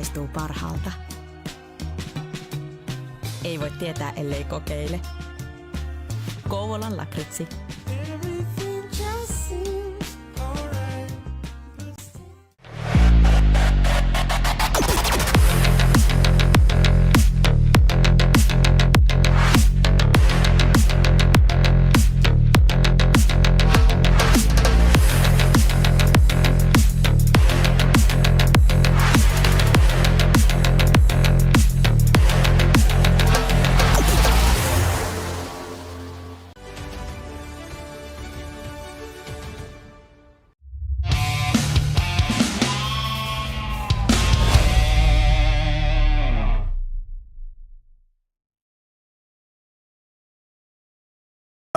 maistuu parhaalta. Ei voi tietää, ellei kokeile. Kouvolan lakritsi.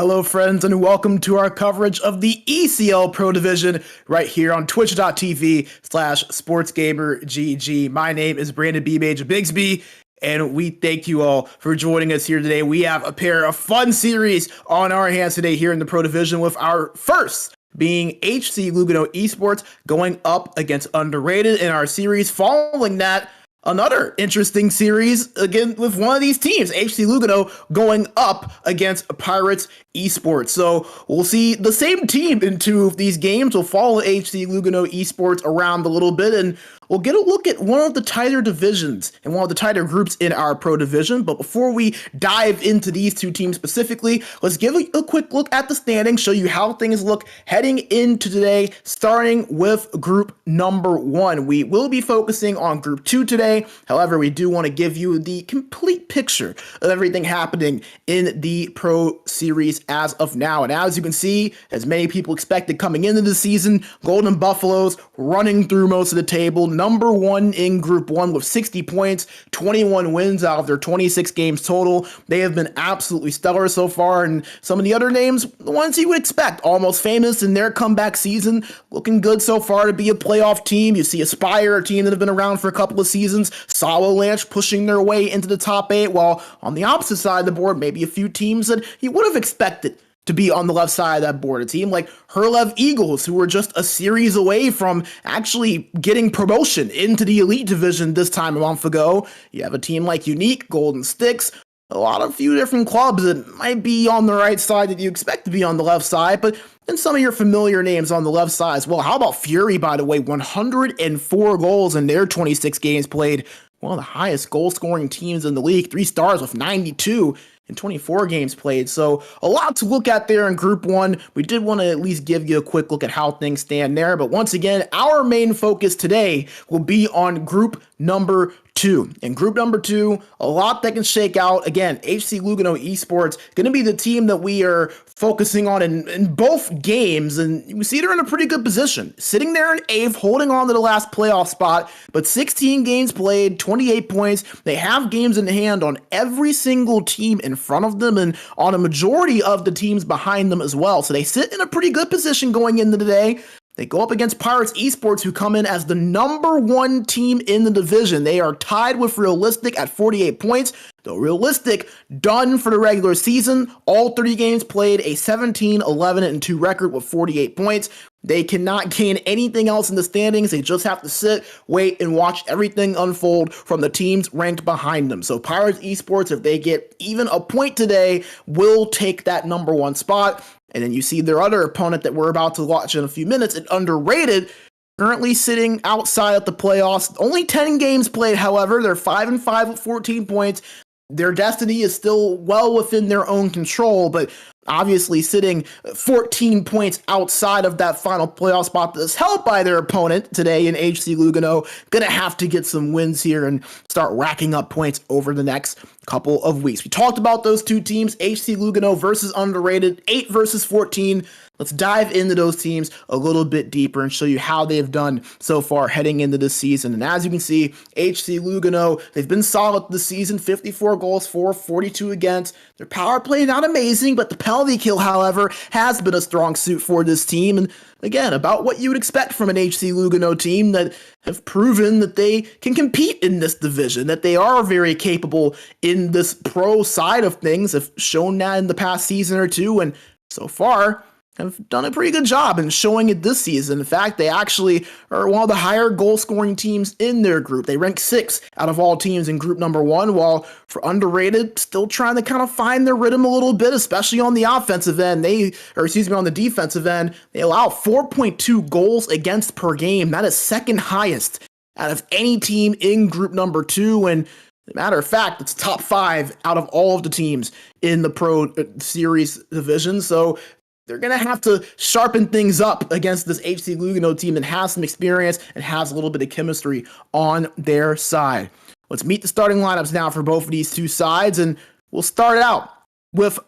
Hello friends and welcome to our coverage of the ECL Pro Division right here on twitch.tv/SportsGamerGG. My name is Brandon B. Major Bigsby and we thank you all for joining us here today. We have a pair of fun series on our hands today here in the Pro Division, with our first being HC Lugano Esports going up against UnderRated in our series. Following that, another interesting series again with one of these teams, HC Lugano, going up against Pirates Esports. So we'll see the same team in two of these games. We'll follow HC Lugano Esports around a little bit, and we'll get a look at one of the tighter divisions and one of the tighter groups in our Pro Division. But before we dive into these two teams specifically, let's give a quick look at the standings, show you how things look heading into today, starting with group number 1. We will be focusing on group 2 today. However, we do want to give you the complete picture of everything happening in the Pro Series as of now. And as you can see, as many people expected coming into the season, Golden Buffaloes running through most of the table. Number 1 in Group 1 with 60 points, 21 wins out of their 26 games total. They have been absolutely stellar so far. And some of the other names, the ones you would expect, Almost Famous in their comeback season, looking good so far to be a playoff team. You see Aspire, a team that have been around for a couple of seasons. Solo Lanch pushing their way into the top 8, while on the opposite side of the board, maybe a few teams that you would have expected to be on the left side of that board. A team like Herlev Eagles, who were just a series away from actually getting promotion into the Elite Division this time a month ago. You have a team like Unique, Golden Sticks, a few different clubs that might be on the right side that you expect to be on the left side, but then some of your familiar names on the left side as well. How about Fury, by the way? 104 goals in their 26 games played. One of the highest goal-scoring teams in the league. 3 stars with 92 in 24 games played. So a lot to look at there in Group 1. We did want to at least give you a quick look at how things stand there. But once again, our main focus today will be on Group number 2. In Group number 2, a lot that can shake out. Again, HC Lugano Esports going to be the team that we are focusing on in both games, and we see they're in a pretty good position, sitting there in 8th, holding on to the last playoff spot, but 16 games played, 28 points. They have games in hand on every single team in front of them and on a majority of the teams behind them as well. So they sit in a pretty good position going into today. They go up against Pirates Esports, who come in as the number 1 team in the division. They are tied with Realistic at 48 points. Though Realistic done for the regular season, all 30 games played, a 17-11-2 record with 48 points. They cannot gain anything else in the standings. They just have to sit, wait, and watch everything unfold from the teams ranked behind them. So Pirates Esports, if they get even a point today, will take that number 1 spot. And then you see their other opponent that we're about to watch in a few minutes, at UnderRated, currently sitting outside of the playoffs. Only 10 games played, however. They're 5-5 with 14 points. Their destiny is still well within their own control, but obviously sitting 14 points outside of that final playoff spot that's held by their opponent today in HC Lugano. Gonna have to get some wins here and start racking up points over the next couple of weeks. We talked about those two teams, HC Lugano versus UnderRated, 8 versus 14. Let's dive into those teams a little bit deeper and show you how they've done so far heading into this season. And as you can see, HC Lugano, they've been solid this season, 54 goals for, 42 against. Their power play, not amazing, but the penalty kill, however, has been a strong suit for this team. And again, about what you would expect from an HC Lugano team that have proven that they can compete in this division, that they are very capable in this pro side of things, have shown that in the past season or two, and so far, have done a pretty good job in showing it this season. In fact, they actually are one of the higher goal-scoring teams in their group. They rank 6th out of all teams in group number 1, while for Underrated, still trying to kind of find their rhythm a little bit, especially on the offensive end. On the defensive end, they allow 4.2 goals against per game. That is second highest out of any team in group number 2, and as a matter of fact, it's top 5 out of all of the teams in the Pro Series division. So they're going to have to sharpen things up against this HC Lugano team that has some experience and has a little bit of chemistry on their side. Let's meet the starting lineups now for both of these two sides, and we'll start out with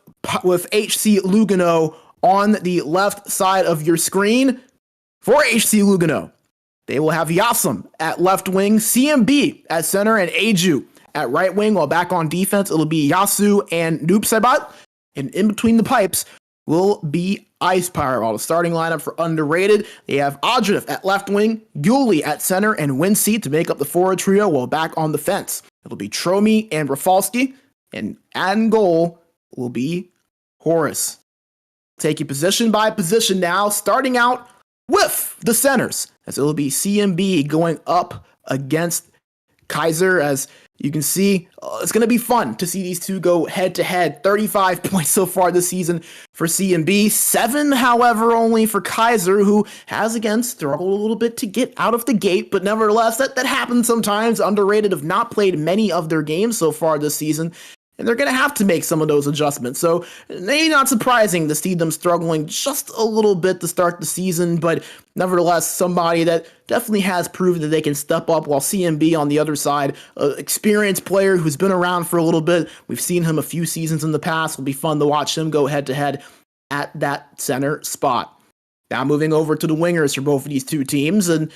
HC Lugano on the left side of your screen. For HC Lugano, they will have Yasim at left wing, CMB at center, and Aju at right wing, while back on defense, it'll be Yasu and Noobsebat, and in between the pipes will be Ice Pirate. While the starting lineup for Underrated, they have Adrift at left wing, Yuli at center, and Wincy to make up the forward trio, while back on the fence, it'll be Tromi and Rafalski, and in goal will be Horace. Take you position by position now, starting out with the centers, as it'll be CMB going up against Kaiser. As you can see, it's going to be fun to see these two go head-to-head. 35 points so far this season for CMB. 7, however, only for Kaiser, who has, again, struggled a little bit to get out of the gate. But nevertheless, that happens sometimes. Underrated have not played many of their games so far this season, and they're going to have to make some of those adjustments. So maybe not surprising to see them struggling just a little bit to start the season, but nevertheless, somebody that definitely has proven that they can step up, while CMB on the other side, an experienced player who's been around for a little bit. We've seen him a few seasons in the past. It'll be fun to watch him go head-to-head at that center spot. Now moving over to the wingers for both of these two teams, and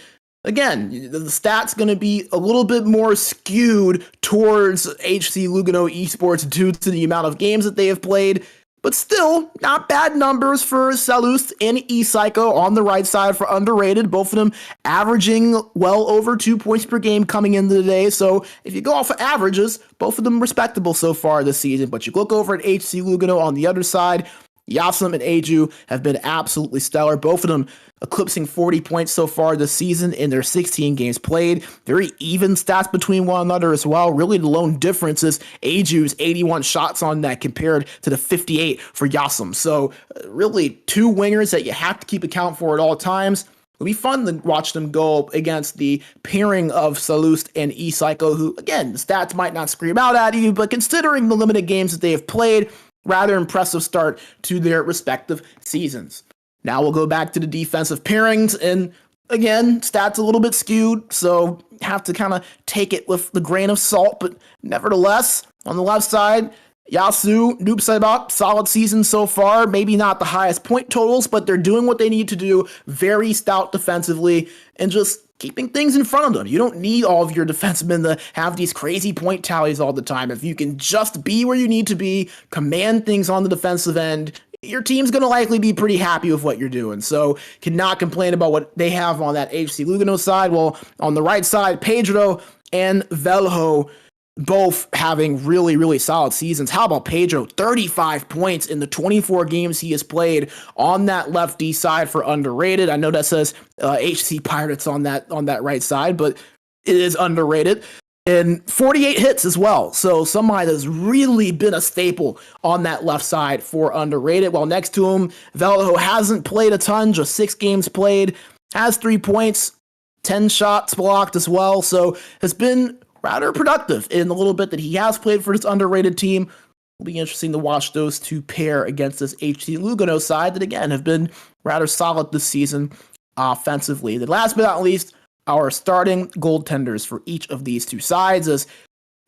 again, the stats going to be a little bit more skewed towards HC Lugano Esports due to the amount of games that they have played, but still not bad numbers for Salust and E-Psycho on the right side for Underrated, both of them averaging well over 2 points per game coming into the day. So if you go off of averages, both of them respectable so far this season. But you look over at HC Lugano on the other side, Yasim and Aju have been absolutely stellar. Both of them eclipsing 40 points so far this season in their 16 games played. Very even stats between one another as well. Really, the lone difference is Aju's 81 shots on net compared to the 58 for Yasim. So really, two wingers that you have to keep account for at all times. It'll be fun to watch them go against the pairing of Salust and E-Psycho, who, again, the stats might not scream out at you, but considering the limited games that they have played, rather impressive start to their respective seasons. Now we'll go back to the defensive pairings, and again, stats a little bit skewed, so have to kind of take it with the grain of salt, but nevertheless, on the left side, Yasu, Noobsebat, solid season so far, maybe not the highest point totals, but they're doing what they need to do, very stout defensively, and just keeping things in front of them. You don't need all of your defensemen to have these crazy point tallies all the time. If you can just be where you need to be, command things on the defensive end, your team's going to likely be pretty happy with what you're doing. So cannot complain about what they have on that HC Lugano side. Well, on the right side, Pedro and Velho both having really, really solid seasons. How about Pedro? 35 points in the 24 games he has played on that left D side for Underrated. I know that says HC Pirates on that right side, but it is Underrated. And 48 hits as well. So somebody that's really been a staple on that left side for Underrated. While next to him, Velho hasn't played a ton, just 6 games played, has 3 points, 10 shots blocked as well. So has been rather productive in the little bit that he has played for this Underrated team. It'll be interesting to watch those two pair against this HC Lugano side that, again, have been rather solid this season offensively. Then last but not least, our starting goaltenders for each of these two sides is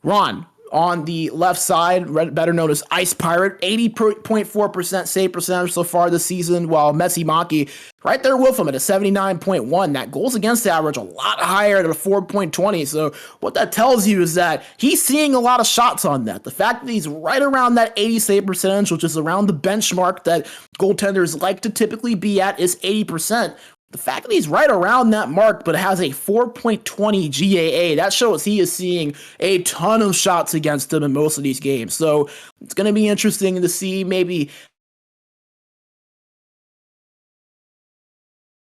Ron on the left side, better known as Ice Pirate, 80.4% save percentage so far this season, while Messi Maki right there with him at a 79.1. That goals against average a lot higher at a 4.20. So what that tells you is that he's seeing a lot of shots on net. The fact that he's right around that 80 save percentage, which is around the benchmark that goaltenders like to typically be at, is 80%. The fact that he's right around that mark but has a 4.20 GAA, that shows he is seeing a ton of shots against him in most of these games. So it's going to be interesting to see maybe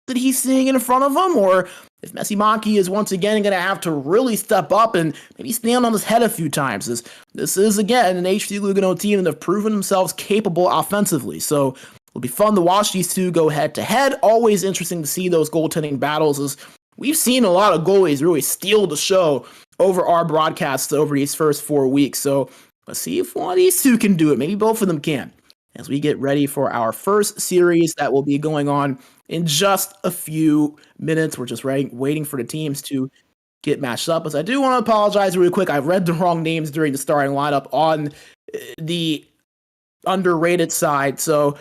that he's seeing in front of him, or if Messi Maki is once again going to have to really step up and maybe stand on his head a few times. This is, again, an HC Lugano team that have proven themselves capable offensively. So it'll be fun to watch these two go head-to-head. Always interesting to see those goaltending battles, as we've seen a lot of goalies really steal the show over our broadcasts over these first 4 weeks. So let's see if one of these two can do it. Maybe both of them can, as we get ready for our first series that will be going on in just a few minutes. We're just waiting for the teams to get matched up. As I do want to apologize really quick, I read the wrong names during the starting lineup on the underrated side, so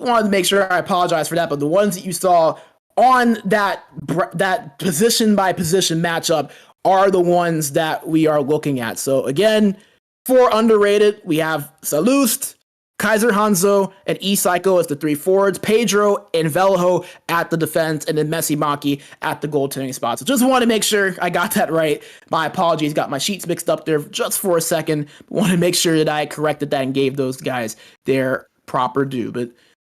I wanted to make sure I apologize for that. But the ones that you saw on that position by position matchup are the ones that we are looking at. So again, for underrated, we have Salust, Kaiser Hanzo, and E-Psycho as the 3 forwards, Pedro and Velho at the defense, and then Messi Maki at the goaltending spot. So just want to make sure I got that right. My apologies, got my sheets mixed up there just for a second. Want to make sure that I corrected that and gave those guys their proper due. But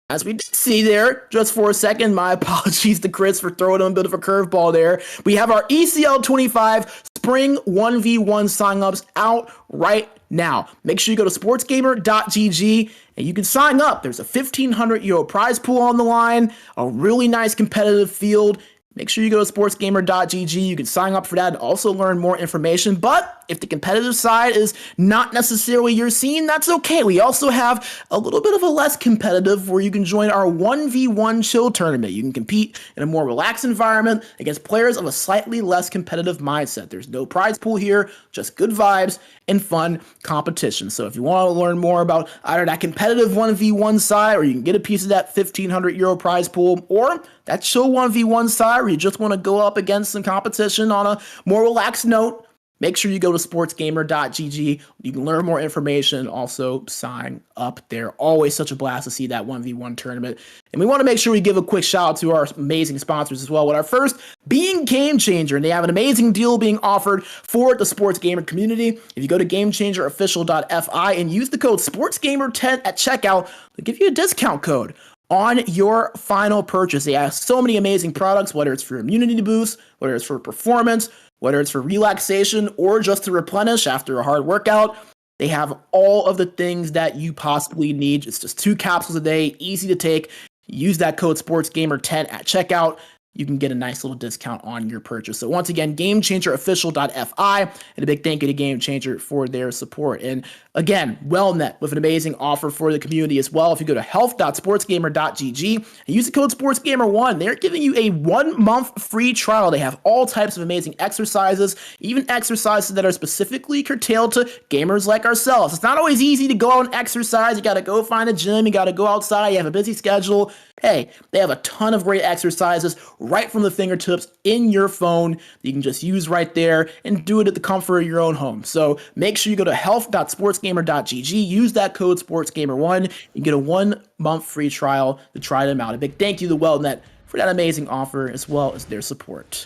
as we did see there, just for a second, my apologies to Chris for throwing him a bit of a curveball there. We have our ECL 25 Spring 1v1 signups out right now. Make sure you go to sportsgamer.gg and you can sign up. There's a €1,500 prize pool on the line, a really nice competitive field. Make sure you go to sportsgamer.gg. You can sign up for that and also learn more information. But if the competitive side is not necessarily your scene, that's okay. We also have a little bit of a less competitive where you can join our 1v1 chill tournament. You can compete in a more relaxed environment against players of a slightly less competitive mindset. There's no prize pool here, just good vibes and fun competition. So if you want to learn more about either that competitive 1v1 side, or you can get a piece of that €1,500 prize pool, or that chill 1v1 side where you just want to go up against some competition on a more relaxed note, make sure you go to sportsgamer.gg. You can learn more information and also sign up there. Always such a blast to see that 1v1 tournament. And we want to make sure we give a quick shout out to our amazing sponsors as well. With our first being Game Changer, and they have an amazing deal being offered for the Sports Gamer community. If you go to GameChangerOfficial.fi and use the code SportsGamer10 at checkout, they'll give you a discount code on your final purchase. They have so many amazing products, whether it's for immunity boost, whether it's for performance, whether it's for relaxation, or just to replenish after a hard workout. They have all of the things that you possibly need. It's just 2 capsules a day, easy to take. Use that code SportsGamer10 at checkout. You can get a nice little discount on your purchase. So once again, GameChangerOfficial.fi, and a big thank you to Game Changer for their support. And again, WellNet with an amazing offer for the community as well. If you go to health.sportsgamer.gg and use the code SportsGamer1, they're giving you a 1-month free trial. They have all types of amazing exercises, even exercises that are specifically curtailed to gamers like ourselves. It's not always easy to go out and exercise. You got to go find a gym. You got to go outside. You have a busy schedule. Hey, they have a ton of great exercises right from the fingertips in your phone that you can just use right there and do it at the comfort of your own home. So make sure you go to health.sportsgamer.gg, use that code SportsGamer1, and get a 1-month free trial to try them out. A big thank you to WellNet for that amazing offer as well as their support.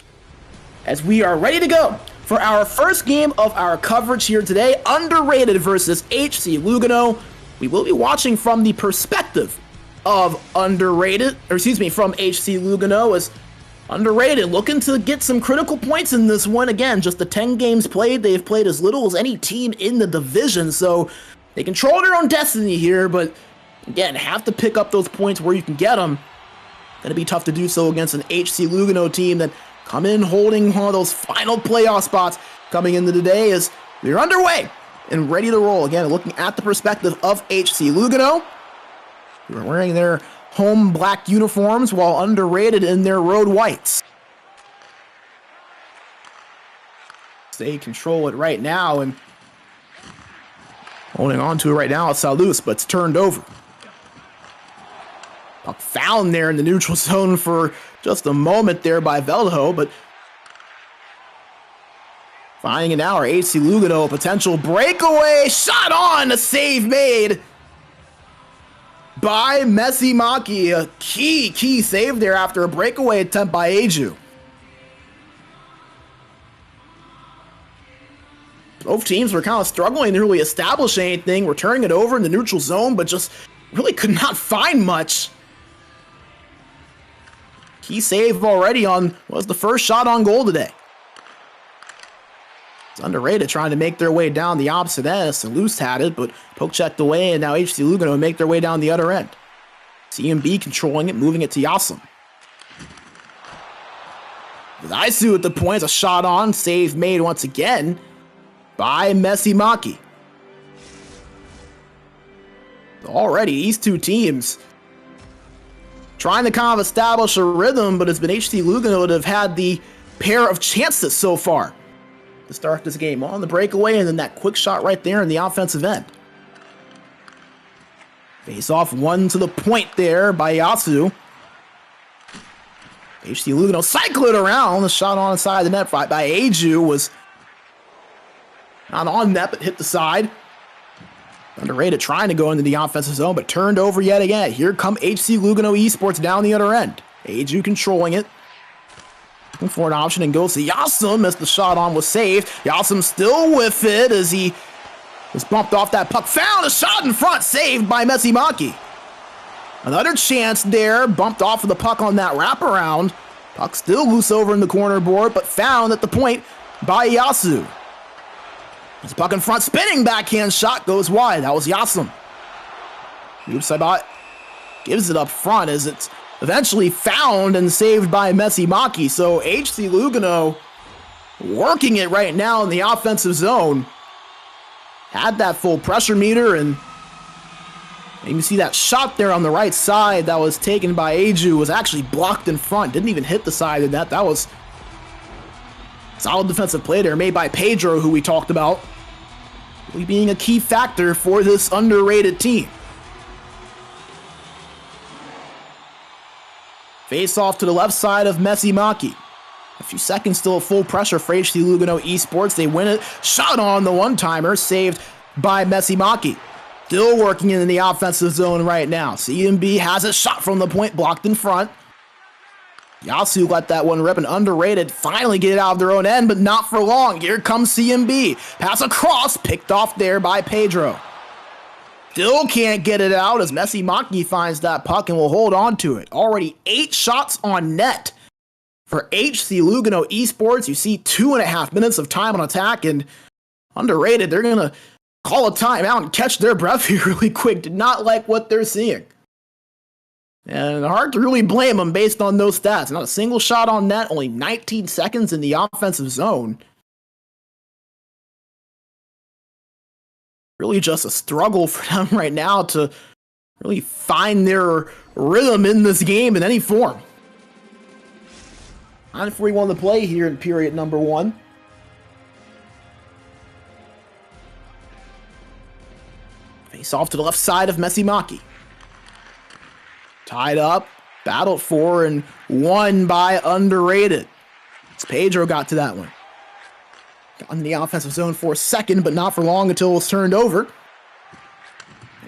As we are ready to go for our first game of our coverage here today, UnderRated versus HC Lugano. We will be watching from the perspective of from HC Lugano, as UnderRated looking to get some critical points in this one. Again, just the 10 games played, they've played as little as any team in the division, so they control their own destiny here, but again, have to pick up those points where you can get them. Gonna be tough to do so against an HC Lugano team that come in holding one of those final playoff spots coming into the day, as we're underway and ready to roll. Again, looking at the perspective of HC Lugano. They're wearing their home black uniforms while UnderRated in their road whites. They control it right now, and holding on to it right now is Salus, but it's turned over. Found there in the neutral zone for just a moment there by Velho, but finding it now are HC Lugano, a potential breakaway shot on, a save made by Messi Maki. A key save there after a breakaway attempt by Aju. Both teams were kind of struggling to really establish anything. We're turning it over in the neutral zone, but just really could not find much. key save already on was the first shot on goal today. It's UnderRated trying to make their way down the opposite end. Salus had it, but poke checked away, and now HC Lugano make their way down the other end. CMB controlling it, moving it to Yasim. With Isu at the point, a shot on, save made once again by Messi Maki. Already, these two teams trying to kind of establish a rhythm, but it's been HC Lugano that have had the pair of chances so far to start this game. On the breakaway, and then that quick shot right there in the offensive end. Face off one to the point there by Yasu. HC Lugano cycle it around. The shot on the side of the net by Aju was not on net, but hit the side. UnderRated trying to go into the offensive zone, but turned over yet again. Here come HC Lugano Esports down the other end. Aju controlling it. Looking for an option and goes to Yasim as the shot on was saved. Yasim still with it as he was bumped off that puck. Found a shot in front, saved by Messi Maki. Another chance there, bumped off of the puck on that wraparound. Puck still loose over in the corner board, but found at the point by Yasu. This puck in front, spinning backhand shot goes wide. That was Yasim. Sabat gives it up front as it's eventually found and saved by Messi Maki. So HC Lugano working it right now in the offensive zone. Had that full pressure meter, and you can see that shot there on the right side that was taken by Aju was actually blocked in front. Didn't even hit the side of the net. That was solid defensive play there made by Pedro, who we talked about really being a key factor for this UnderRated team. Face off to the left side of Messi Maki. A few seconds still at full pressure for HC Lugano Esports. They win it. Shot on the one-timer, saved by Messi Maki. Still working in the offensive zone right now. CMB has a shot from the point, blocked in front. Yasu let that one rip, and UnderRated finally get it out of their own end, but not for long. Here comes CMB. Pass across, picked off there by Pedro. Still can't get it out as Messi Maki finds that puck and will hold on to it. Already 8 shots on net for HC Lugano Esports. You see 2.5 minutes of time on attack, and UnderRated, they're going to call a timeout and catch their breath here really quick. Did not like what they're seeing. And hard to really blame them based on those stats. Not a single shot on net, only 19 seconds in the offensive zone. Really just a struggle for them right now to really find their rhythm in this game in any form. 9:41 to play here in period number 1. Face off to the left side of Messi Maki. Tied up, battled for, and won by UnderRated. As Pedro got to that one. Got in the offensive zone for a second, but not for long until it was turned over.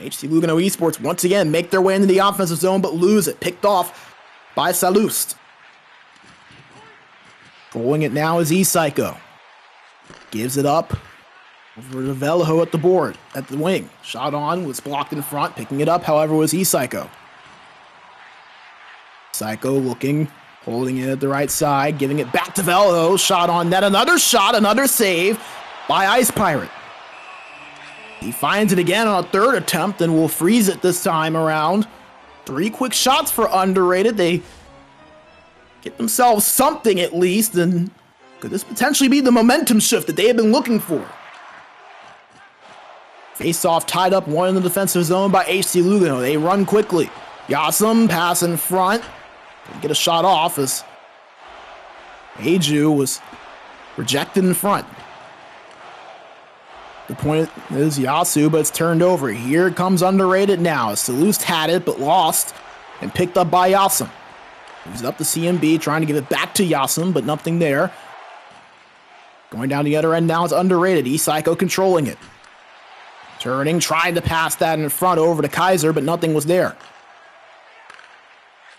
HC Lugano Esports once again make their way into the offensive zone, but lose it. Picked off by Salust. Rolling it now is E-Psycho. Gives it up over to Velho at the board, at the wing. Shot on, was blocked in front. Picking it up, however, was E-Psycho. Psycho looking, holding it at the right side, giving it back to Velho. Shot on net, another shot, another save by Ice Pirate. He finds it again on a third attempt and will freeze it this time around. 3 quick shots for UnderRated. They get themselves something at least, and could this potentially be the momentum shift that they have been looking for? Face off, tied up, one in the defensive zone by HC Lugano. They run quickly. Yasim pass in front. Get a shot off as Aju was rejected in front. The point is Yasu, but it's turned over. Here comes UnderRated now. Salust had it, but lost and picked up by Yasim. He's up to CMB, trying to give it back to Yasim, but nothing there. Going down the other end now is UnderRated. E-Psycho controlling it. Turning, trying to pass that in front over to Kaiser, but nothing was there.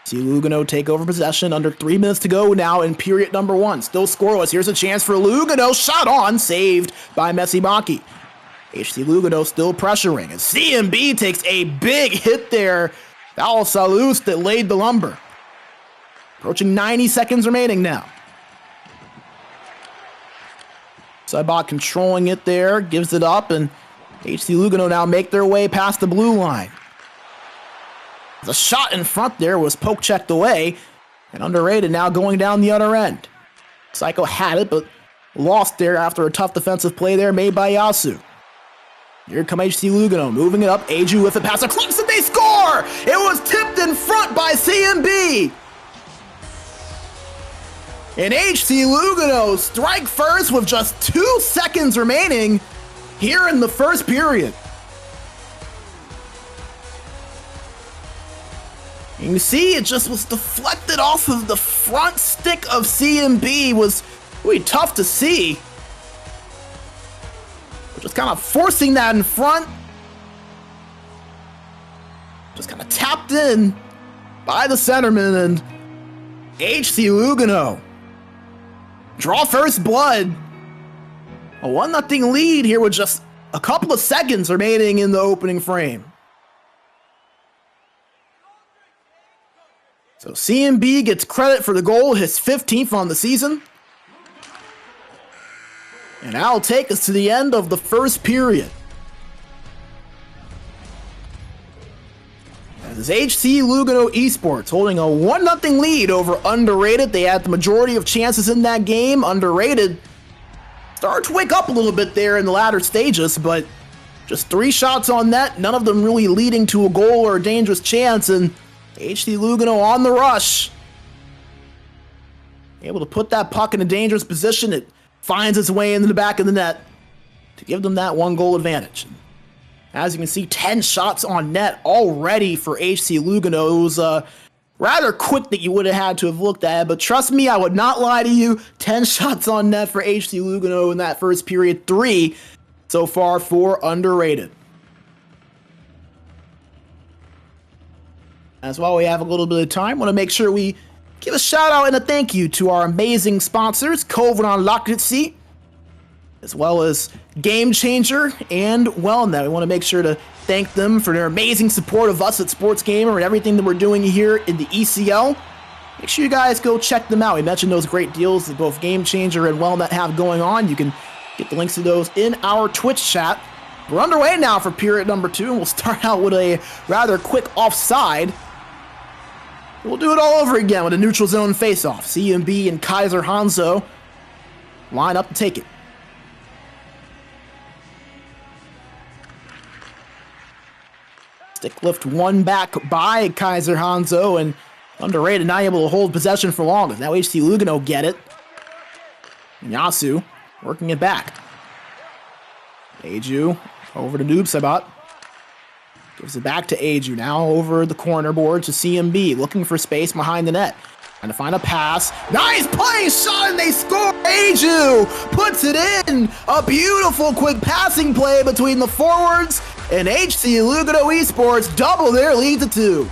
See Lugano take over possession. Under 3 minutes to go now in period number 1. Still scoreless. Here's a chance for Lugano. Shot on. Saved by Messi Maki. HC Lugano still pressuring. And CMB takes a big hit there. That was Salus that laid the lumber. Approaching 90 seconds remaining now. Saibot controlling it there, gives it up, and HC Lugano now make their way past the blue line. The shot in front there was poke checked away, and UnderRated now going down the other end. Psycho had it, but lost there after a tough defensive play there made by Yasu. Here come HC Lugano, moving it up. Aju with a pass across, and they score! It was tipped in front by CMB! And HC Lugano strike first with just 2 seconds remaining here in the first period. You can see it just was deflected off of the front stick of CMB. Was really tough to see. Just kind of forcing that in front. Just kind of tapped in by the centerman, and HC Lugano draw first blood. A 1-0 lead here with just a couple of seconds remaining in the opening frame. So CMB gets credit for the goal, his 15th on the season. And that'll take us to the end of the first period. As HC Lugano Esports holding a 1-0 lead over UnderRated. They had the majority of chances in that game. UnderRated started to wake up a little bit there in the latter stages, but just 3 shots on net, none of them really leading to a goal or a dangerous chance, and HC Lugano on the rush. Able to put that puck in a dangerous position. It finds its way into the back of the net to give them that 1-goal advantage. As you can see, 10 shots on net already for HC Lugano. It was rather quick that you would have had to have looked at, but trust me, I would not lie to you. 10 shots on net for HC Lugano in that first period, 3 so far for UnderRated. As well, we have a little bit of time. Want to make sure we give a shout out and a thank you to our amazing sponsors, UnderRated, as well as Game Changer and WellNet. We want to make sure to thank them for their amazing support of us at SportsGamer and everything that we're doing here in the ECL. Make sure you guys go check them out. We mentioned those great deals that both Game Changer and WellNet have going on. You can get the links to those in our Twitch chat. We're underway now for period number 2, and we'll start out with a rather quick offside. We'll do it all over again with a neutral zone faceoff. CMB and Kaiser Hanzo line up to take it. Stick lift 1 back by Kaiser Hanzo, and UnderRated not able to hold possession for long. Now HC Lugano get it. And Yasu working it back. Aju over to Noob Saibot. Gives it back to Aju, now over the corner board to CMB, looking for space behind the net. Trying to find a pass. Nice play, shot, and they score! Aju puts it in! A beautiful quick passing play between the forwards, and HC Lugano Esports double their lead to 2.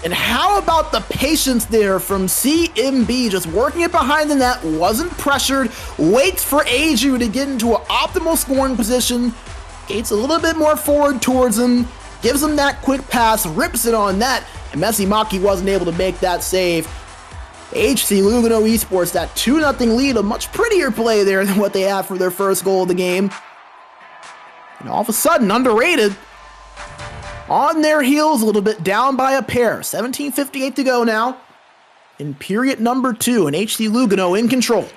And how about the patience there from CMB, just working it behind the net, wasn't pressured, waits for Aju to get into an optimal scoring position, gates a little bit more forward towards him, gives him that quick pass, rips it on net, and Messi Maki wasn't able to make that save. HC Lugano Esports, that 2-0 lead, a much prettier play there than what they had for their first goal of the game. And all of a sudden, UnderRated on their heels a little bit, down by a pair. 17:58 to go now in period number 2, and HC Lugano in control.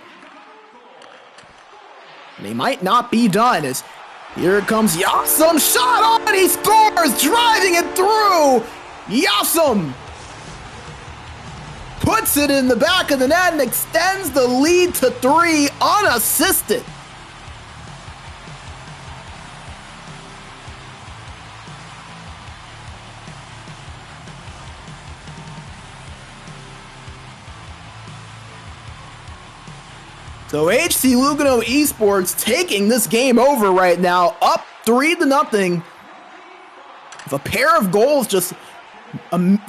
And they might not be done, as here it comes Yasum, shot on, he scores, driving it through. Yasum puts it in the back of the net and extends the lead to 3 unassisted. So HC Lugano Esports taking this game over right now, up 3-0. With a pair of goals just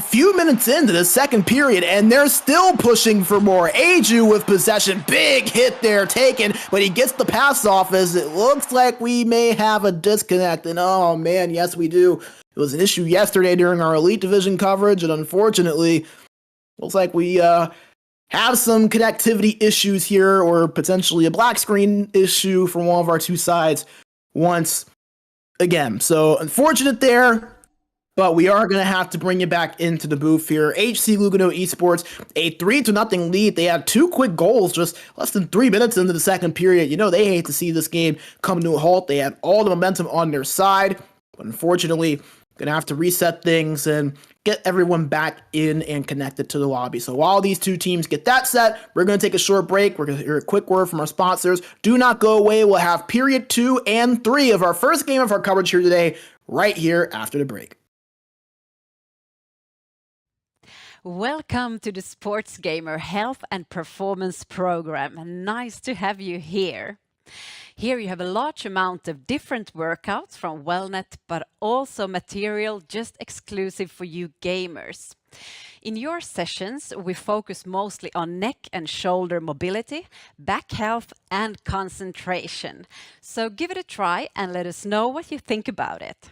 few minutes into the second period, and they're still pushing for more. Aju with possession, big hit there taken, but he gets the pass off as it looks like we may have a disconnect. And oh man, yes we do. It was an issue yesterday during our Elite Division coverage, and unfortunately, looks like we have some connectivity issues here, or potentially a black screen issue from one of our two sides once again. So unfortunate there. But we are going to have to bring you back into the booth here. HC Lugano Esports, a 3-0 lead. They had two quick goals just less than 3 minutes into the second period. You know, they hate to see this game come to a halt. They had all the momentum on their side. But unfortunately, going to have to reset things and get everyone back in and connected to the lobby. So while these two teams get that set, we're going to take a short break. We're going to hear a quick word from our sponsors. Do not go away. We'll have period 2 and 3 of our first game of our coverage here today, right here after the break. Welcome to the SportsGamer Health and Performance Program. Nice to have you here. Here you have a large amount of different workouts from Wellnet, but also material just exclusive for you gamers. In your sessions, we focus mostly on neck and shoulder mobility, back health, and concentration. So give it a try and let us know what you think about it.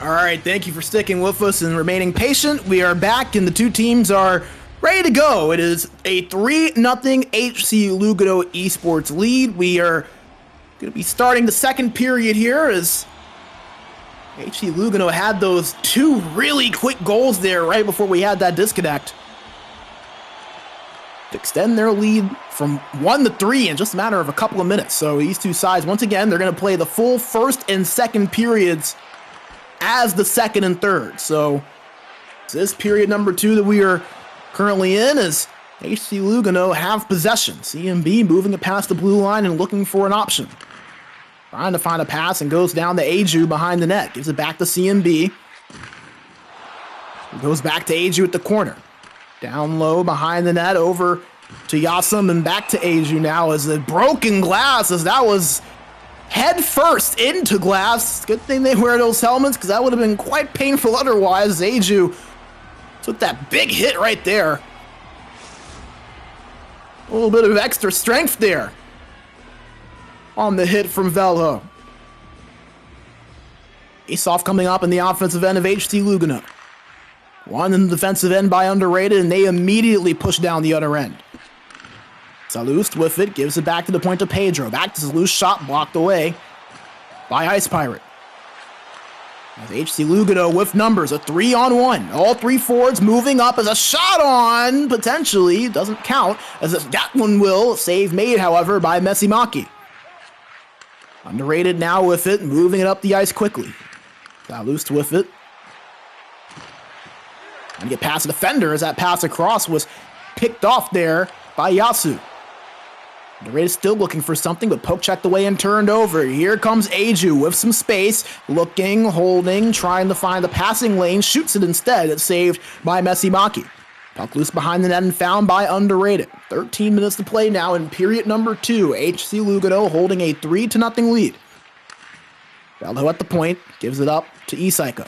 All right, thank you for sticking with us and remaining patient. We are back, and the two teams are ready to go. It is a 3-0 HC Lugano Esports lead. We are going to be starting the second period here as HC Lugano had those two really quick goals there right before we had that disconnect to extend their lead from 1-3 in just a matter of a couple of minutes. So these two sides, once again, they're going to play the full first and second periods as the second and third. So this period number 2 that we are currently in is HC Lugano have possession. CMB moving it past the blue line and looking for an option. Trying to find a pass and goes down to Aju behind the net. Gives it back to CMB. Goes back to Aju at the corner. Down low behind the net over to Yasum and back to Aju now as the broken glass, as that was head first into glass. Good thing they wear those helmets because that would have been quite painful otherwise. Aju took that big hit right there. A little bit of extra strength there on the hit from Velho. Face-off coming up in the offensive end of HC Lugano. One in the defensive end by UnderRated, and they immediately push down the other end. Salust with it, gives it back to the point of Pedro. Back to Salust, shot blocked away by Ice Pirate. As HC Lugano with numbers, a 3-on-1. All three forwards moving up as a shot on, potentially, doesn't count, as that one will. Save made, however, by Messimaki. UnderRated now with it, moving it up the ice quickly. Salust with it. And get past the defender as that pass across was picked off there by Yasu. UnderRated still looking for something, but poke checked away and turned over. Here comes Aju with some space, looking, holding, trying to find the passing lane, shoots it instead. It's saved by Messimaki. Puck loose behind the net and found by UnderRated. 13 minutes to play now in period number 2. HC Lugano holding a 3-0 lead. Velho at the point, gives it up to E-Psycho.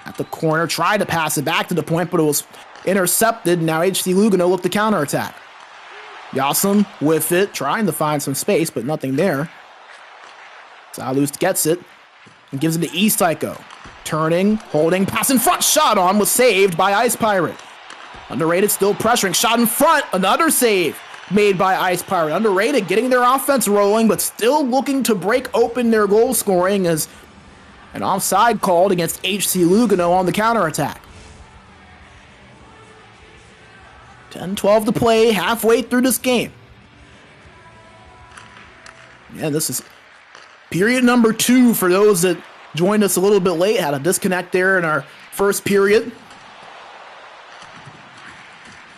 At the corner, tried to pass it back to the point, but it was intercepted. Now HC Lugano looked to counterattack. Yasum with it, trying to find some space, but nothing there. Salust gets it and gives it to E-Psycho. Turning, holding, pass in front, shot on, was saved by Ice Pirate. UnderRated still pressuring, shot in front, another save made by Ice Pirate. UnderRated getting their offense rolling, but still looking to break open their goal scoring as an offside called against HC Lugano on the counterattack. 10-12 to play, halfway through this game. And this is period number 2 for those that joined us a little bit late. Had a disconnect there in our first period.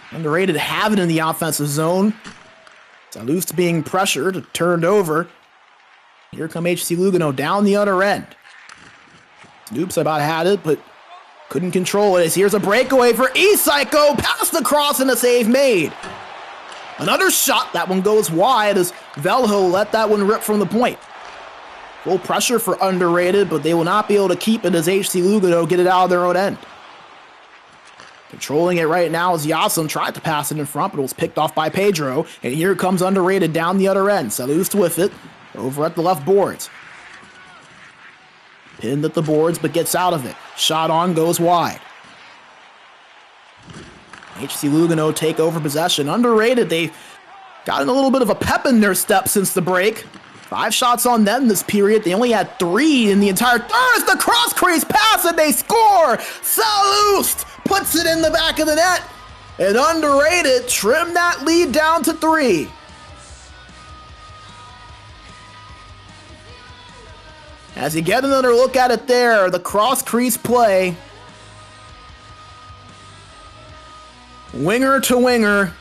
UnderRated have it in the offensive zone. Salust being pressured, turned over. Here come HC Lugano down the other end. Snoops about had it, but couldn't control it. Here's a breakaway for E-Psycho. Passed across and a save made. Another shot. That one goes wide as Velho let that one rip from the point. Full pressure for UnderRated, but they will not be able to keep it as HC Lugano get it out of their own end. Controlling it right now as Yasum tried to pass it in front, but it was picked off by Pedro. And here comes UnderRated down the other end. Salust with it over at the left boards. Pinned at the boards, but gets out of it. Shot on, goes wide. HC Lugano take over possession. UnderRated, they've gotten a little bit of a pep in their step since the break. 5 shots on them this period. They only had 3 in the entire... There's the cross crease pass, and they score! Salust puts it in the back of the net, and UnderRated trim that lead down to 3. As you get another look at it there, the cross crease play. Winger to winger.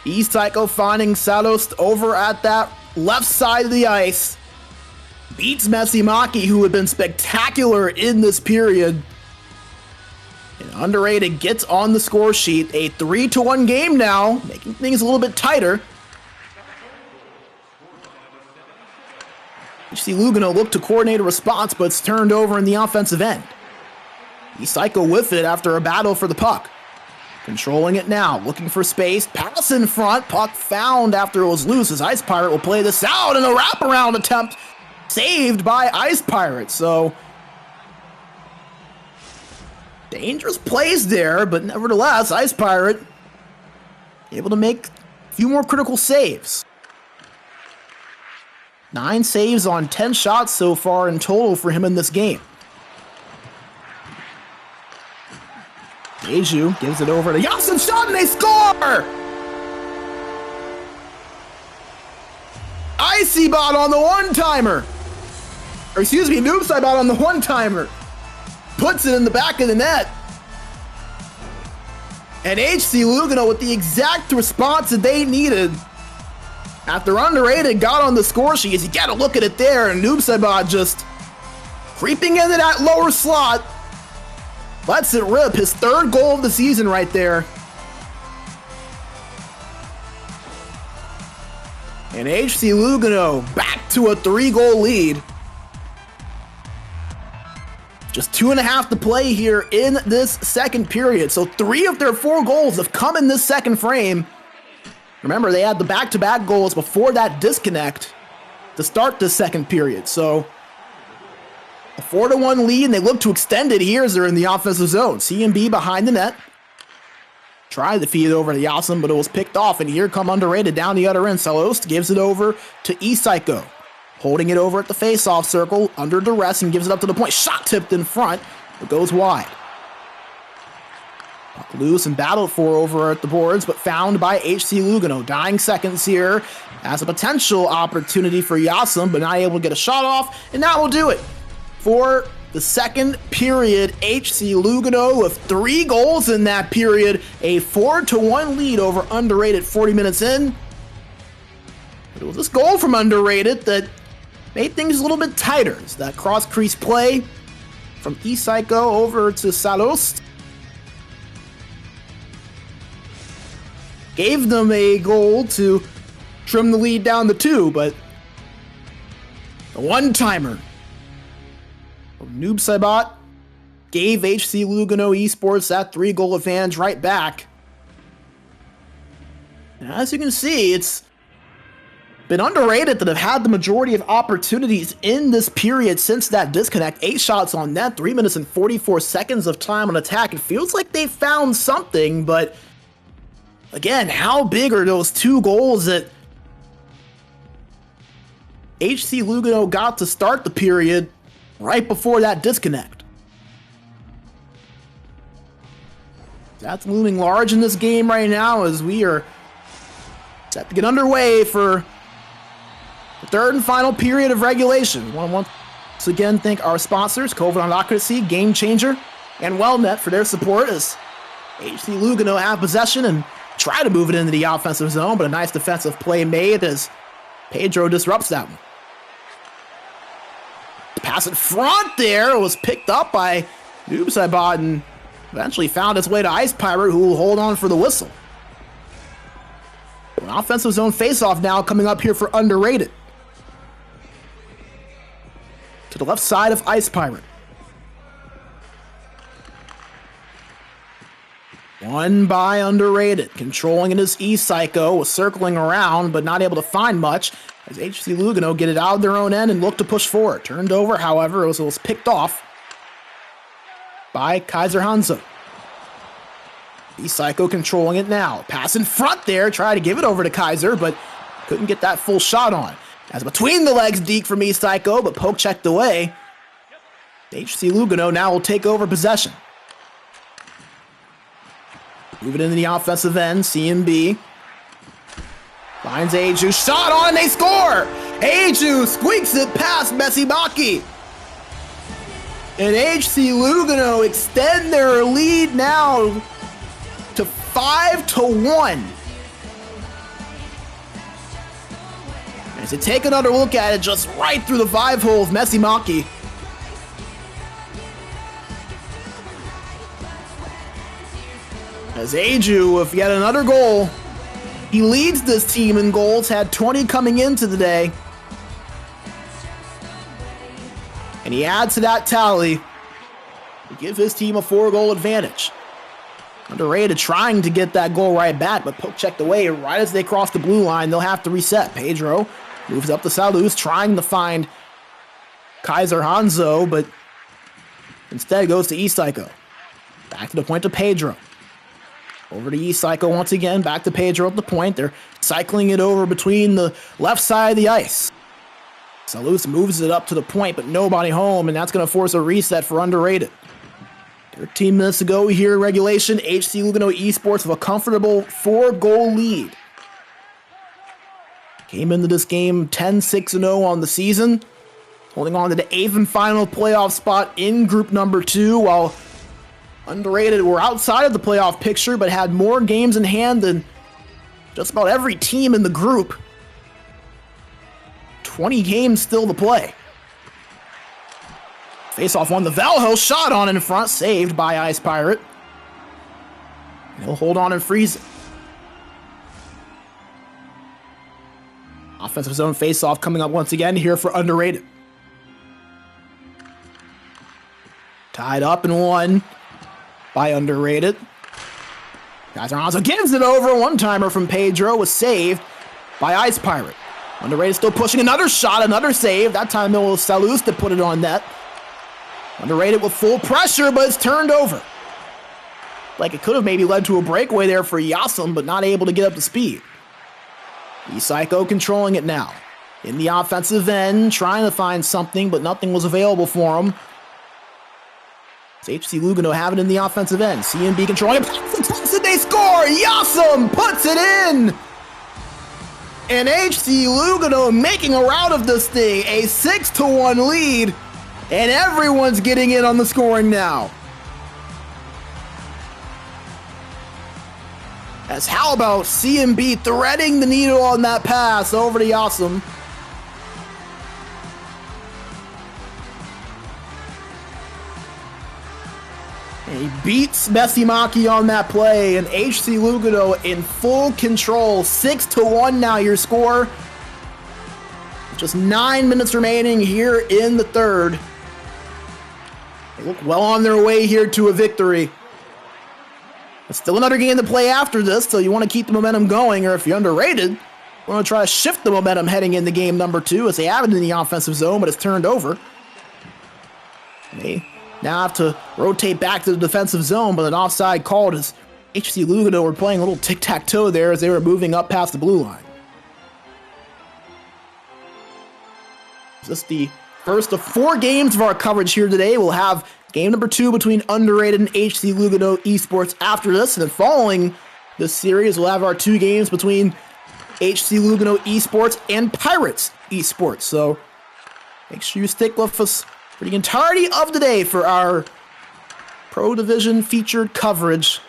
E-Psycho finding Salust over at that left side of the ice. Beats Messimaki, who had been spectacular in this period. And UnderRated gets on the score sheet. A 3-1 game now, making things a little bit tighter. HC Lugano looked to coordinate a response, but it's turned over in the offensive end. E-Psycho with it after a battle for the puck. Controlling it now, looking for space, pass in front, puck found after it was loose as Ice Pirate will play this out in a wraparound attempt, saved by Ice Pirate. So Dangerous plays there, but nevertheless, Ice Pirate able to make a few more critical saves. 9 saves on 10 shots so far in total for him in this game. Eju gives it over to Yasin shot and they score! Icy Bot on the one-timer. Or excuse me, Noobside Bot on the one-timer. Puts it in the back of the net. And HC Lugano with the exact response that they needed. After Underrated got on the score sheet, you gotta look at it there, and Noobside Bot just creeping into that lower slot. Lets it rip, his 3rd goal of the season right there. And HC Lugano back to a 3-goal lead. Just 2.5 to play here in this second period. So 3 of their 4 goals have come in this second frame. Remember, they had the back-to-back goals before that disconnect to start the second period. So a 4-1 lead, and they look to extend it here as they're in the offensive zone. CMB behind the net. Tried to feed it over to Yasin, but it was picked off, and here come Underrated down the other end. Celos gives it over to E-Psycho. Holding it over at the face-off circle, under duress, and gives it up to the point. Shot tipped in front, but goes wide. Puck loose and battled for over at the boards, but found by HC Lugano. Dying seconds here. Has a potential opportunity for Yasin, but not able to get a shot off, and that will do it. For the second period, HC Lugano with 3 goals in that period. A 4-1 lead over Underrated 40 minutes in. But it was this goal from Underrated that made things a little bit tighter. It's that cross-crease play from E-Psycho over to Salos. Gave them a goal to trim the lead down to 2, but the one-timer Noob Saibot gave HC Lugano Esports that 3-goal advantage right back. And as you can see, it's been Underrated that have had the majority of opportunities in this period since that disconnect. 8 shots on net, 3 minutes and 44 seconds of time on attack. It feels like they found something, but again, how big are those 2 goals that HC Lugano got to start the period right before that disconnect? That's looming large in this game right now as we are set to get underway for the 3rd and final period of regulation. We want to once again thank our sponsors, COVID Autocracy, Game Changer, and WellNet for their support as HC Lugano have possession and try to move it into the offensive zone, but a nice defensive play made as Pedro disrupts that one. The pass in front there was picked up by Noobsibot and eventually found its way to Ice Pirate, who will hold on for the whistle. An offensive zone faceoff now coming up here for Underrated. To the left side of Ice Pirate. Won by Underrated. Controlling it is E-Psycho, was circling around, but not able to find much as HC Lugano get it out of their own end and look to push forward. Turned over, however, it was picked off by Kaiser Hanzo. E-Psycho controlling it now. Pass in front there, try to give it over to Kaiser, but couldn't get that full shot on. As between the legs deke from E-Psycho, but poke checked away. HC Lugano now will take over possession. Move it into the offensive end, CMB. Finds Eju, shot on, and they score! Eju squeaks it past Messi-Maki. And HC Lugano extend their lead now to 5-1. As you take another look at it, just right through the 5 hole of Messi-Maki. As Eju with yet another goal. He leads this team in goals, had 20 coming into the day. And he adds to that tally to give his team a 4-goal advantage. Underrated trying to get that goal right back, but poke checked away right as they cross the blue line. They'll have to reset. Pedro moves up to Salus, trying to find Kaiser Hanzo, but instead goes to E-Psycho. Back to the point to Pedro. Over to E-Psycho once again. Back to Pedro at the point. They're cycling it over between the left side of the ice. Salus moves it up to the point, but nobody home, and that's going to force a reset for Underrated. 13 minutes to go here in regulation. HC Lugano Esports with a comfortable 4-goal lead. Came into this game 10-6-0 on the season, holding on to the 8th and final playoff spot in group number 2, while Underrated were outside of the playoff picture, but had more games in hand than just about every team in the group. 20 games still to play. Face-off on the Valho, shot on in front, saved by Ice Pirate. He'll hold on and freeze it. Offensive zone face-off coming up once again here for Underrated. Tied up and won by Underrated. Kaiser gives it over. One-timer from Pedro was saved by Ice Pirate. Underrated still pushing another shot, another save. That time it was Salus to put it on net. Underrated with full pressure, but it's turned over. Like it could have maybe led to a breakaway there for Yasum, but not able to get up to speed. E-Psycho controlling it now. In the offensive end, trying to find something, but nothing was available for him. It's HC Lugano have it in the offensive end. CMB controlling it. They score! Yasum puts it in! And HC Lugano making a rout of this thing. A 6-1 lead. And everyone's getting in on the scoring now. As how about CMB threading the needle on that pass over to Yasum. And he beats Messimaki on that play, and HC Lugano in full control. 6-1 now your score. Just 9 minutes remaining here in the third. They look well on their way here to a victory. But still another game to play after this, so you want to keep the momentum going, or if you're Underrated, you want to try to shift the momentum heading into game number 2, as they have it in the offensive zone, but it's turned over. They now have to rotate back to the defensive zone, but an offside called as HC Lugano were playing a little tic-tac-toe there as they were moving up past the blue line. Is this the first of 4 games of our coverage here today? We'll have game number 2 between Underrated and HC Lugano Esports after this, and then following this series, we'll have our 2 games between HC Lugano Esports and Pirates Esports. So make sure you stick with us for the entirety of the day for our Pro Division featured coverage.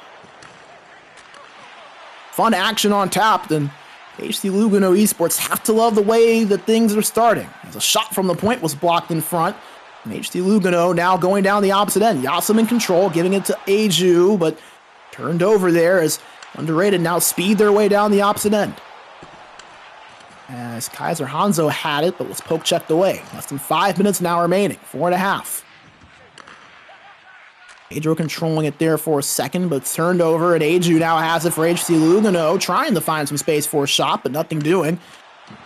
Fun action on tap, and HC Lugano Esports have to love the way that things are starting. As a shot from the point was blocked in front. And HC Lugano now going down the opposite end. Yasum in control, giving it to Aju, but turned over there as Underrated now speed their way down the opposite end. As Kaiser Hanzo had it, but was poke checked away. Less than 5 minutes now remaining. 4.5. Pedro controlling it there for a second, but it's turned over, and Aju now has it for HC Lugano, trying to find some space for a shot, but nothing doing.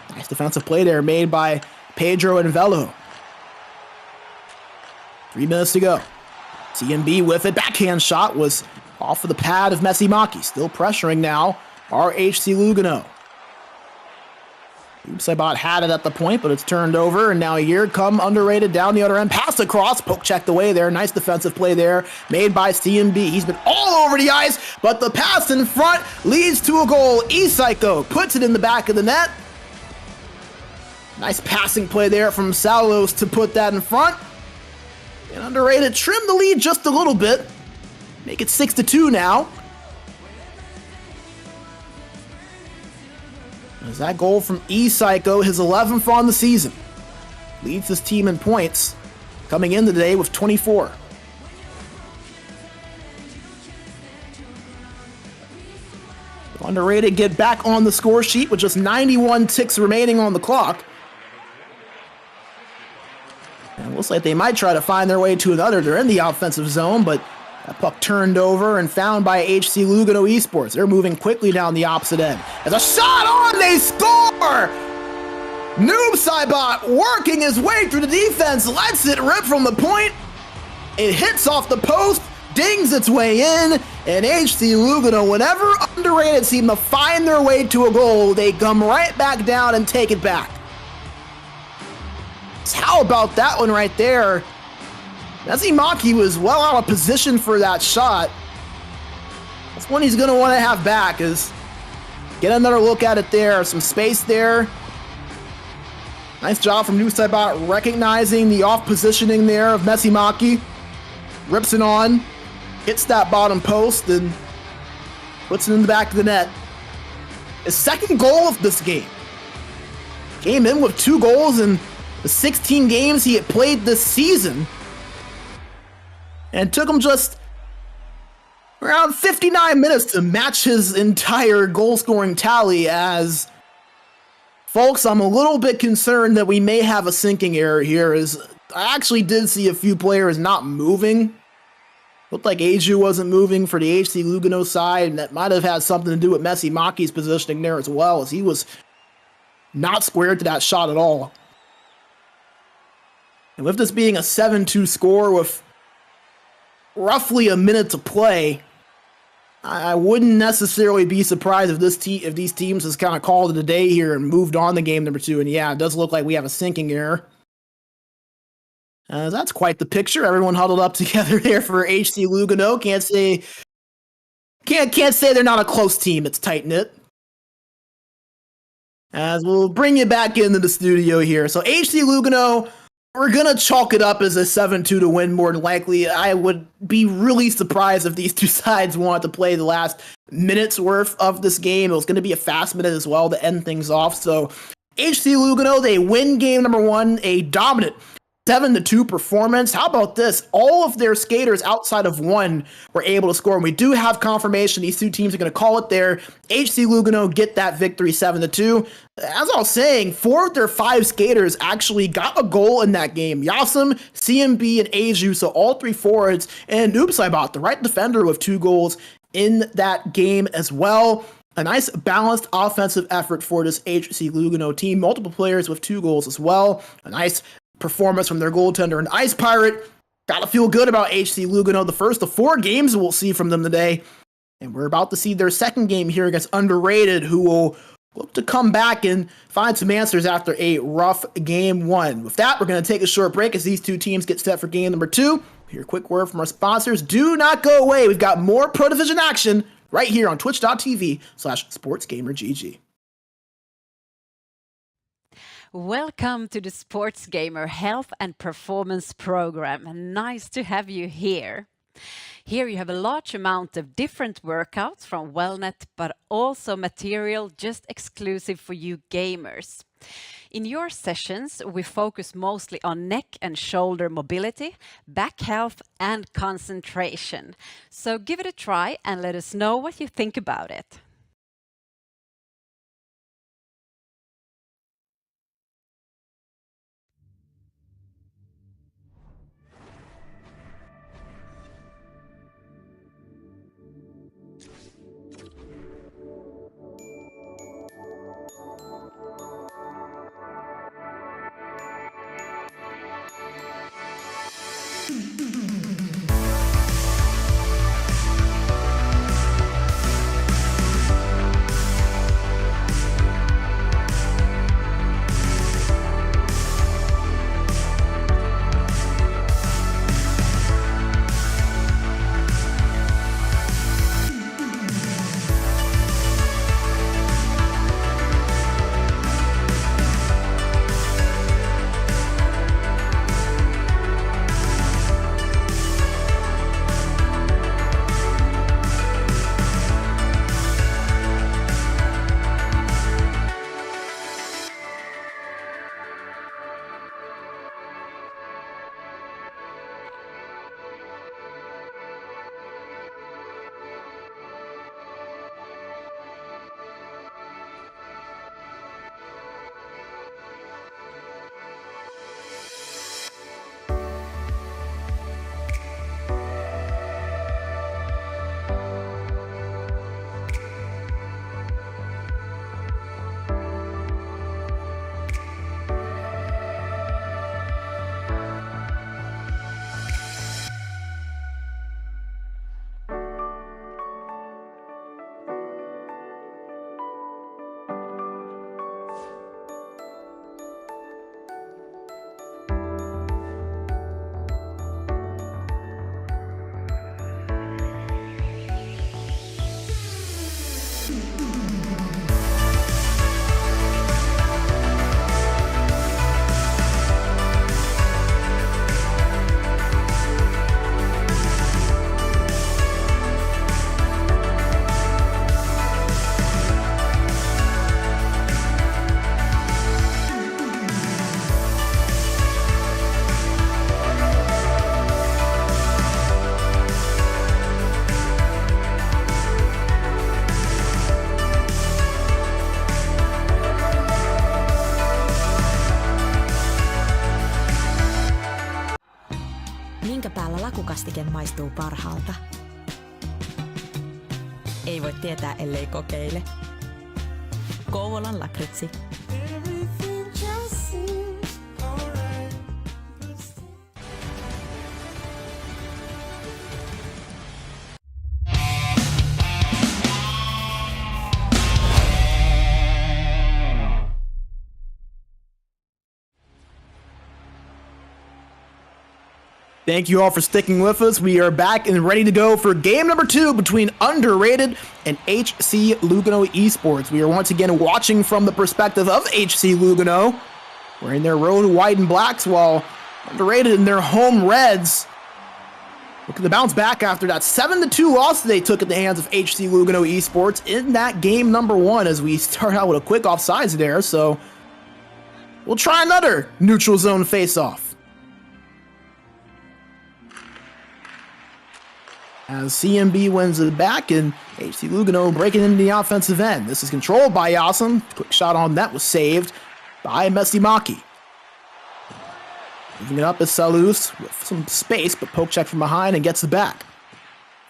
Nice defensive play there made by Pedro and Velo. 3 minutes to go. CMB with it. Backhand shot was off of the pad of Messimaki. Still pressuring now are HC Lugano. Oopsibot had it at the point, but it's turned over, and now here come Underrated down the other end. Pass across, poke checked away there. Nice defensive play there made by CMB. He's been all over the ice, but the pass in front leads to a goal. E-Psycho puts it in the back of the net. Nice passing play there from Salos to put that in front. And Underrated trim the lead just a little bit. Make it 6-2 now. As that goal from E-Psycho, his 11th on the season, leads his team in points, coming in today with 24. Underrated get back on the score sheet with just 91 ticks remaining on the clock. And it looks like they might try to find their way to another. They're in the offensive zone, but that puck turned over and found by HC Lugano Esports. They're moving quickly down the opposite end. As a shot on, they score! Noobsibot working his way through the defense, lets it rip from the point. It hits off the post, dings its way in, and HC Lugano, whenever UnderRated seem to find their way to a goal, they come right back down and take it back. So how about that one right there? Maki was well out of position for that shot. That's one he's going to want to have back, is get another look at it there. Some space there. Nice job from Nusaibot recognizing the off positioning there of Maki. Rips it on, hits that bottom post, and puts it in the back of the net. His second goal of this game. Came in with 2 goals in the 16 games he had played this season. And it took him just around 59 minutes to match his entire goal-scoring tally. As, folks, I'm a little bit concerned that we may have a sinking error here, as I actually did see a few players not moving. Looked like Aju wasn't moving for the HC Lugano side, and that might have had something to do with Maki's positioning there as well, as he was not squared to that shot at all. And with this being a 7-2 score with roughly a minute to play, I wouldn't necessarily be surprised if these teams has kind of called it a day here and moved on to game number 2. And yeah, it does look like we have a sinking error. That's quite the picture. Everyone huddled up together there for HC Lugano. Can't say they're not a close team. It's tight knit. As we'll bring you back into the studio here. So HC Lugano, we're gonna chalk it up as a 7-2 to win more than likely. I would be really surprised if these two sides wanted to play the last minute's worth of this game. It was gonna be a fast minute as well to end things off. So HC Lugano, they win game number 1, a dominant 7-2 performance. How about this? All of their skaters outside of one were able to score, and we do have confirmation these two teams are going to call it there. HC Lugano get that victory 7-2. As I was saying, 4 of their 5 skaters actually got a goal in that game. Yasim, CMB, and Aju, so all 3 forwards, and Nusaibot, the right defender, with 2 goals in that game as well. A nice balanced offensive effort for this HC Lugano team. Multiple players with 2 goals as well. A nice performance from their goaltender and Ice Pirate. Gotta feel good about HC Lugano. The first of 4 games we'll see from them today. And we're about to see their second game here against UnderRated, who will look to come back and find some answers after a rough game 1. With that, we're going to take a short break as these two teams get set for game number 2. Here, a quick word from our sponsors. Do not go away. We've got more Pro Division action right here on twitch.tv/SportsGamerGG. Welcome to the SportsGamer Health and Performance Program. Nice to have you here. Here you have a large amount of different workouts from Wellnet, but also material just exclusive for you gamers. In your sessions, we focus mostly on neck and shoulder mobility, back health, and concentration. So give it a try and let us know what you think about it. Makukastike maistuu parhaalta. Ei voi tietää, ellei kokeile. Kouvolan lakritsi. Thank you all for sticking with us. We are back and ready to go for game number 2 between UnderRated and HC Lugano Esports. We are once again watching from the perspective of HC Lugano, wearing their road white and blacks, while UnderRated in their home reds. Look at the bounce back after that 7-2 loss they took at the hands of HC Lugano Esports in that game number 1, as we start out with a quick offsides there. So we'll try another neutral zone face-off. As CMB wins it back, and HC Lugano breaking into the offensive end. This is controlled by Yasim. Quick shot on net was saved by Messimaki. Moving it up is Salus with some space, but poke check from behind and gets the back.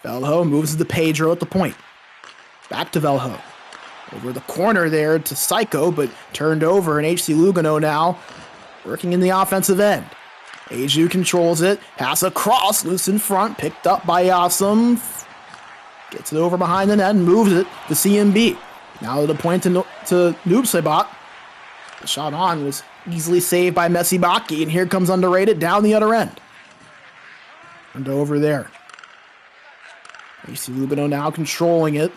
Velho moves to Pedro at the point. Back to Velho. Over the corner there to Psycho, but turned over, and HC Lugano now working in the offensive end. Aju controls it, pass across, loose in front, picked up by Yasim. Gets it over behind the net and moves it to CMB. Now to the point to Noob Sabat. The shot on was easily saved by Messimaki, and here comes UnderRated down the other end. And over there. HC Lugano now controlling it.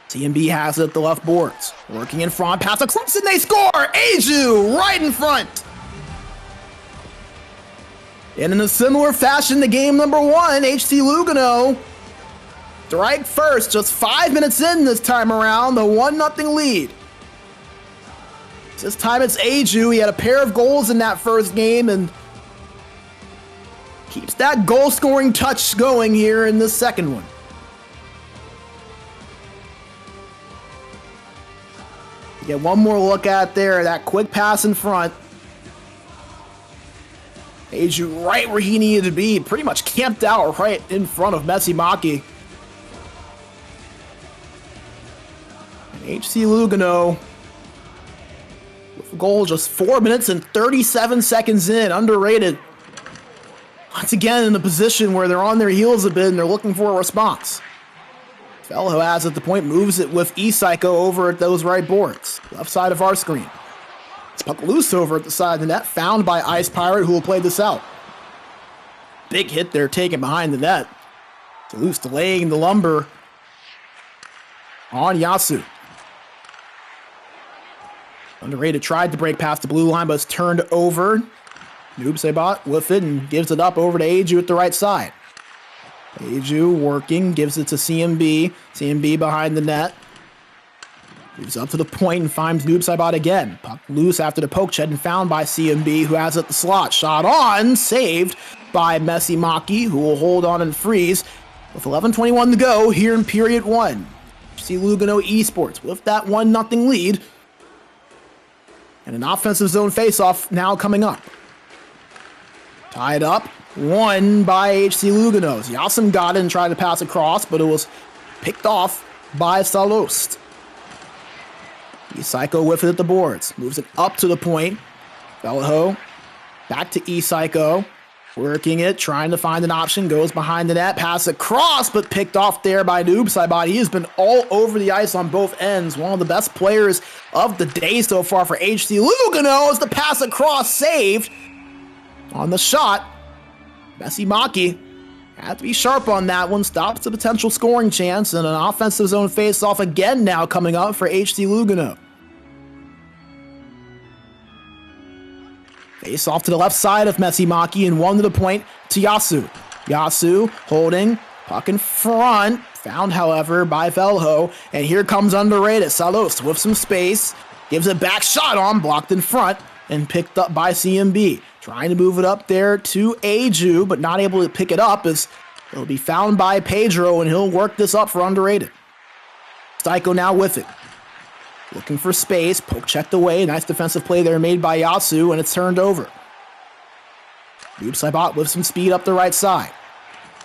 CMB has it at the left boards. Working in front, pass across, and they score! Aju right in front! And in a similar fashion to game number 1, HC Lugano strike first, just 5 minutes in this time around, the 1-0 lead. This time it's Aju. He had a pair of goals in that first game and keeps that goal-scoring touch going here in the second one. You get one more look at there, that quick pass in front. Aju right where he needed to be, pretty much camped out right in front of Messimaki. And HC Lugano with a goal just 4 minutes and 37 seconds in, UnderRated. Once again in a position where they're on their heels a bit and they're looking for a response. Velho has at the point, moves it with E-Psycho over at those right boards. Left side of our screen. Puck loose over at the side of the net, found by Ice Pirate, who will play this out. Big hit there taken behind the net. Loose delaying the lumber on Yasu. UnderRated tried to break past the blue line, but it's turned over. Noob Sabat with it and gives it up over to Aju at the right side. Aju working, gives it to CMB. CMB behind the net. Moves up to the point and finds Noob Saibot again. Puck loose after the poke check and found by CMB, who has it at the slot. Shot on, saved by Messimaki, who will hold on and freeze. With 11:21 to go here in period 1. See Lugano Esports with that 1-0 lead. And an offensive zone faceoff now coming up. Tied up, won by HC Lugano. Yasim got it and tried to pass across, but it was picked off by Salost. E-Psycho with it at the boards. Moves it up to the point. Velho back to E-Psycho. Working it, trying to find an option. Goes behind the net. Pass across, but picked off there by Noob Saibot. He has been all over the ice on both ends. One of the best players of the day so far for HC Lugano as the pass across saved. On the shot, Messimaki had to be sharp on that one. Stops the potential scoring chance, and an offensive zone face-off again now coming up for HC Lugano. Face off to the left side of Messimaki and one to the point to Yasu. Yasu holding, puck in front. Found, however, by Velho. And here comes UnderRated. Salos with some space. Gives it back, shot on, blocked in front, and picked up by CMB. Trying to move it up there to Aju, but not able to pick it up as it'll be found by Pedro, and he'll work this up for UnderRated. Psycho now with it. Looking for space, poke checked away. Nice defensive play there made by Yasu, and it's turned over. Noob Saibot with some speed up the right side.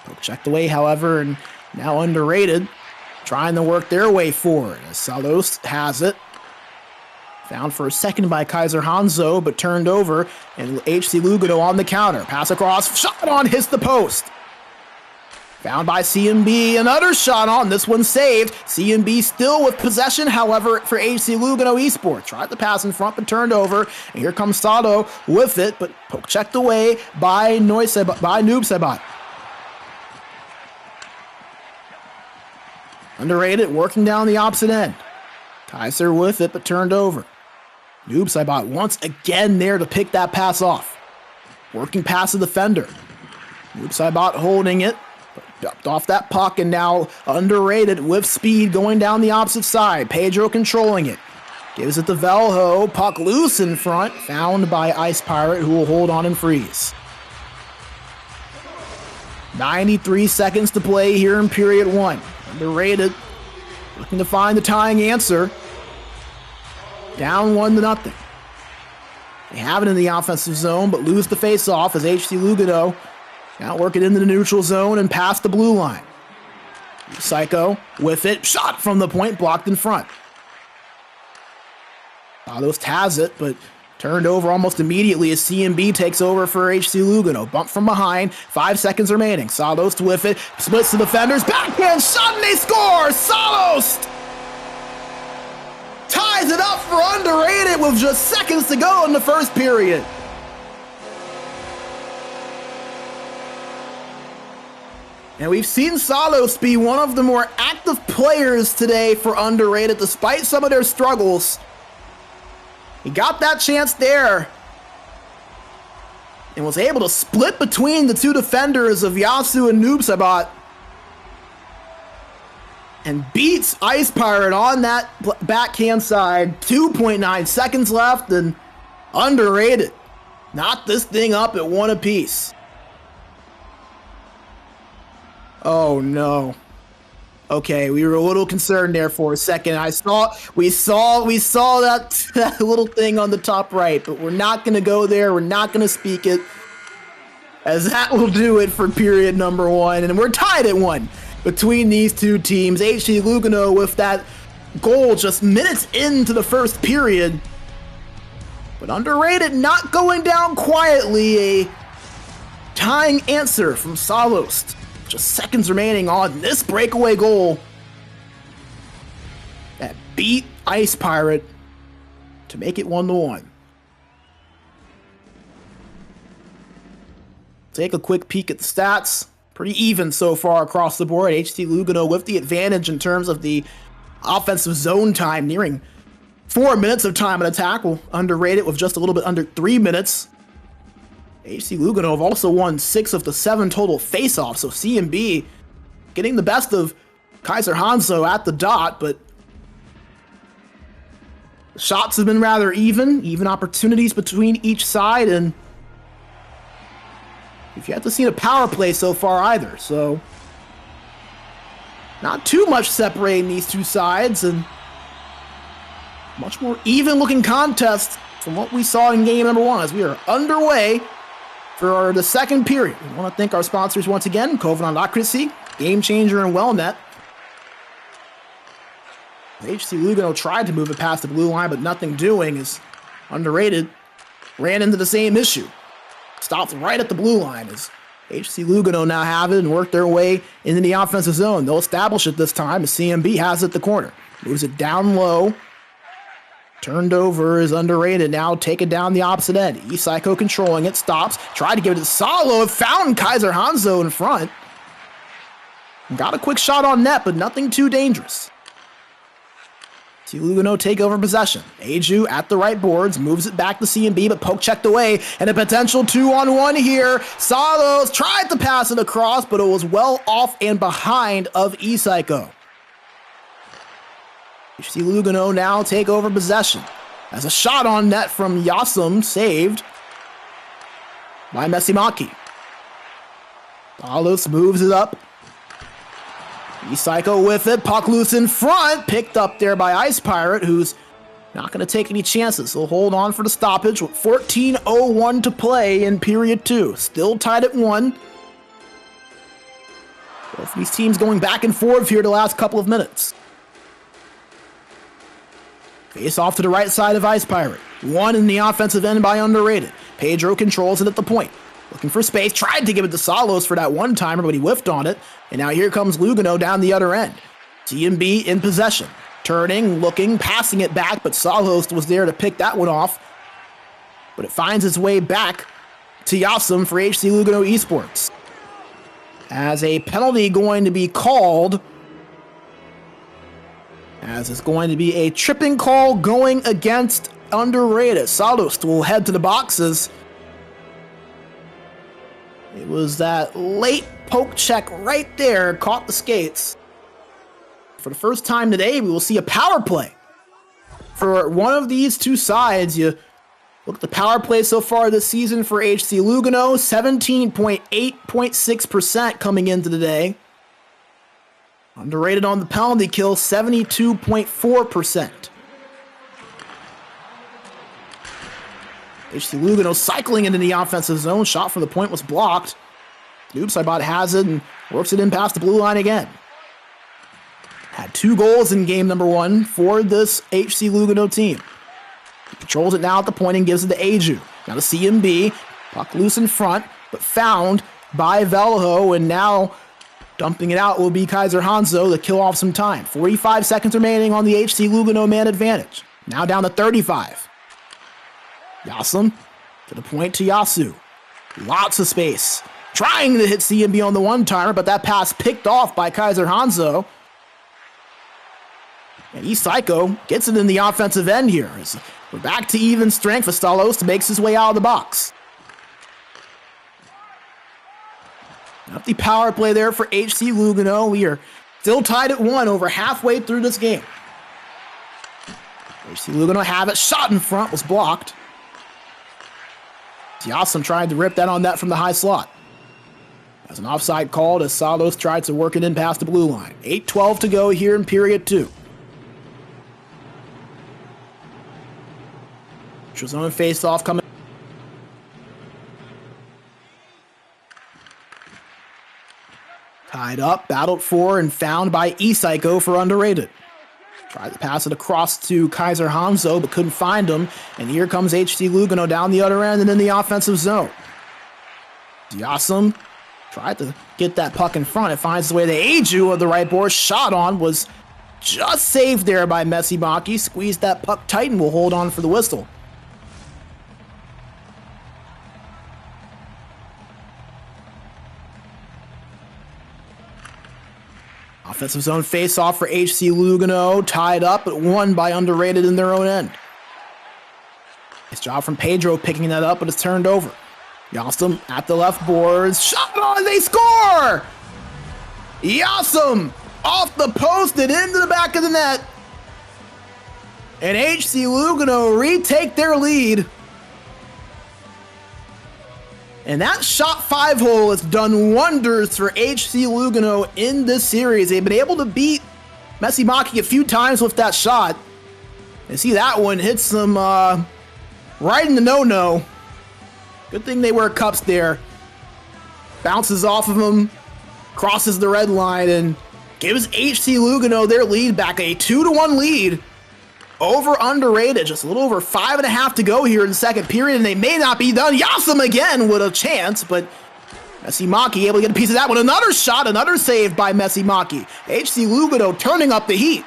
Poke checked away, however, and now UnderRated trying to work their way forward as Salos has it. Found for a second by Kaiser Hanzo, but turned over, and HC Lugano on the counter. Pass across, shot on, hits the post. Found by CMB, another shot on, this one saved. CMB still with possession, however, for HC Lugano Esports. Tried the pass in front, but turned over, and here comes Sato with it, but poke checked away by Noob Saibot. UnderRated working down the opposite end. Kaiser with it, but turned over. Noob Saibot once again there to pick that pass off. Working past the defender. Noob Saibot holding it. Dumped off that puck, and now UnderRated with speed going down the opposite side. Pedro controlling it. Gives it to Velho. Puck loose in front. Found by Ice Pirate, who will hold on and freeze. 93 seconds to play here in period 1. UnderRated looking to find the tying answer. Down 1-0. They have it in the offensive zone, but lose the face-off as HC Lugano now working into the neutral zone and past the blue line. Psycho with it. Shot from the point, blocked in front. Salos has it, but turned over almost immediately as CMB takes over for HC Lugano. Bump from behind. 5 seconds remaining. Salos with it. Splits the defenders. Backhand shot and they score! Salos ties it up for UnderRated with just seconds to go in the first period. And we've seen Salos be one of the more active players today for UnderRated, despite some of their struggles. He got that chance there and was able to split between the two defenders of Yasu and Noob Saibot and beats Ice Pirate on that backhand side. 2.9 seconds left, and UnderRated knocked this thing up at 1 apiece. Oh no. Okay, we were a little concerned there for a second. We saw that little thing on the top right, but we're not gonna go there. We're not gonna speak it, as that will do it for period number 1. And we're tied at 1 between these two teams. HC Lugano with that goal just minutes into the first period, but UnderRated not going down quietly. A tying answer from Salos. Just seconds remaining on this breakaway goal that beat Ice Pirate to make it 1-1. Take a quick peek at the stats. Pretty even so far across the board. HC Lugano with the advantage in terms of the offensive zone time, nearing 4 minutes of time in attack. Will UnderRated with just a little bit under 3 minutes. HC Lugano have also won 6 of the 7 total face-offs, so CMB getting the best of Kaiser Hanzo at the dot, but shots have been rather even opportunities between each side, and if you have to see a power play so far either, so not too much separating these two sides, and much more even-looking contest from what we saw in game number 1 as we are underway for the second period. We want to thank our sponsors once again, Covenant Accuracy, Game Changer, and Wellnet. HC Lugano tried to move it past the blue line, but nothing doing as UnderRated ran into the same issue. Stopped right at the blue line as HC Lugano now have it and work their way into the offensive zone. They'll establish it this time as CMB has it at the corner. Moves it down low. Turned over is UnderRated, now take it down the opposite end. E-Psycho controlling it, stops, tried to give it to Salo, found Kaiser Hanzo in front. Got a quick shot on net, but nothing too dangerous. See Lugano take over possession. Aju at the right boards, moves it back to CMB, but poke checked away, and a potential 2-on-1 here. Salos tried to pass it across, but it was well off and behind of E-Psycho. HC Lugano now take over possession as a shot on net from Yasum saved by Messimaki. Salos moves it up. E-Psycho with it, puck loose in front, picked up there by Ice Pirate, who's not going to take any chances. He'll hold on for the stoppage with 14:01 to play in period 2. Still tied at 1. Both of these teams going back and forth here the last couple of minutes. Face off to the right side of Ice Pirate. One in the offensive end by UnderRated. Pedro controls it at the point. Looking for space. Tried to give it to Salos for that one-timer, but he whiffed on it. And now here comes Lugano down the other end. TMB in possession. Turning, looking, passing it back, but Salos was there to pick that one off. But it finds its way back to Yasum for HC Lugano Esports. As a penalty going to be called, as it's going to be a tripping call going against UnderRated. Salos will head to the boxes. It was that late poke check right there, caught the skates. For the first time today, we will see a power play. For one of these two sides, you look at the power play so far this season for HC Lugano, 17.8.6% coming into the day. UnderRated on the penalty kill, 72.4%. HC Lugano cycling into the offensive zone. Shot from the point was blocked. Noobsibot has it and works it in past the blue line again. Had 2 goals in game number 1 for this HC Lugano team. He controls it now at the point and gives it to Aju. Now to CMB. Puck loose in front, but found by Velho, and now dumping it out will be Kaiser Hanzo to kill off some time. 45 seconds remaining on the HC Lugano man advantage. Now down to 35. Yasum to the point to Yasu. Lots of space. Trying to hit CMB on the one-timer, but that pass picked off by Kaiser Hanzo. And E-Psycho gets it in the offensive end here. As we're back to even strength. Vastalos makes his way out of the box. Empty power play there for HC Lugano. We are still tied at 1 over halfway through this game. HC Lugano have it. Shot in front was blocked. Yasum tried to rip that on net from the high slot. As an offside called as Salos tried to work it in past the blue line. 8:12 to go here in period 2. Zone face-off coming. Tied up, battled for, and found by E-Psycho for UnderRated. Tried to pass it across to Kaiser Hanzo, but couldn't find him. And here comes HC Lugano down the other end and in the offensive zone. Yasum tried to get that puck in front. It finds its way to Aju of the right board. Shot on was just saved there by Messi Maki. Squeezed that puck tight and will hold on for the whistle. Offensive zone face-off for HC Lugano. Tied up, but won by UnderRated in their own end. Nice job from Pedro picking that up, but it's turned over. Yasum at the left boards. Shot on, they score! Yasum off the post and into the back of the net. And HC Lugano retake their lead. And that shot 5 hole has done wonders for HC Lugano in this series. They've been able to beat Messi Maki a few times with that shot. And see that one hits them right in the no-no. Good thing they wear cups there. Bounces off of them, crosses the red line, and gives HC Lugano their lead back. A 2-1 lead over UnderRated. Just a little over 5.5 to go here in the second period, and they may not be done. Yasum again with a chance, but Messi Maki able to get a piece of that one. Another shot, another save by Messi Maki. HC Lugano turning up the heat.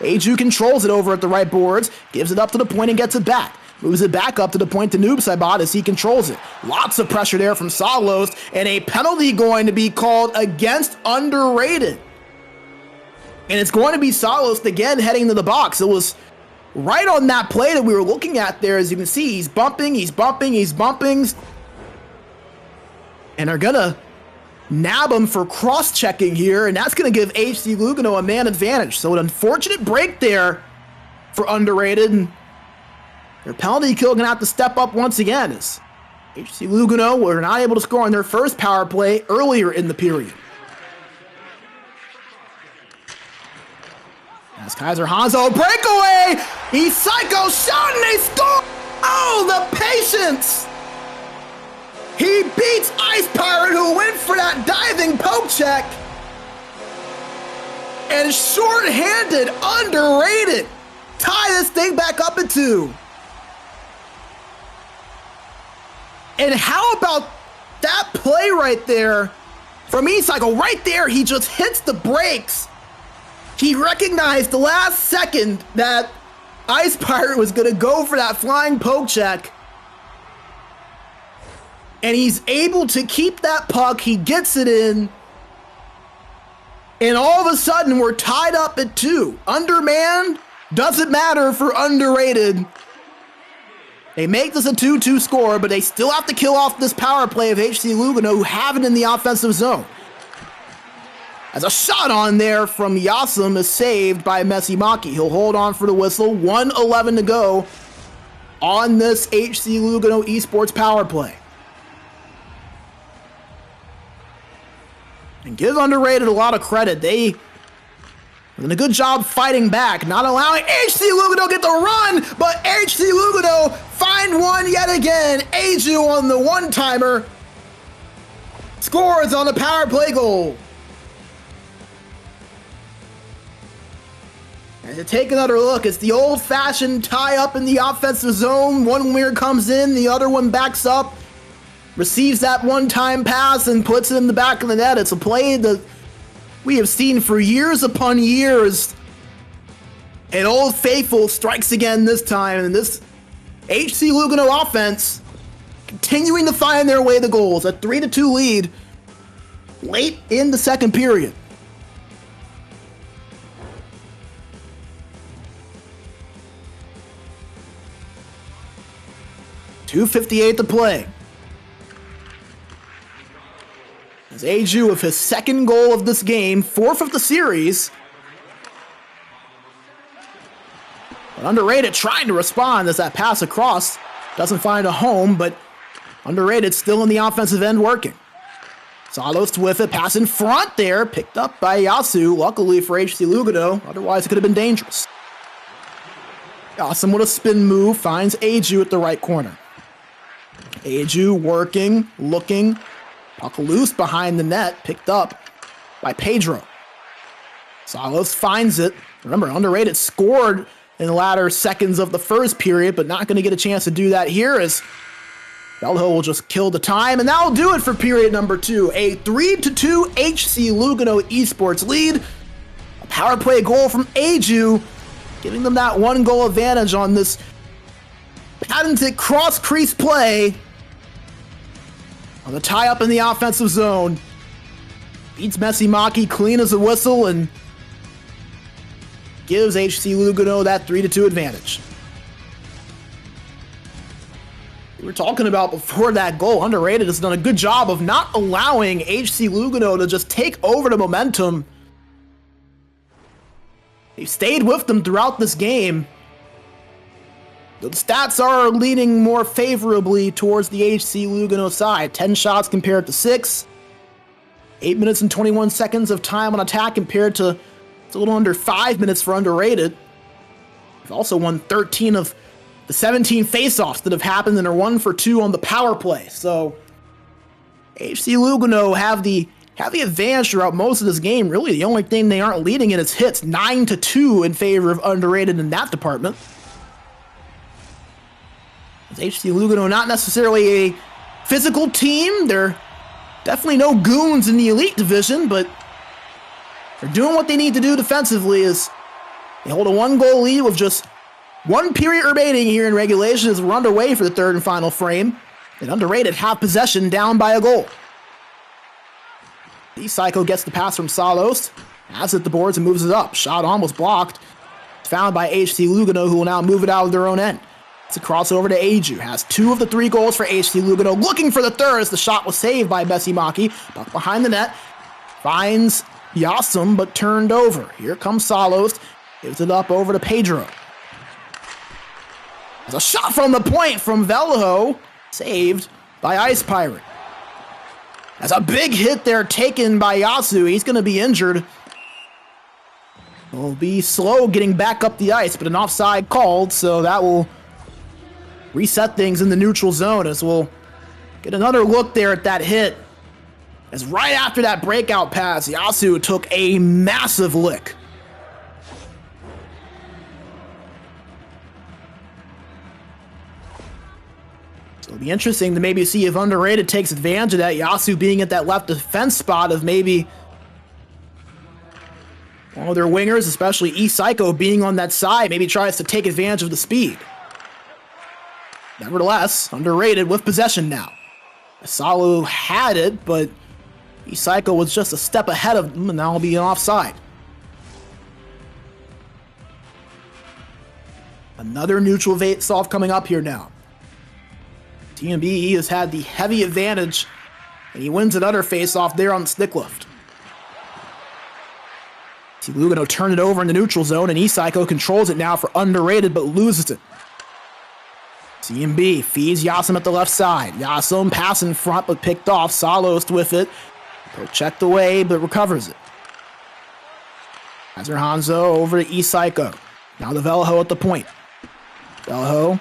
Aju controls it over at the right boards, gives it up to the point and gets it back. Moves it back up to the point to Noobsibot as he controls it. Lots of pressure there from Salos, and a penalty going to be called against UnderRated. And it's going to be Salos again heading to the box. It was right on that play that we were looking at there. As you can see, he's bumping. And they're going to nab him for cross-checking here, and that's going to give HC Lugano a man advantage. So an unfortunate break there for UnderRated, and their penalty kill going to have to step up once again as HC Lugano were not able to score on their first power play earlier in the period. As Kaiser Hanzo, breakaway! He's psycho shot and they score! Oh, the patience! He beats Ice Pirate, who went for that diving poke check. And short-handed, UnderRated. Tie this thing back up at 2. And how about that play right there from E-Cycle? Right there, he just hits the brakes. He recognized the last second that Ice Pirate was gonna go for that flying poke check. And he's able to keep that puck. He gets it in. And all of a sudden, we're tied up at 2. Undermanned, doesn't matter for UnderRated. They make this a 2-2 score, but they still have to kill off this power play of HC Lugano, who have it in the offensive zone. As a shot on there from Yasum is saved by Messi Maki. He'll hold on for the whistle. 1:11 to go on this HC Lugano Esports power play. And give UnderRated a lot of credit. They did a good job fighting back, not allowing HC Lugano to get the run, but HC Lugano find one yet again. Aju on the one-timer scores on the power play goal. And to take another look, it's the old-fashioned tie-up in the offensive zone. One winger comes in, the other one backs up, receives that one-time pass and puts it in the back of the net. It's a play that we have seen for years upon years. And Old Faithful strikes again this time, and this HC Lugano offense continuing to find their way to goals. A 3-2 lead late in the second period. .258 to play. As Aju with his second goal of this game, 4th of the series. But UnderRated trying to respond as that pass across doesn't find a home, but UnderRated still in the offensive end working. Salos with it, pass in front there, picked up by Yasu, luckily for HC Lugano, otherwise it could have been dangerous. Yasum with a spin move, finds Aju at the right corner. Aju working, looking, puck loose behind the net, picked up by Pedro. Salos finds it. Remember, UnderRated scored in the latter seconds of the first period, but not going to get a chance to do that here as Belho will just kill the time, and that'll do it for period number 2. A 3-2 HC Lugano Esports lead. A power play goal from Aju, giving them that 1-goal advantage on this patented cross-crease play on the tie-up in the offensive zone. Beats Messi Maki clean as a whistle and gives HC Lugano that 3-2 advantage. We were talking about before that goal, UnderRated has done a good job of not allowing HC Lugano to just take over the momentum. They've stayed with them throughout this game. The stats are leaning more favorably towards the HC Lugano side. 10 shots compared to 6. 8 minutes and 21 seconds of time on attack compared to it's a little under 5 minutes for UnderRated. They've also won 13 of the 17 faceoffs that have happened and are 1 for 2 on the power play. So HC Lugano have the advantage throughout most of this game. Really, the only thing they aren't leading in is hits. 9-2 in favor of UnderRated in that department. HC Lugano not necessarily a physical team. They're definitely no goons in the elite division, but they're doing what they need to do defensively as they hold a 1-goal lead with just 1 period remaining here in regulation as we're underway for the third and final frame. And UnderRated have possession down by a goal. E-Psycho gets the pass from Salos, has it the boards and moves it up. Shot almost blocked. It's found by HC Lugano, who will now move it out of their own end. It's a crossover to Aju. Has 2 of the 3 goals for HC Lugano. Looking for the third as the shot was saved by Messi Maki. Puck behind the net. Finds Yasum, but turned over. Here comes Salos. Gives it up over to Pedro. There's a shot from the point from Velho. Saved by Ice Pirate. That's a big hit there taken by Yasu. He's going to be injured. will be slow getting back up the ice, but an offside called, so that will reset things in the neutral zone as we'll get another look there at that hit. As right after that breakout pass, Yasu took a massive lick. So it'll be interesting to maybe see if UnderRated takes advantage of that. Yasu being at that left defense spot of maybe one of their wingers, especially E-Psycho being on that side, maybe tries to take advantage of the speed. Nevertheless, UnderRated with possession now. Salu had it, but E-Psycho was just a step ahead of him, and now will be an offside. Another neutral face-off coming up here now. TMB has had the heavy advantage, and he wins another face-off there on the stick lift. See Lugano turn it over in the neutral zone, and E-Psycho controls it now for UnderRated, but loses it. CMB feeds Yasum at the left side. Yasum pass in front, but picked off. Salost with it. Checked away, but recovers it. Kaiser Hanzo over to E-Psycho. Now the Velho at the point. Velho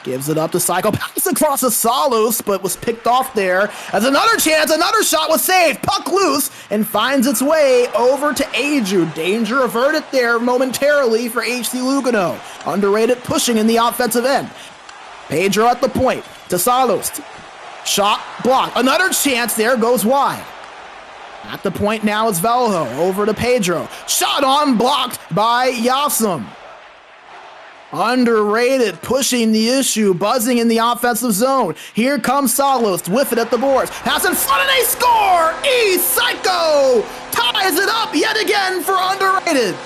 gives it up to Psycho. Pass across to Salos, but was picked off there. As another chance, another shot was saved. Puck loose and finds its way over to Aju. Danger averted there momentarily for HC Lugano. UnderRated pushing in the offensive end. Pedro at the point to Salos. Shot blocked. Another chance there, goes wide. At the point now is Velho over to Pedro. Shot on, blocked by Yasum. UnderRated pushing the issue, buzzing in the offensive zone. Here comes Salos with it at the boards. Pass in front and they score! E-Psycho ties it up yet again for UnderRated.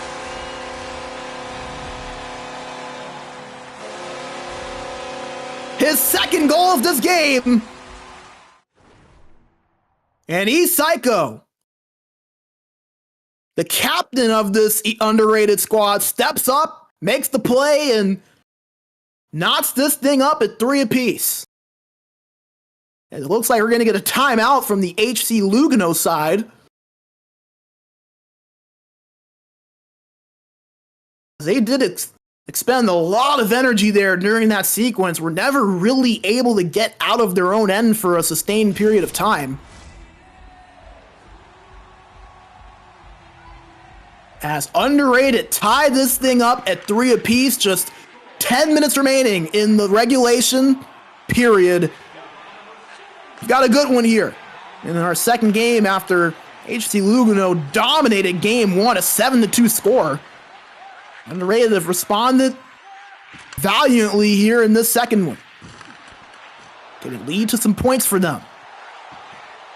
His second goal of this game. And E-Psycho, the captain of this UnderRated squad, steps up, makes the play, and knots this thing up at 3 apiece. And it looks like we're going to get a timeout from the HC Lugano side. They did expend a lot of energy there during that sequence. Were never really able to get out of their own end for a sustained period of time. As UnderRated tied this thing up at 3 apiece, just 10 minutes remaining in the regulation period. We've got a good one here in our second game after HC Lugano dominated game 1, a 7-2 score. UnderRated have responded valiantly here in this second one. Can it lead to some points for them?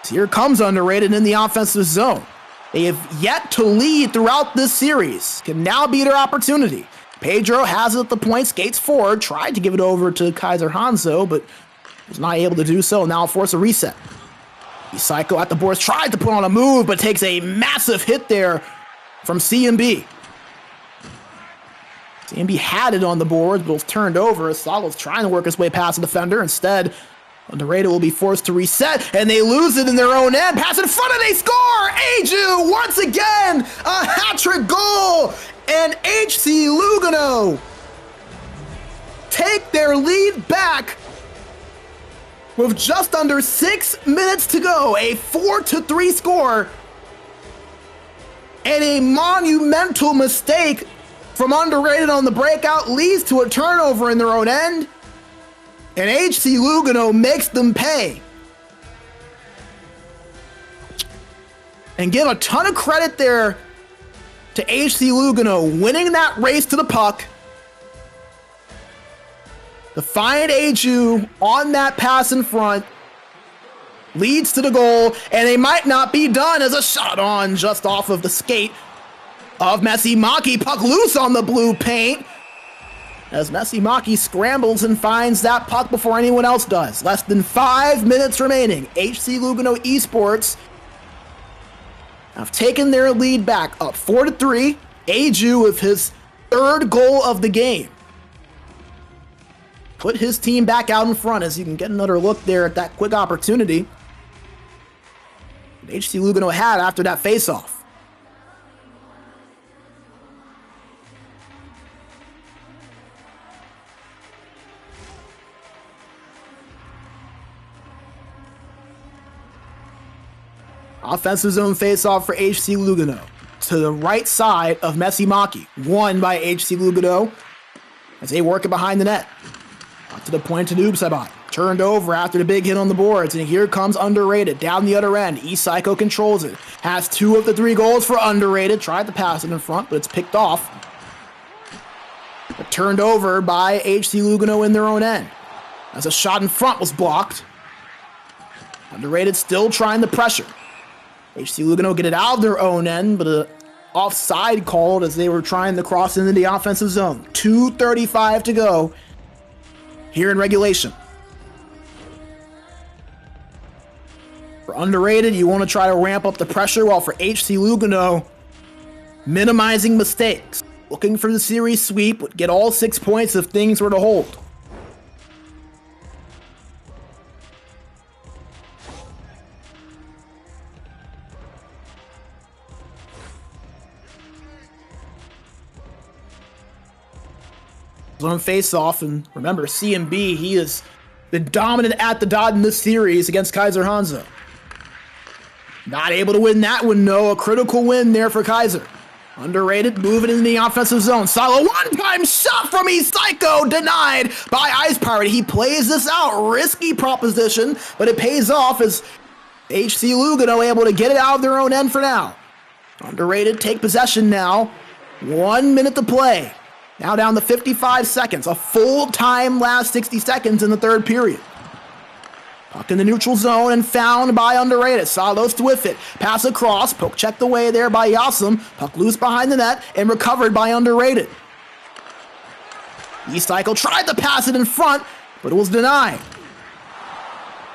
So here comes UnderRated in the offensive zone. They have yet to lead throughout this series. Can now be their opportunity. Pedro has it at the point, skates forward, tried to give it over to Kaiser Hanzo, but was not able to do so. Now force a reset. E-Psycho at the boards, tried to put on a move, but takes a massive hit there from CMB. CMB had it on the boards, but was turned over. Salo's trying to work his way past the defender. Instead, UnderRated will be forced to reset, and they lose it in their own end. Pass in front, and they score! Aju, once again, a hat-trick goal! And HC Lugano take their lead back with just under 6 minutes to go. A 4-3 score, and a monumental mistake from UnderRated on the breakout leads to a turnover in their own end. And HC Lugano makes them pay. And give a ton of credit there to HC Lugano winning that race to the puck. To find Aju on that pass in front leads to the goal, and they might not be done as a shot on just off of the skate of Messi Maki. Puck loose on the blue paint. As Messi Maki scrambles and finds that puck before anyone else does. Less than 5 minutes remaining. HC Lugano Esports have taken their lead back up 4-3. Aju with his third goal of the game put his team back out in front, as you can get another look there at that quick opportunity that HC Lugano had after that faceoff. Offensive zone face-off for HC Lugano. To the right side of Messi Maki. Won by HC Lugano as they work it behind the net. Up to the point to Noob Sabat. Turned over after the big hit on the boards, and here comes UnderRated down the other end. E-Psycho controls it. Has 2 of the 3 goals for UnderRated. Tried to pass it in front, but it's picked off. But turned over by HC Lugano in their own end. As a shot in front was blocked. UnderRated still trying to pressure. HC Lugano get it out of their own end, but an offside called as they were trying to cross into the offensive zone. 2:35 to go here in regulation. For UnderRated, you want to try to ramp up the pressure, while for HC Lugano, minimizing mistakes. Looking for the series sweep, would get all 6 points if things were to hold. On face-off, and remember, CMB, he has been dominant at the dot in this series against Kaiser Hanzo. Not able to win that one, no. A critical win there for Kaiser. UnderRated, moving in the offensive zone. Solo, one-time shot from E-Psycho, denied by Ice Pirate. He plays this out, risky proposition, but it pays off as HC Lugano able to get it out of their own end for now. UnderRated take possession now. 1 minute to play. Now down to 55 seconds. A full-time last 60 seconds in the third period. Puck in the neutral zone and found by UnderRated. Salos with it. Pass across. Poke checked away there by Yasum. Puck loose behind the net and recovered by UnderRated. E-Cycle tried to pass it in front, but it was denied.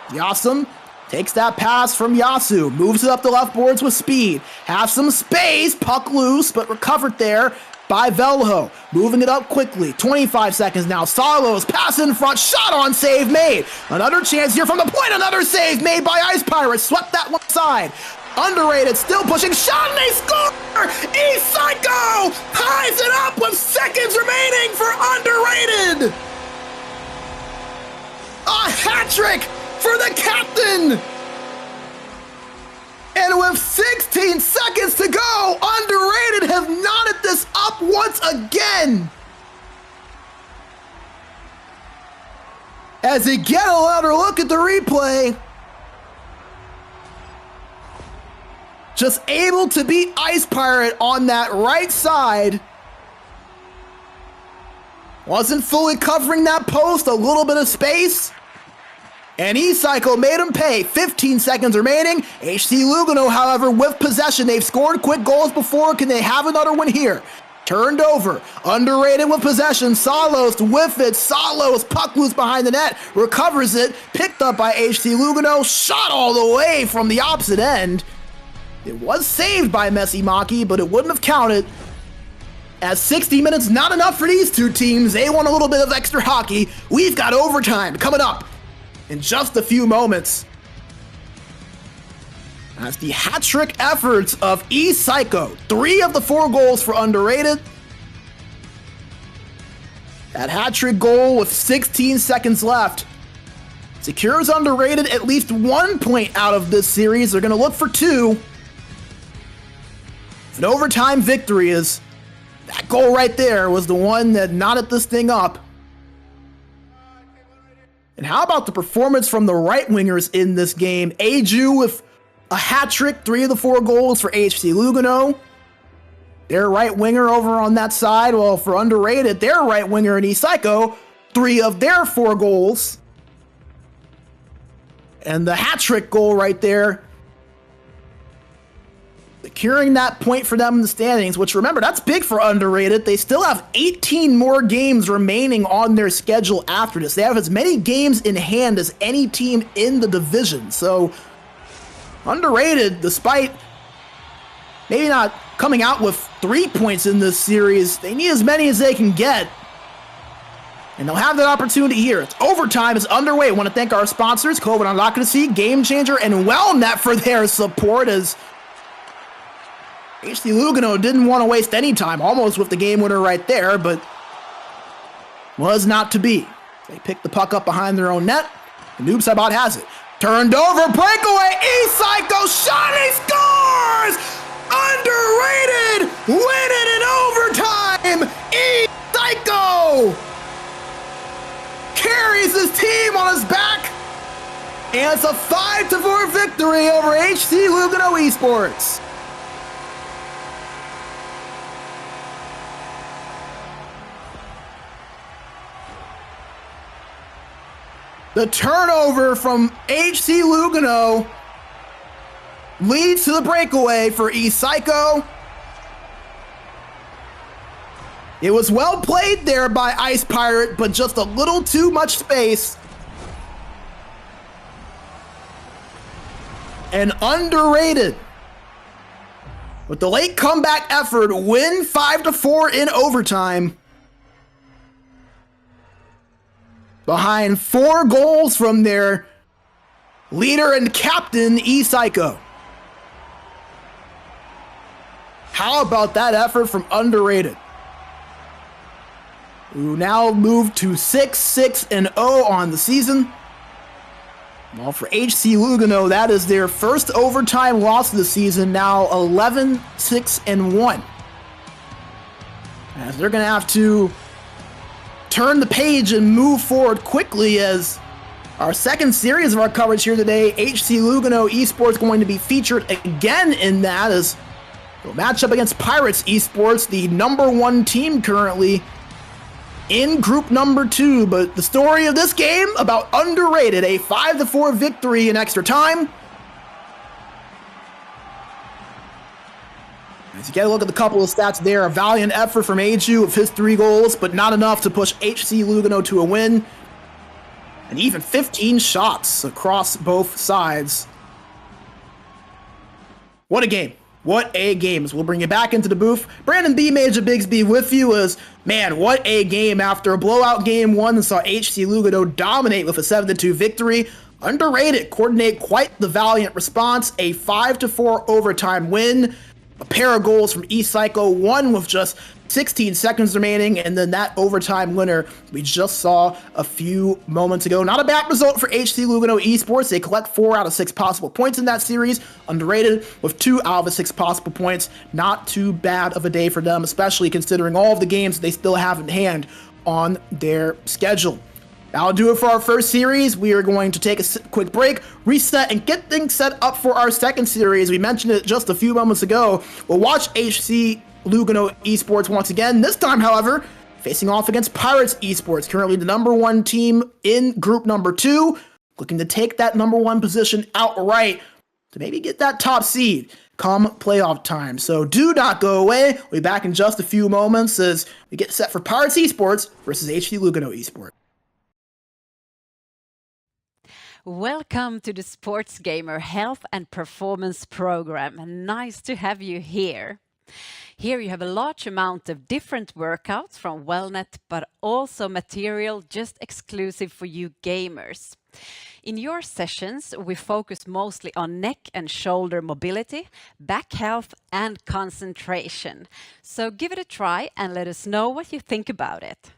Yasum takes that pass from Yasu. Moves it up the left boards with speed. Has some space. Puck loose, but recovered there by Velho. Moving it up quickly. 25 seconds now. Salos, pass in front, shot on, save made. Another chance here from the point. Another save made by Ice Pirates. Swept that one side. UnderRated still pushing. Shot and they score! E-Psycho ties it up with seconds remaining for UnderRated. A hat trick for the captain. And with 16 seconds to go, UnderRated have knotted this up once again. As they get another look at the replay, just able to beat Ice Pirate on that right side. Wasn't fully covering that post, a little bit of space. And E-Cycle made him pay. 15 seconds remaining. HC Lugano, however, with possession. They've scored quick goals before. Can they have another one here? Turned over. UnderRated with possession. Salos with it. Salos, puck loose behind the net. Recovers it. Picked up by HC Lugano. Shot all the way from the opposite end. It was saved by Messi Maki, but it wouldn't have counted. As 60 minutes not enough for these two teams. They want a little bit of extra hockey. We've got overtime coming up in just a few moments, as the hat-trick efforts of E-Psycho, 3 of the 4 goals for UnderRated. That hat-trick goal with 16 seconds left secures UnderRated at least 1 point out of this series. They're going to look for 2. An overtime victory, is that goal right there was the one that knotted this thing up. And how about the performance from the right wingers in this game? Aju with a hat trick, 3 of the 4 goals for HC Lugano. Their right winger over on that side, well, for UnderRated, their right winger in E-Psycho, 3 of their 4 goals. And the hat trick goal right there, securing that point for them in the standings, which, remember, that's big for UnderRated. They still have 18 more games remaining on their schedule after this. They have as many games in hand as any team in the division. So UnderRated, despite maybe not coming out with 3 points in this series, they need as many as they can get. And they'll have that opportunity here. It's overtime is underway. I want to thank our sponsors, COVID on Lock to See, Game Changer, and WellNet for their support, as HC Lugano didn't want to waste any time, almost with the game winner right there, but was not to be. They picked the puck up behind their own net. Noob Saibot has it. Turned over, breakaway, E-Psycho shot, he scores! Underrated, win it in overtime, E-Psycho! Carries his team on his back, and it's a 5-4 victory over HC Lugano Esports. The turnover from HC Lugano leads to the breakaway for E-Psycho. It was well played there by Ice Pirate, but just a little too much space. And Underrated, with the late comeback effort, win 5-4 in overtime. Behind 4 goals from their leader and captain, E-Psycho. How about that effort from Underrated, who now moved to 6-6-0 on the season? Well, for HC Lugano, that is their first overtime loss of the season, now 11-6-1. As they're going to have to turn the page and move forward quickly, as our second series of our coverage here today, HC Lugano Esports, going to be featured again in that, as they'll match up against Pirates Esports, the #1 team currently in group #2. But the story of this game about Underrated, a 5-4 victory in extra time. As you get a look at the couple of stats there, a valiant effort from Aju of his 3 goals, but not enough to push HC Lugano to a win. And even 15 shots across both sides. What a game. What a game. As we'll bring you back into the booth. Brandon B. Major Bigsby with you. As, man, what a game. After a blowout game 1, saw HC Lugano dominate with a 7-2 victory. Underrated coordinate quite the valiant response. A 5-4 overtime win. A pair of goals from E-Psycho, one with just 16 seconds remaining, and then that overtime winner we just saw a few moments ago. Not a bad result for HC Lugano Esports. They collect 4 out of 6 possible points in that series. Underrated with 2 out of the 6 possible points. Not too bad of a day for them, especially considering all of the games they still have in hand on their schedule. That'll do it for our first series. We are going to take a quick break, reset, and get things set up for our second series. We mentioned it just a few moments ago. We'll watch HC Lugano Esports once again. This time, however, facing off against Pirates Esports, currently the #1 team in group #2, looking to take that #1 position outright to maybe get that top seed come playoff time. So do not go away. We'll be back in just a few moments as we get set for Pirates Esports versus HC Lugano Esports. Welcome to the SportsGamer Health and Performance Program. Nice to have you here. Here you have a large amount of different workouts from Wellnet, but also material just exclusive for you gamers. In your sessions, we focus mostly on neck and shoulder mobility, back health, and concentration. So give it a try and let us know what you think about it.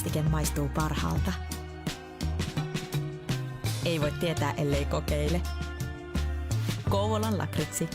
kastike maistuu parhaalta. Ei voi tietää, ellei kokeile. Kouvolan lakritsi.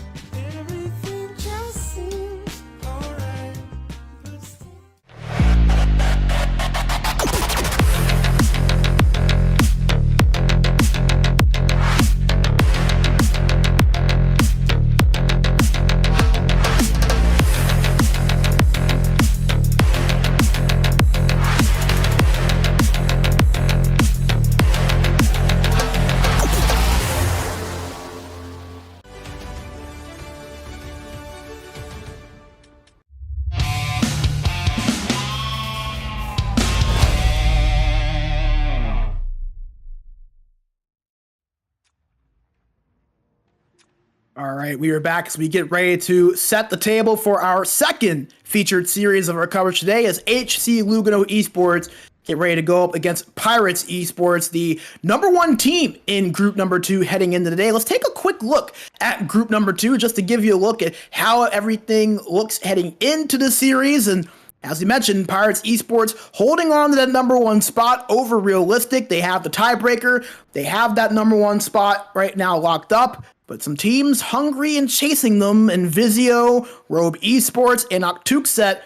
All right, we are back as we get ready to set the table for our second featured series of our coverage today as HC Lugano Esports get ready to go up against Pirates Esports, the number one team in group number 2 heading into today. Let's take a quick look at group number 2 just to give you a look at how everything looks heading into the series. And as we mentioned, Pirates Esports holding on to that number 1 spot over Realistic. They have the tiebreaker. They have that number 1 spot right now locked up. But some teams hungry and chasing them, and Vizio, Robe Esports, and Octuxet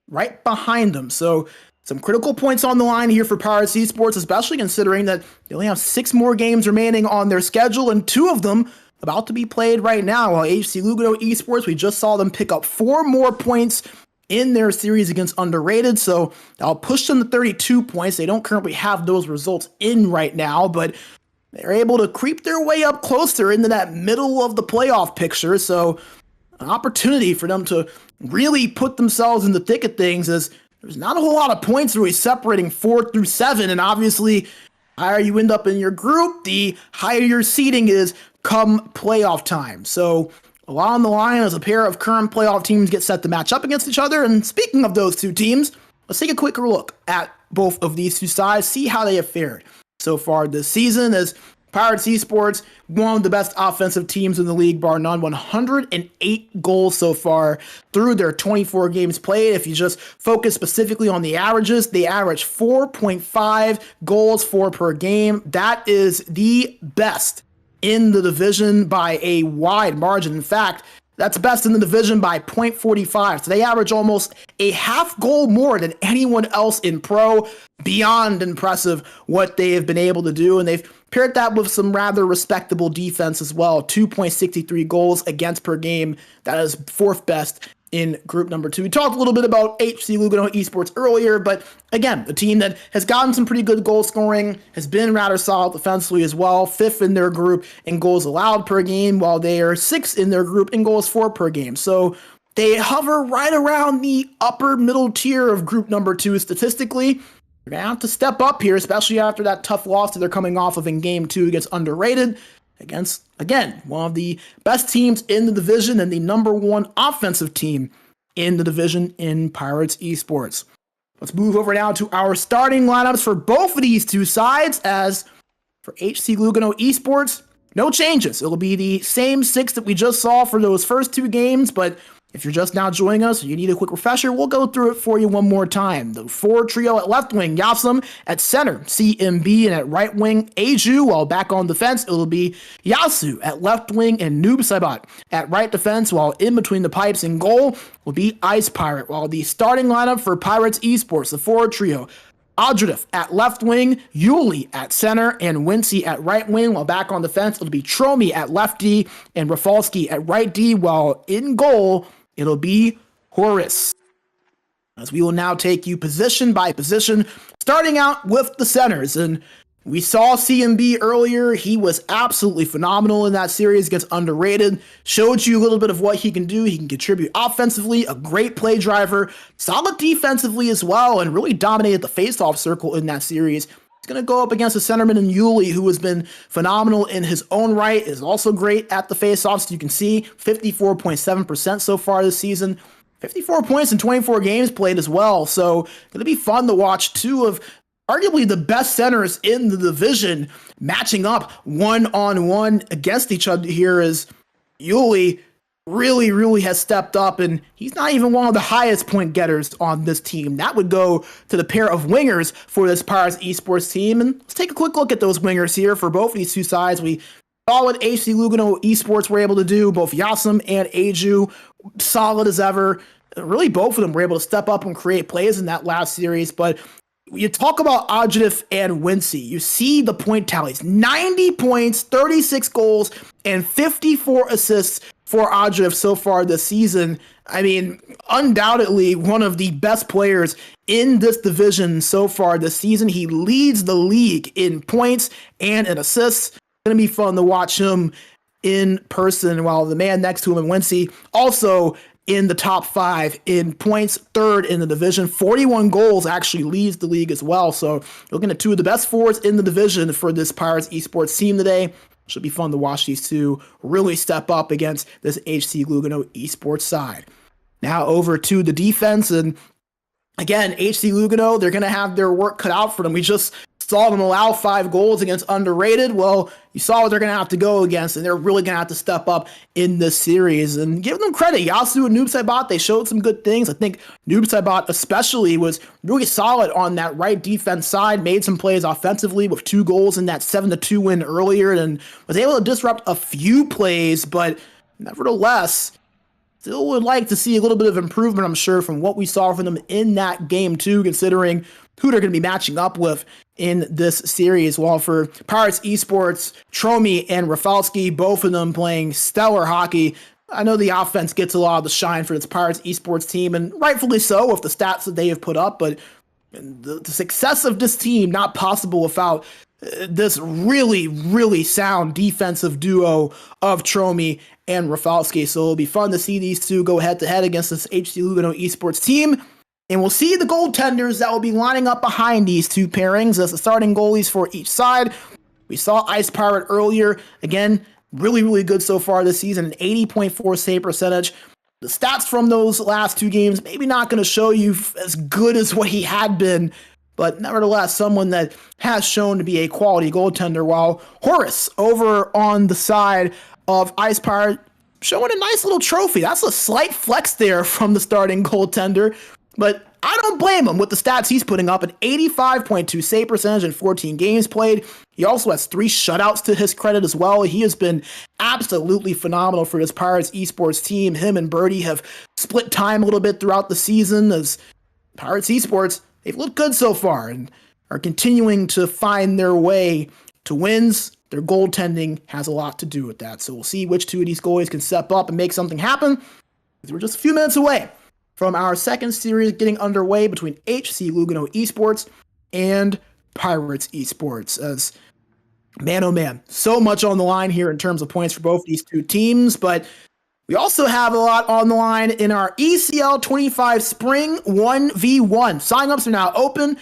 right behind them. So some critical points on the line here for Pirates Esports, especially considering that they only have 6 more games remaining on their schedule, and 2 of them about to be played right now. While HC Lugano Esports, we just saw them pick up 4 more points in their series against UnderRated, so that'll push them to 32 points. They don't currently have those results in right now, but they're able to creep their way up closer into that middle of the playoff picture. So an opportunity for them to really put themselves in the thick of things, as there's not a whole lot of points really separating 4 through 7. And obviously, the higher you end up in your group, the higher your seeding is come playoff time. So a lot on the line as a pair of current playoff teams get set to match up against each other. And speaking of those 2 teams, let's take a quicker look at both of these 2 sides, see how they have fared so far this season, as Pirates Esports, one of the best offensive teams in the league, bar none, 108 goals so far through their 24 games played. If you just focus specifically on the averages, they average 4.5 goals for per game. That is the best in the division by a wide margin. In fact, that's best in the division by 0.45. So they average almost a half goal more than anyone else in pro. Beyond impressive what they have been able to do. And they've paired that with some rather respectable defense as well. 2.63 goals against per game. That is 4th best in group number 2. We talked a little bit about HC Lugano Esports earlier, but again, a team that has gotten some pretty good goal scoring, has been rather solid defensively as well. 5th in their group in goals allowed per game, while they are 6th in their group in goals for per game. So they hover right around the upper middle tier of group number 2 statistically. They're going to have to step up here, especially after that tough loss that they're coming off of in game 2 against UnderRated, against, again, one of the best teams in the division and the number 1 offensive team in the division in Pirates Esports. Let's move over now to our starting lineups for both of these 2 sides, as for HC Lugano Esports, no changes. It'll be the same 6 that we just saw for those first 2 games, but if you're just now joining us, or you need a quick refresher, we'll go through it for you one more time. The 4 trio at left wing, Yasum; at center, CMB; and at right wing, Aju. While back on defense, it'll be Yasu at left wing and Noob Saibot at right defense, while in between the pipes and goal will be Ice Pirate. While the starting lineup for Pirates Esports, the 4 trio, Adradif at left wing, Yuli at center, and Wincy at right wing. While back on defense, it'll be Tromi at left D and Rafalski at right D, while in goal, it'll be Horace. As we will now take you position by position, starting out with the centers. And we saw CMB earlier. He was absolutely phenomenal in that series against UnderRated. Showed you a little bit of what he can do. He can contribute offensively, a great play driver, solid defensively as well, and really dominated the faceoff circle in that series. He's going to go up against a centerman in Yuli, who has been phenomenal in his own right, is also great at the faceoffs. You can see 54.7% so far this season. 54 points in 24 games played as well. So going to be fun to watch 2 of arguably the best centers in the division matching up one-on-one against each other here, as Yuli really has stepped up, and he's not even one of the highest point getters on this team. That would go to the pair of wingers for this Pirates Esports team. And let's take a quick look at those wingers here for both of these two sides. We saw what HC Lugano Esports were able to do. Both Yasim and Aju, solid as ever. Really, both of them were able to step up and create plays in that last series. But you talk about Adjadif and Wincy, you see the point tallies: 90 points, 36 goals, and 54 assists for Adjadif so far this season. I mean, undoubtedly one of the best players in this division so far this season. He leads the league in points and in assists. It's going to be fun to watch him in person, while the man next to him, Wincy, also in the top 5 in points, third in the division. 41 goals, actually leads the league as well. So looking at two of the best forwards in the division for this Pirates Esports team today. Should be fun to watch these two really step up against this HC Lugano Esports side. Now over to the defense, and again, HC Lugano, they're going to have their work cut out for them. We just saw them allow 5 goals against UnderRated. Well, you saw what they're going to have to go against, and they're really going to have to step up in this series. And give them credit. Yasu and Noob Saibot, they showed some good things. I think Noob Saibot especially was really solid on that right defense side, made some plays offensively with 2 goals in that 7-2 win earlier, and was able to disrupt a few plays, but nevertheless, still would like to see a little bit of improvement, I'm sure, from what we saw from them in that game too, considering who they're going to be matching up with in this series. While for Pirates Esports, Tromi and Rafalski, both of them playing stellar hockey. I know the offense gets a lot of the shine for this Pirates Esports team, and rightfully so with the stats that they have put up, but the success of this team not possible without this really sound defensive duo of Tromi and Rafalski. So it'll be fun to see these two go head-to-head against this HC Lugano Esports team. And we'll see the goaltenders that will be lining up behind these two pairings as the starting goalies for each side. We saw Ice Pirate earlier. Again, really good so far this season, an 80.4 save percentage. The stats from those last 2 games maybe not going to show you as good as what he had been, but nevertheless, someone that has shown to be a quality goaltender, while Horace over on the side of Ice Pirate showing a nice little trophy. That's a slight flex there from the starting goaltender, but I don't blame him with the stats he's putting up: an 85.2 save percentage in 14 games played. He also has 3 shutouts to his credit as well. He has been absolutely phenomenal for this Pirates Esports team. Him and Birdie have split time a little bit throughout the season, as Pirates Esports, they've looked good so far and are continuing to find their way to wins. Their goaltending has a lot to do with that. So we'll see which two of these goalies can step up and make something happen. We're just a few minutes away from our second series getting underway between HC Lugano Esports and Pirates Esports. As man, oh man, so much on the line here in terms of points for both these two teams, but we also have a lot on the line in our ECL 25 Spring 1v1. Sign-ups are now open,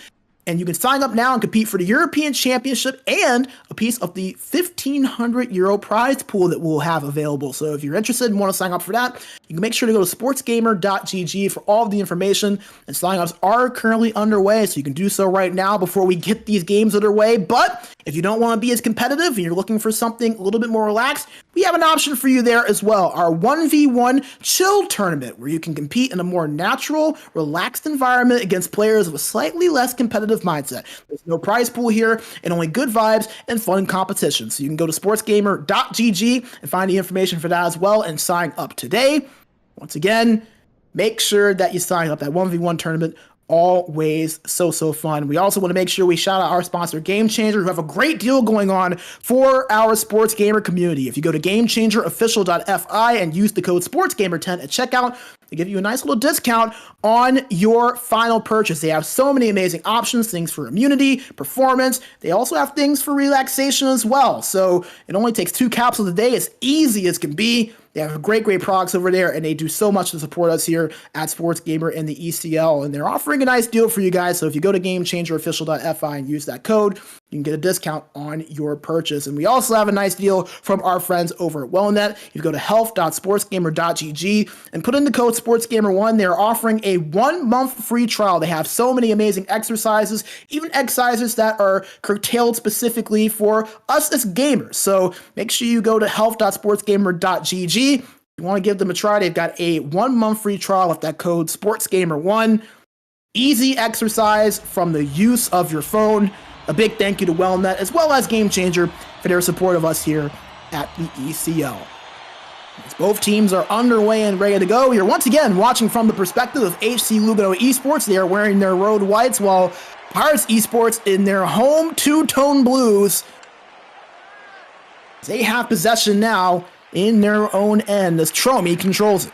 and you can sign up now and compete for the European Championship and a piece of the €1,500 prize pool that we'll have available. So if you're interested and want to sign up for that, you can make sure to go to sportsgamer.gg for all of the information, and sign-ups are currently underway, so you can do so right now before we get these games underway. But if you don't want to be as competitive and you're looking for something a little bit more relaxed, we have an option for you there as well. Our 1v1 chill tournament, where you can compete in a more natural, relaxed environment against players with a slightly less competitive mindset. There's no prize pool here, and only good vibes and fun competition. So you can go to sportsgamer.gg and find the information for that as well and sign up today. Once again, make sure that you sign up. That 1v1 tournament, always so fun. We also want to make sure we shout out our sponsor, Game Changer, who have a great deal going on for our sports gamer community. If you go to GameChangerOfficial.fi and use the code SportsGamer10 at checkout, they give you a nice little discount on your final purchase. They have so many amazing options, things for immunity, performance. They also have things for relaxation as well. So it only takes 2 capsules a day, as easy as can be. They have great products over there, and they do so much to support us here at SportsGamer and the ECL. And they're offering a nice deal for you guys. So if you go to GameChangerOfficial.fi and use that code, you can get a discount on your purchase. And we also have a nice deal from our friends over at WellNet. You go to health.sportsgamer.gg and put in the code SportsGamer1. They're offering a 1-month free trial. They have so many amazing exercises, even exercises that are curtailed specifically for us as gamers. So make sure you go to health.sportsgamer.gg. you want to give them a try, they've got a 1-month free trial with that code SportsGamer1. Easy exercise from the use of your phone. A big thank you to WellNet as well as Game Changer for their support of us here at the ECL. As both teams are underway and ready to go, you're once again watching from the perspective of HC Lugano Esports. They are wearing their road whites, while Pirates Esports in their home two-tone blues. They have possession now in their own end as Tromi controls it.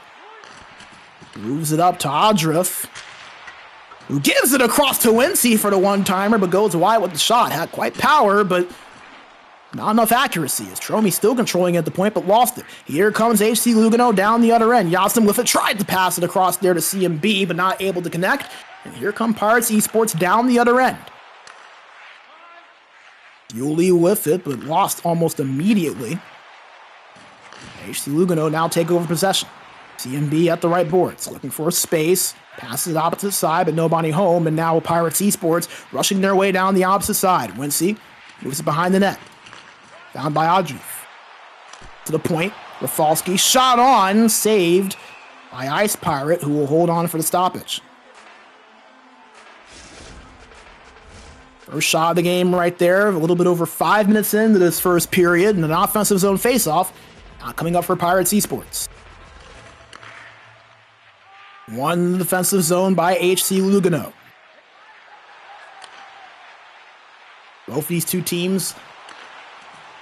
Moves it up to Adrif, who gives it across to Wincy for the one-timer, but goes wide with the shot. Had quite power, but not enough accuracy, as Tromi still controlling at the point, but lost it. Here comes HC Lugano down the other end. Yasim with it, tried to pass it across there to CMB, but not able to connect. And here come Pirates Esports down the other end. Yuli with it, but lost almost immediately. HC Lugano now take over possession. CMB at the right boards, looking for a space. Passes it opposite side, but nobody home. And now Pirates Esports rushing their way down the opposite side. Wincy moves it behind the net. Found by Adrif. To the point. Rafalski shot on, saved by Ice Pirate, who will hold on for the stoppage. First shot of the game right there. A little bit over 5 minutes into this first period. And an offensive zone faceoff. Not coming up for Pirates Esports. One defensive zone by HC Lugano. Both these two teams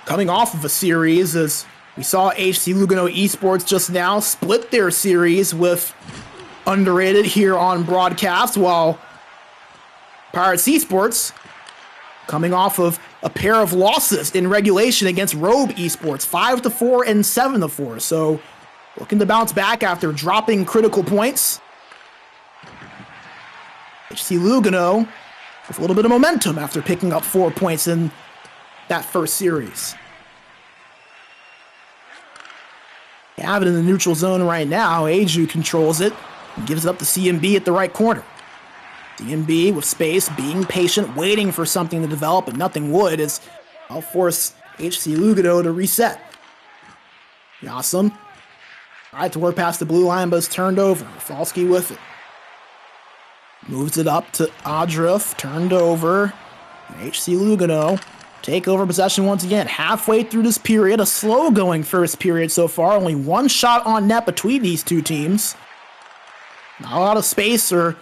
coming off of a series, as we saw HC Lugano Esports just now split their series with UnderRated here on broadcast, while Pirates Esports coming off of a pair of losses in regulation against Robe Esports, 5-4 and 7-4. So looking to bounce back after dropping critical points. HC Lugano with a little bit of momentum after picking up 4 points in that first series. You have it in the neutral zone right now. Aju controls it and gives it up to CMB at the right corner. CMB with space, being patient, waiting for something to develop, but nothing would, as I'll force HC Lugano to reset. Yasim tried to work past the blue line, but it's turned over. Falski with it. Moves it up to Adrif, turned over. HC Lugano take over possession once again. Halfway through this period, a slow-going first period so far. Only one shot on net between these two teams. Not a lot of space or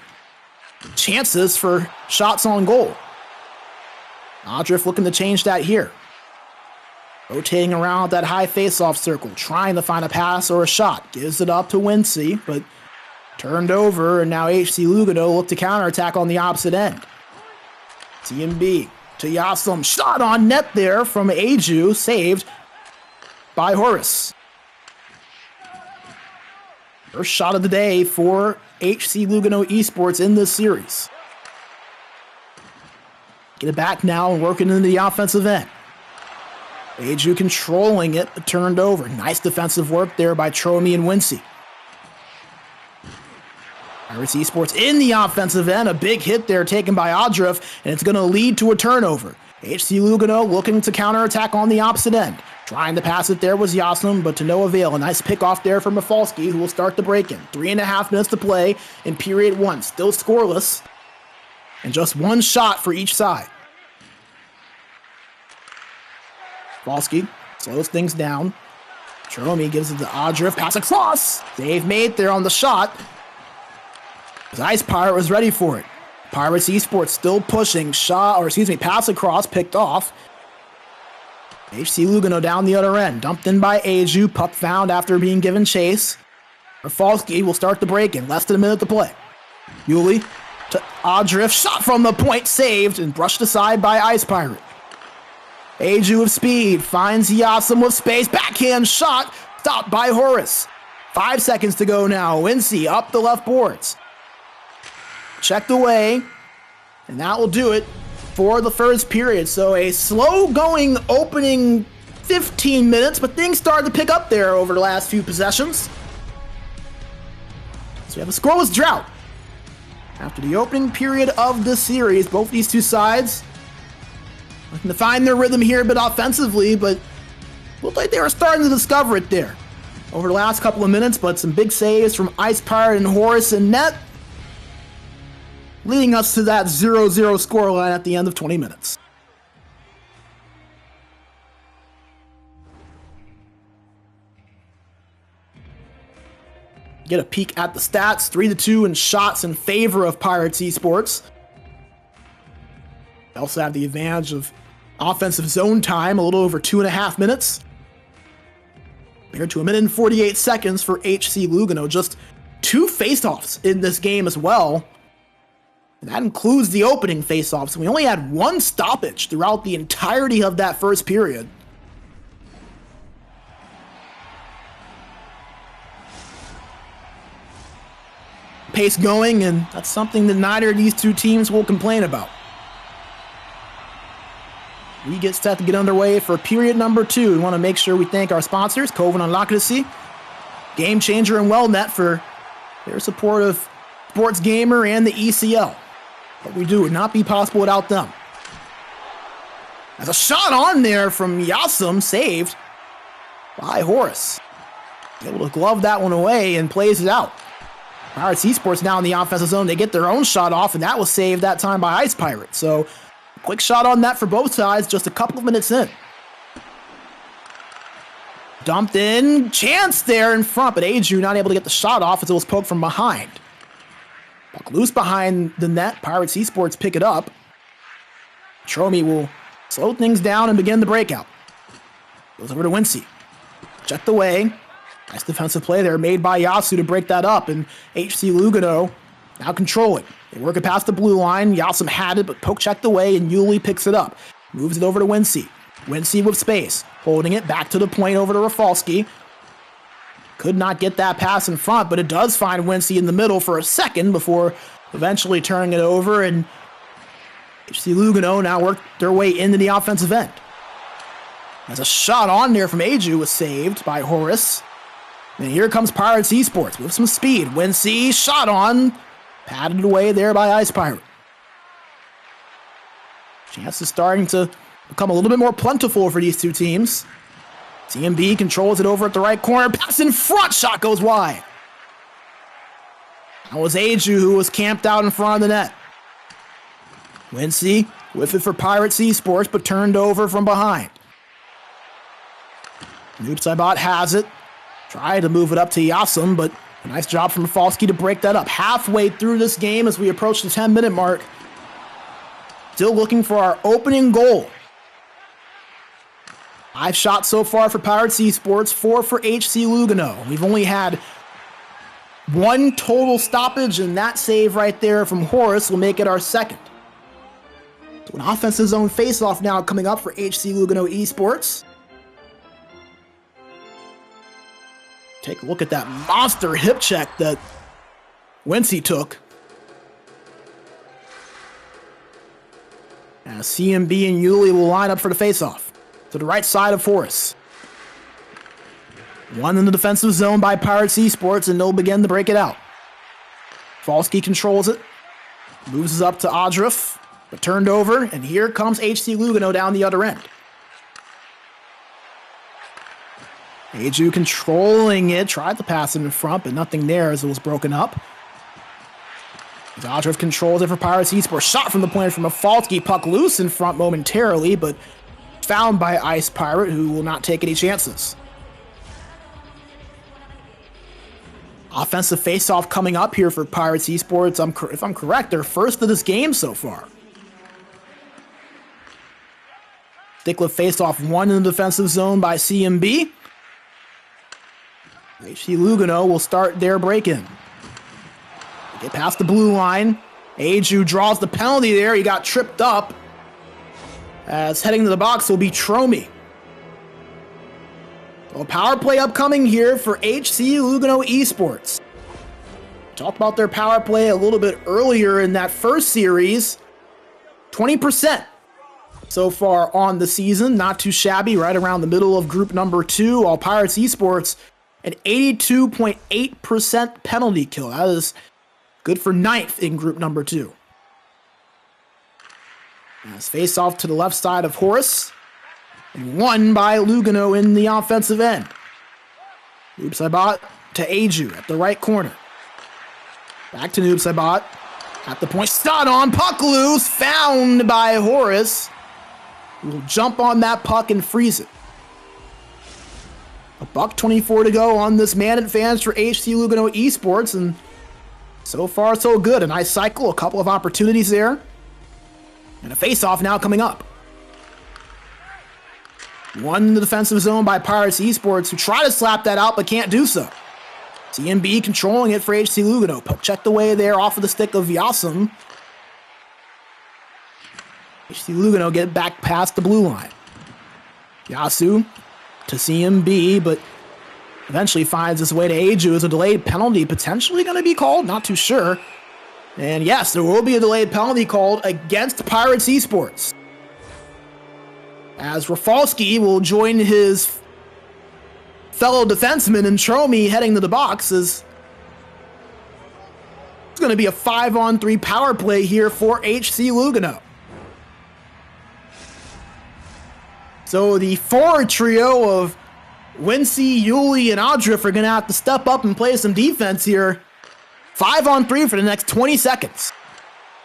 chances for shots on goal. Adrif looking to change that here. Rotating around that high face-off circle, trying to find a pass or a shot. Gives it up to Wincy, but turned over, and now HC Lugano look to counterattack on the opposite end. TMB to Yasim. Shot on net there from Aju, saved by Horace. First shot of the day for HC Lugano Esports in this series. Get it back now and working into the offensive end. Aju controlling it, but turned over. Nice defensive work there by Tromi and Wincy. Pirates Esports in the offensive end. A big hit there taken by Adrif, and it's going to lead to a turnover. HC Lugano looking to counterattack on the opposite end. Trying to pass it there was Yasim, but to no avail. A nice pick off there from Rafalski, who will start the break-in. 3.5 minutes to play in period one. Still scoreless. And just one shot for each side. Rafalski slows things down. Tromi gives it to Adrif. Pass across. Save made there on the shot. Ice Pirate was ready for it. Pirates Esports still pushing. Pass across, picked off. HC Lugano down the other end. Dumped in by Aju. Puck found after being given chase. Rafalski will start the break-in. Less than a minute to play. Yuli to Adrif. Shot from the point. Saved and brushed aside by Ice Pirate. Aju with speed. Finds Yasim with space. Backhand shot. Stopped by Horace. 5 seconds to go now. Wincy up the left boards. Checked away, and that will do it for the first period. So a slow-going opening 15 minutes, but things started to pick up there over the last few possessions. So we have a scoreless drought. After the opening period of this series, both these two sides looking to find their rhythm here a bit offensively, but looked like they were starting to discover it there. over the last couple of minutes, but some big saves from Ice Pirate and Horace in net, leading us to that 0-0 scoreline at the end of 20 minutes. Get a peek at the stats, 3-2 in shots in favor of Pirates Esports. They also have the advantage of offensive zone time, a little over 2.5 minutes. Compared to 1 minute and 48 seconds for HC Lugano. Just 2 face-offs in this game as well. And that includes the opening face-offs. We only had 1 stoppage throughout the entirety of that first period. Pace going, and that's something that neither of these two teams will complain about. We get set to get underway for period number 2. We want to make sure we thank our sponsors, Coven on Lugano, Game Changer and WellNet for their support of SportsGamer and the ECL. What we do would not be possible without them. As a shot on there from Yasum, saved by Horace. Able to glove that one away and plays it out. Pirates Esports now in the offensive zone. They get their own shot off, and that was saved that time by Ice Pirate. So, quick shot on that for both sides, just a couple of minutes in. Dumped in, chance there in front, but Aju not able to get the shot off as it was poked from behind. Puck loose behind the net, Pirates Esports pick it up. Tromi will slow things down and begin the breakout. Goes over to Wincy. Checked away. Nice defensive play there made by Yasu to break that up, and HC Lugano now controlling. They work it past the blue line. Yasum had it, but poke checked away, and Yuli picks it up. Moves it over to Wincy. Wincy with space. Holding it back to the point over to Rafalski. Could not get that pass in front, but it does find Wincy in the middle for a second before eventually turning it over, and HC Lugano now work their way into the offensive end. As a shot on there from Aju was saved by Horace. And here comes Pirates Esports with some speed. Wincy, shot on. Patted away there by Ice Pirate. Chances starting to become a little bit more plentiful for these two teams. CMB controls it over at the right corner. Pass in front. Shot goes wide. That was Aju who was camped out in front of the net. Wincy with it for Pirates Esports, but turned over from behind. Noob Saibot has it. Tried to move it up to Yasum, but a nice job from Falski to break that up. Halfway through this game as we approach the 10-minute mark. Still looking for our opening goal. 5 shots so far for Pirates Esports, 4 for HC Lugano. We've only had 1 total stoppage, and that save right there from Horace will make it our second. So an offensive zone face-off now coming up for HC Lugano Esports. Take a look at that monster hip check that Wincy took. As CMB and Yuli will line up for the face-off. To the right side of Horace. 1 in the defensive zone by Pirates Esports, and they'll begin to break it out. Falski controls it. Moves it up to Adrif, but turned over, and here comes HC Lugano down the other end. Aju controlling it, tried to pass it in front, but nothing there as it was broken up. Adrif controls it for Pirates Esports. Shot from the point from a Falski, puck loose in front momentarily, but found by Ice Pirate, who will not take any chances. Offensive face-off coming up here for Pirates Esports. If I'm correct, they're first of this game so far. Sticklift face-off 1 in the defensive zone by CMB. HC Lugano will start their break-in. Get past the blue line. Aju draws the penalty there. He got tripped up. As heading to the box will be Tromi. Well, power play upcoming here for HC Lugano Esports. Talked about their power play a little bit earlier in that first series. 20% so far on the season. Not too shabby, right around the middle of group number 2. While Pirates Esports, an 82.8% penalty kill. That is good for 9th in group number 2. As face off to the left side of Horace. And won by Lugano in the offensive end. Noobsibot to Aju at the right corner. Back to Noobsibot. At the point, shot on, puck loose, found by Horace. We'll jump on that puck and freeze it. $1:24 to go on this man advance for HC Lugano Esports, and so far so good. A nice cycle, a couple of opportunities there. And a face-off now coming up. One in the defensive zone by Pirates Esports, who try to slap that out but can't do so. CMB controlling it for HC Lugano. Poke checked away there off of the stick of Yassum. HC Lugano get back past the blue line. Yasu to CMB, but eventually finds his way to Aju. Is a delayed penalty potentially going to be called? Not too sure. And yes, there will be a delayed penalty called against Pirates Esports, as Rafalski will join his fellow defenseman and Tromi heading to the box. As it's going to be a 5-on-3 power play here for HC Lugano. So the forward trio of Wincy, Yuli, and Audriff are going to have to step up and play some defense here. 5-on-3 for the next 20 seconds.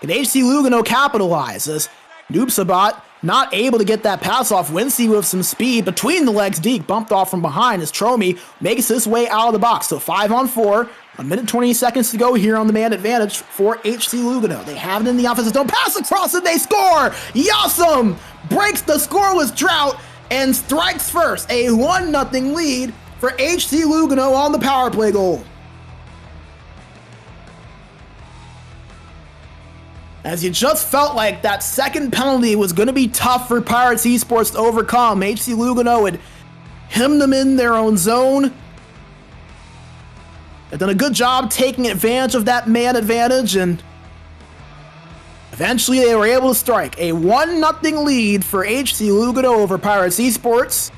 Can HC Lugano capitalize as Noobsibot not able to get that pass off? Wincy with some speed between the legs. Deke bumped off from behind as Tromi makes his way out of the box. So 5-on-4, 1:20 seconds to go here on the man advantage for HC Lugano. They have it in the offensive zone. Pass across and they score! Yassum breaks the scoreless drought and strikes first. A 1-0 lead for HC Lugano on the power play goal. As you just felt like that second penalty was going to be tough for Pirates Esports to overcome. HC Lugano had hemmed them in their own zone. They've done a good job taking advantage of that man advantage, and eventually they were able to strike a 1-0 lead for HC Lugano over Pirates Esports.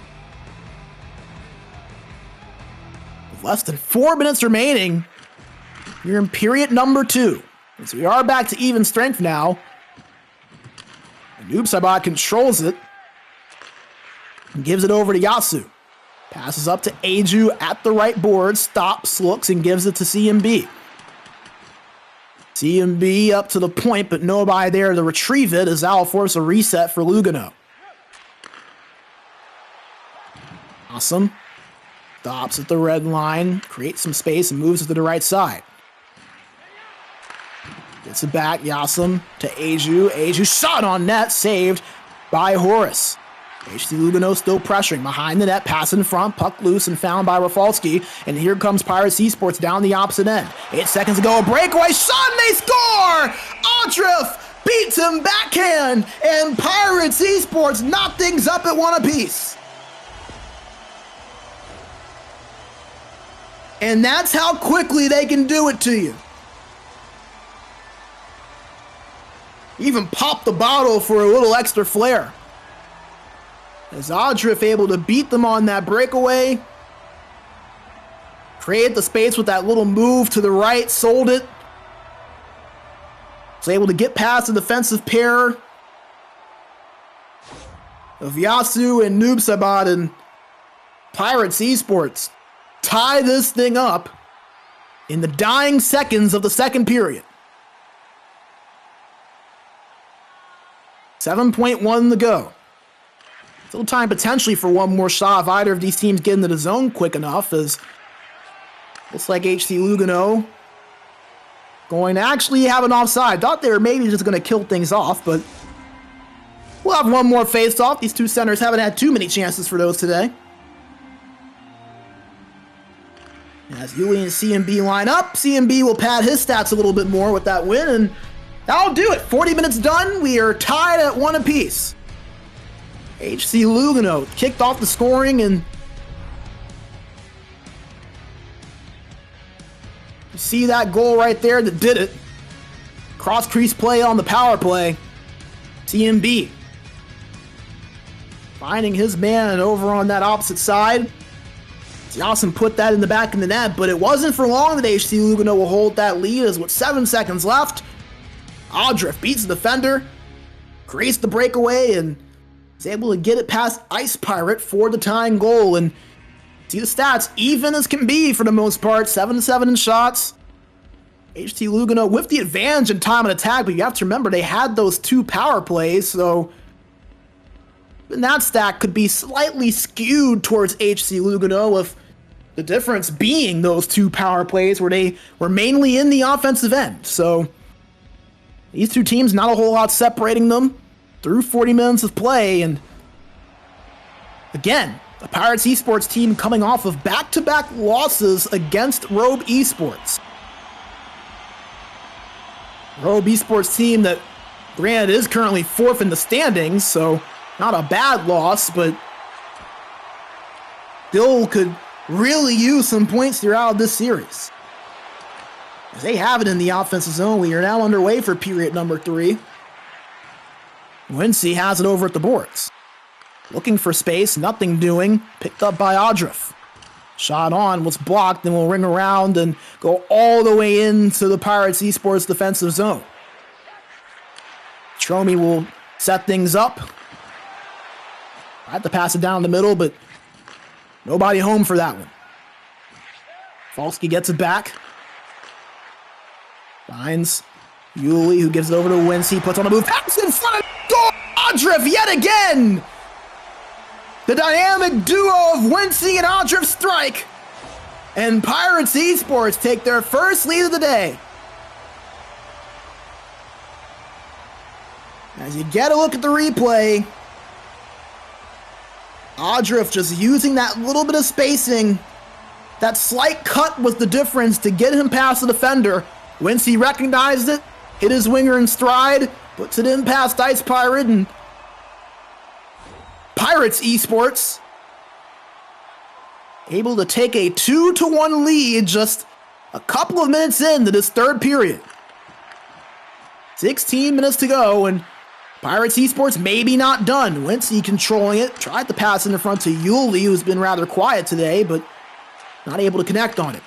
With less than 4 minutes remaining, you're in period number 2. So we are back to even strength now. Noobsibot controls it and gives it over to Yasu. Passes up to Aju at the right board, stops, looks, and gives it to CMB. CMB up to the point, but nobody there to retrieve it as that'll force a reset for Lugano. Awesome. Stops at the red line, creates some space, and moves it to the right side. Gets it back, Yassum to Aju. Aju shot on net, saved by Horace. HC Lugano still pressuring behind the net, pass in front, puck loose and found by Rafalski. And here comes Pirates Esports down the opposite end. 8 seconds to go, a breakaway shot and they score! Audriff beats him backhand, and Pirates Esports knock things up at 1 apiece. And that's how quickly they can do it to you. Even pop the bottle for a little extra flair. As Audriff able to beat them on that breakaway. Create the space with that little move to the right, sold it. Was able to get past the defensive pair of Yasu and Noobsibot, and Pirates Esports tie this thing up in the dying seconds of the second period. 7.1 to go. Still time potentially for one more shot if either of these teams get into the zone quick enough, as looks like HC Lugano going to actually have an offside. Thought they were maybe just going to kill things off, but we'll have one more face-off. These two centers haven't had too many chances for those today. As Yuli and CMB line up, CMB will pad his stats a little bit more with that win, and that'll do it. 40 minutes done. We are tied at 1 apiece. HC Lugano kicked off the scoring, and you see that goal right there that did it. Cross crease play on the power play. CMB finding his man over on that opposite side. Johnson put that in the back of the net, but it wasn't for long that HC Lugano will hold that lead, as with 7 seconds left, Audriff beats the defender, creates the breakaway, and is able to get it past Ice Pirate for the tying goal. And See the stats, even as can be for the most part, 7-7 in shots. HT Lugano with the advantage in time and attack, but you have to remember they had those 2 power plays, so that stat could be slightly skewed towards HC Lugano, with the difference being those 2 power plays where they were mainly in the offensive end. So these 2 teams, not a whole lot separating them through 40 minutes of play. And again, the Pirates Esports team coming off of back-to-back losses against Robe Esports. Robe Esports team that, granted, is currently 4th in the standings, so not a bad loss, but still could really use some points throughout this series. As they have it in the offensive zone, we are now underway for period number 3. Wincy has it over at the boards. Looking for space, nothing doing. Picked up by Audrif. Shot on, was blocked, and will ring around and go all the way into the Pirates Esports defensive zone. Tromi will set things up. Tried to pass it down the middle, but nobody home for that one. Falski gets it back. Finds Yuli, who gives it over to Wincy, puts on a move, pass in front of goal. Audrif yet again! The dynamic duo of Wincy and Audrif strike, and Pirates Esports take their first lead of the day. As you get a look at the replay, Audrif just using that little bit of spacing, that slight cut was the difference to get him past the defender. Wincy recognized it, hit his winger in stride, puts it in past Ice Pirate, and Pirates Esports able to take a 2-1 lead just a couple of minutes into this 3rd period. 16 minutes to go, and Pirates Esports maybe not done. Wincy controlling it, tried to pass in the front to Yuli, who's been rather quiet today, but not able to connect on it.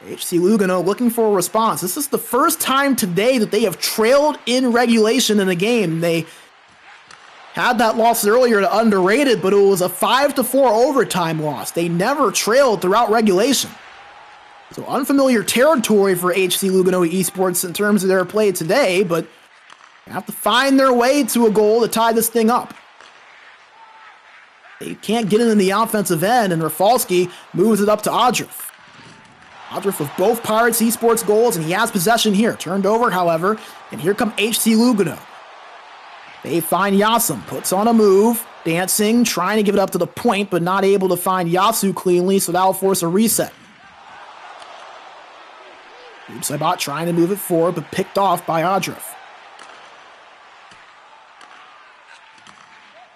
HC Lugano looking for a response. This is the first time today that they have trailed in regulation in a game. They had that loss earlier to UnderRated, but it was a 5-4 overtime loss. They never trailed throughout regulation. So unfamiliar territory for HC Lugano Esports in terms of their play today, but they have to find their way to a goal to tie this thing up. They can't get it in the offensive end, and Rafalski moves it up to Audrif. Audrif with both Pirates Esports goals, and he has possession here. Turned over, however, and here come HC Lugano. They find Yasum, puts on a move, dancing, trying to give it up to the point, but not able to find Yasu cleanly, so that'll force a reset. Saibot trying to move it forward, but picked off by Audrif.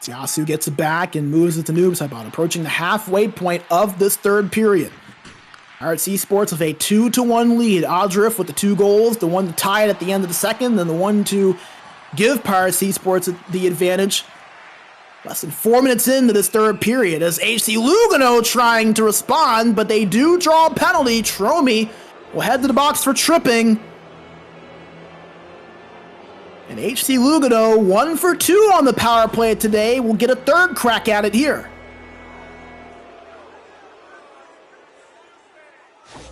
Yasu gets it back and moves it to Noob Saibot, approaching the halfway point of this 3rd period. Pirates Esports with a 2-1 lead. Audrif with the 2 goals, the one to tie it at the end of the 2nd, and the one to give Pirates Esports the advantage. Less than 4 minutes into this 3rd period as HC Lugano trying to respond, but they do draw a penalty. Tromi will head to the box for tripping. And HC Lugano, 1 for 2 on the power play today, will get a 3rd crack at it here.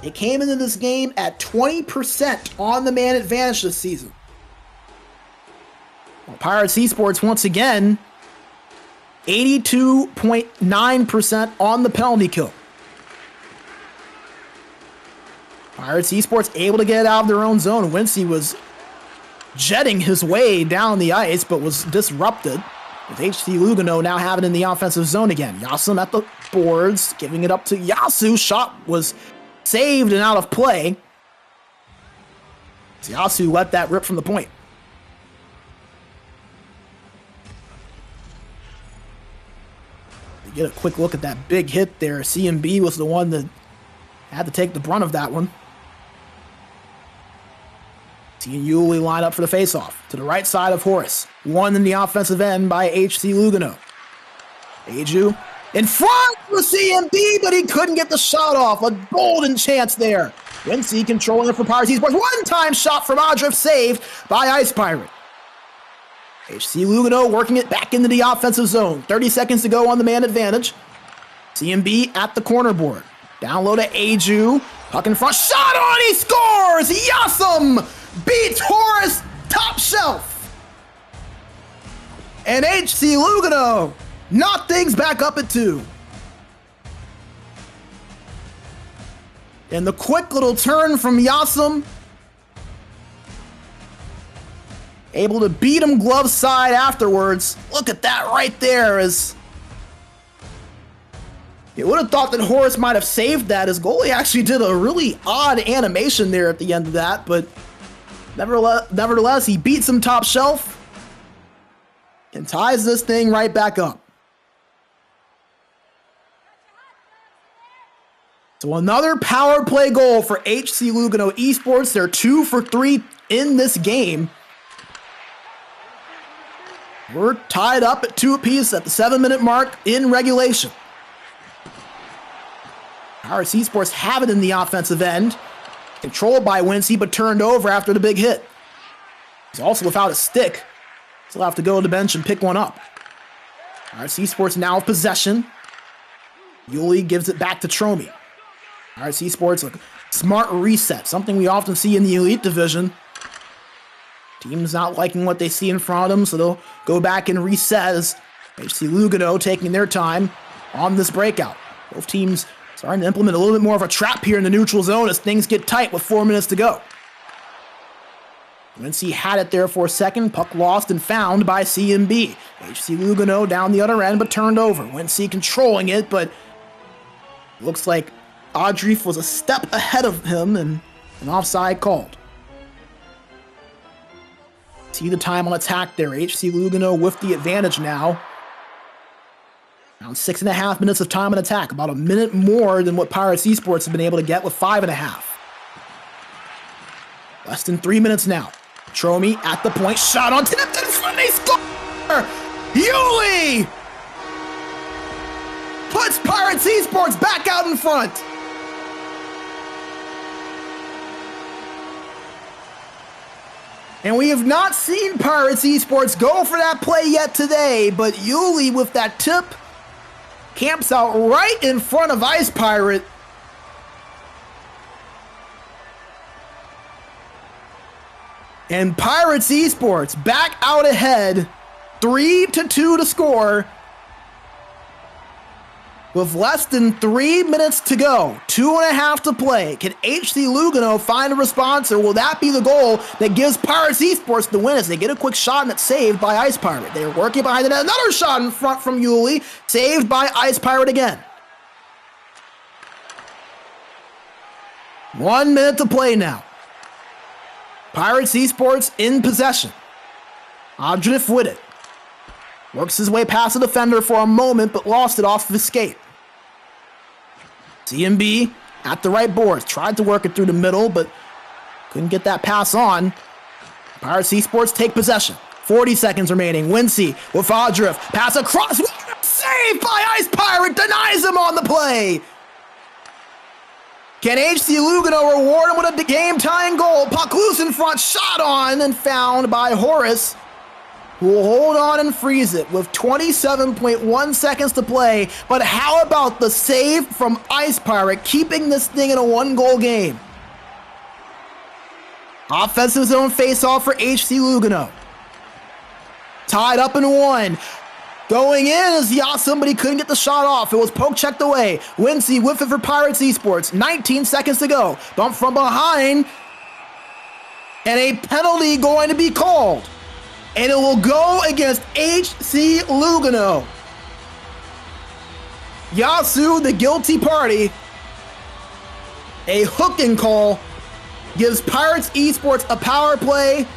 They came into this game at 20% on the man advantage this season. Well, Pirates Esports, once again, 82.9% on the penalty kill. Pirates Esports able to get it out of their own zone. Wincy was jetting his way down the ice, but was disrupted. With HC Lugano now having it in the offensive zone again. Yasum at the boards, giving it up to Yasu. Shot was saved and out of play. Yasu let that rip from the point. Get a quick look at that big hit there. CMB was the one that had to take the brunt of that one. Seeing Yuli line up for the faceoff. To the right side of Horace. One in the offensive end by HC Lugano. Eju in front with CMB, but he couldn't get the shot off. A golden chance there. Wincy controlling it for Pirates Esports. One-time shot from Audrif, saved by Ice Pirate. HC Lugano working it back into the offensive zone. 30 seconds to go on the man advantage. CMB at the corner board. Down low to Aju. Puck in front. Shot on. He scores. Yasum beats Horace top shelf. And HC Lugano knock things back up at 2. And the quick little turn from Yasum. Able to beat him glove side afterwards. Look at that right there. As you would have thought that Horace might have saved that. His goalie actually did a really odd animation there at the end of that, but nevertheless, he beats him top shelf and ties this thing right back up. So another power play goal for HC Lugano Esports. They're 2 for 3 in this game. We're tied up at 2 apiece at the 7-minute mark in regulation. Pirates Esports have it in the offensive end. Controlled by Wincy, but turned over after the big hit. He's also without a stick. Still have to go to the bench and pick one up. Pirates Esports now have possession. Yuli gives it back to Tromi. Pirates Esports, a smart reset, something we often see in the Elite Division. Team's not liking what they see in front of them, so they'll go back and reset as HC Lugano taking their time on this breakout. Both teams starting to implement a little bit more of a trap here in the neutral zone as things get tight with 4 minutes to go. Wincy had it there for a second. Puck lost and found by CMB. HC Lugano down the other end, but turned over. Wincy controlling it, but looks like Audrief was a step ahead of him and an offside called. See the time on attack there. HC Lugano with the advantage now. Around 6.5 minutes of time on attack. About a minute more than what Pirates Esports have been able to get with 5.5. Less than 3 minutes now. Tromi at the point. Shot on tipped in front. They score! Yuli puts Pirates Esports back out in front. And we have not seen Pirates Esports go for that play yet today, but Yuli with that tip camps out right in front of Ice Pirate. And Pirates Esports back out ahead, 3-2 to score. With less than 3 minutes to go, 2.5 to play, can HC Lugano find a response, or will that be the goal that gives Pirates Esports the win as they get a quick shot and it's saved by Ice Pirate? They're working behind it. Another shot in front from Yuli, saved by Ice Pirate again. 1 minute to play now. Pirates Esports in possession. Audrief with it. Works his way past the defender for a moment, but lost it off of his skate. CMB at the right boards. Tried to work it through the middle, but couldn't get that pass on. Pirates Esports take possession. 40 seconds remaining. Wincy with Audrief. Pass across. Saved by Ice Pirate. Denies him on the play. Can HC Lugano reward him with a game-tying goal? Puck loose in front. Shot on and found by Horace, who will hold on and freeze it with 27.1 seconds to play. But how about the save from Ice Pirate, keeping this thing in a 1-goal game? Offensive zone face-off for HC Lugano. Tied up in 1. Going in is Yasum, but he couldn't get the shot off. It was poke checked away. Wincy with it for Pirates Esports. 19 seconds to go. Bump from behind. And a penalty going to be called. And it will go against HC Lugano. Yasu, the guilty party. A hooking call gives Pirates Esports a power play.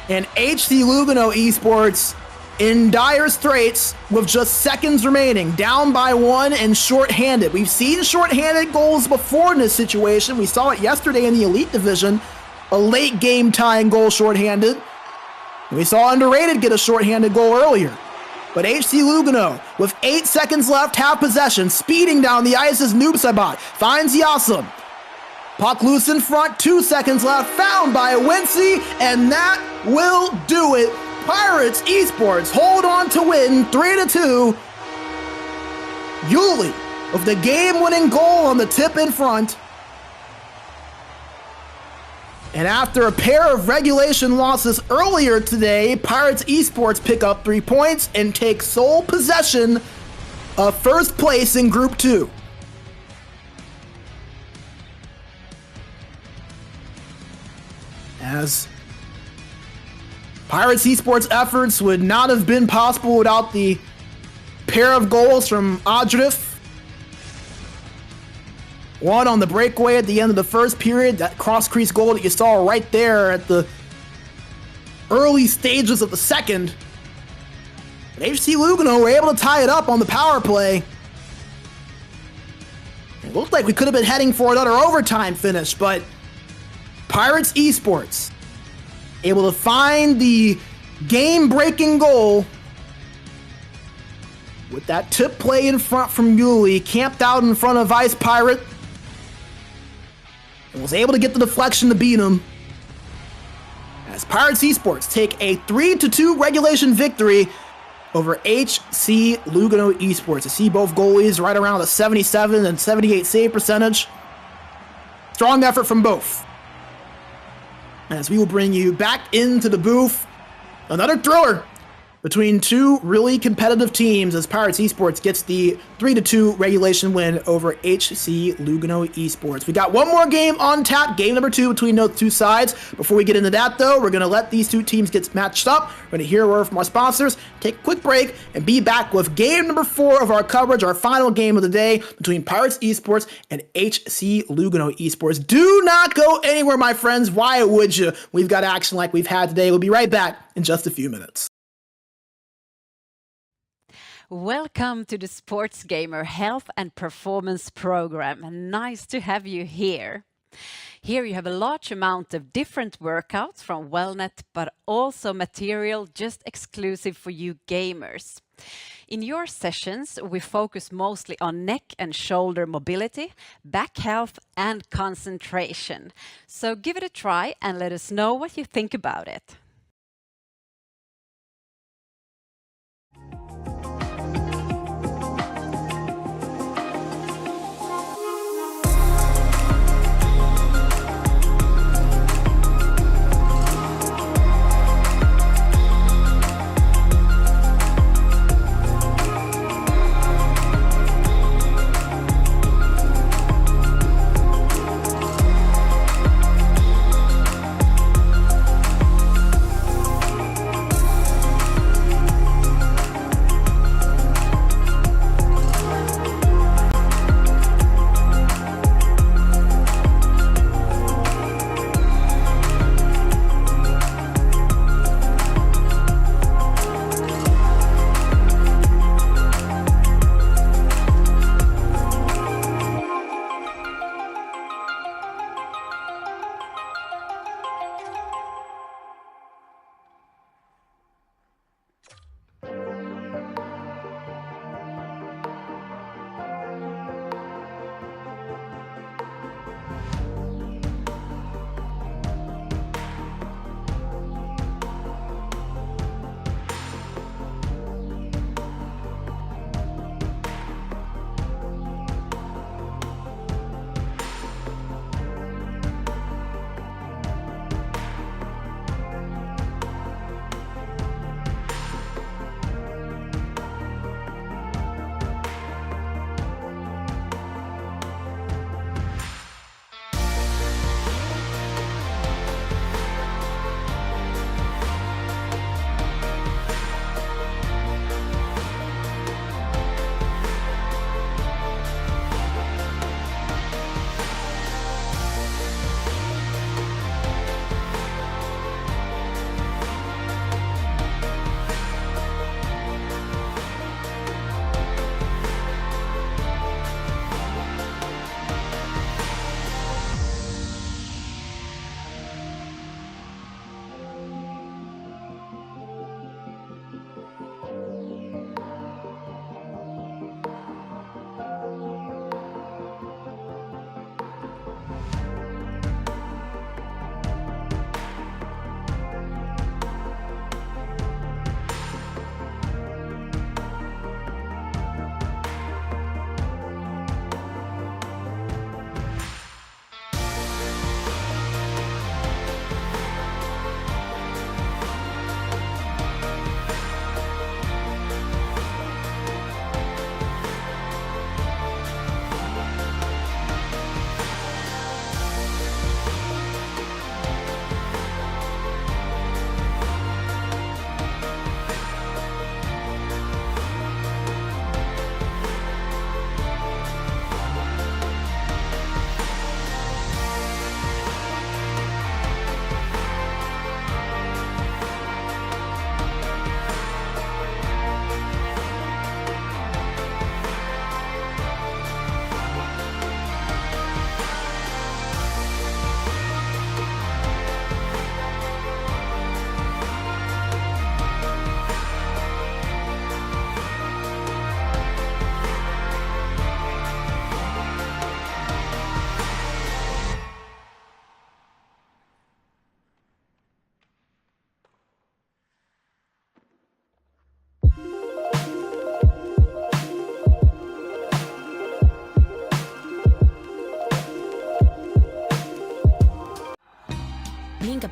And HC Lugano Esports in dire straits with just seconds remaining, down by 1 and shorthanded. We've seen shorthanded goals before in this situation. We saw it yesterday in the Elite Division, a late game tying goal shorthanded. We saw UnderRated get a shorthanded goal earlier. But HC Lugano, with 8 seconds left, have possession, speeding down the ice as Noob Sabat finds Yasum. Puck loose in front, 2 seconds left, found by Wincy, and that will do it. Pirates Esports hold on to win 3-2. Yuli with the game-winning goal on the tip in front. And after a pair of regulation losses earlier today, Pirates Esports pick up 3 points and take sole possession of first place in Group 2. As Pirates Esports efforts would not have been possible without the pair of goals from Adrif. One on the breakaway at the end of the first period, that cross-crease goal that you saw right there at the early stages of the second. But HC Lugano were able to tie it up on the power play. It looked like we could have been heading for another overtime finish, but Pirates Esports able to find the game-breaking goal with that tip play in front from Yuli, camped out in front of Ice Pirate, and was able to get the deflection to beat him. As Pirates Esports take a 3-2 regulation victory over HC Lugano Esports. You see both goalies right around a 77 and 78 save percentage. Strong effort from both. As we will bring you back into the booth, another thriller between two really competitive teams as Pirates Esports gets the 3-2 regulation win over HC Lugano Esports. We got one more game on tap, game number 2 between those two sides. Before we get into that though, we're going to let these two teams get matched up. We're going to hear a word from our sponsors, take a quick break, and be back with game number 4 of our coverage, our final game of the day between Pirates Esports and HC Lugano Esports. Do not go anywhere, my friends. Why would you? We've got action like we've had today. We'll be right back in just a few minutes. Welcome to the SportsGamer Health and Performance Program. Nice to have you here. Here you have a large amount of different workouts from Wellnet, but also material just exclusive for you gamers. In your sessions, we focus mostly on neck and shoulder mobility, back health, and concentration. So give it a try and let us know what you think about it.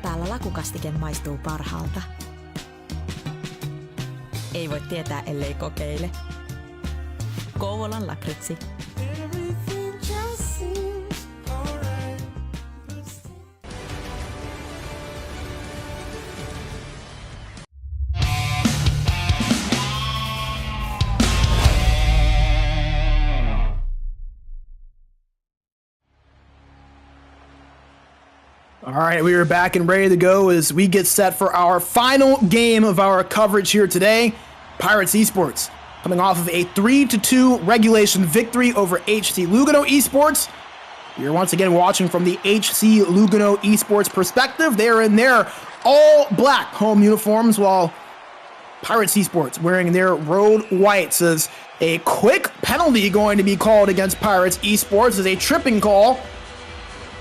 päällä lakukastike maistuu parhaalta. Ei voi tietää, ellei kokeile. Kouvolan lakritsi. All right, we are back and ready to go as we get set for our final game of our coverage here today. Pirates Esports coming off of a 3-2 regulation victory over HC Lugano Esports. You're once again watching from the HC Lugano Esports perspective. They're in their all-black home uniforms, while Pirates Esports wearing their road whites. As a quick penalty going to be called against Pirates Esports as a tripping call.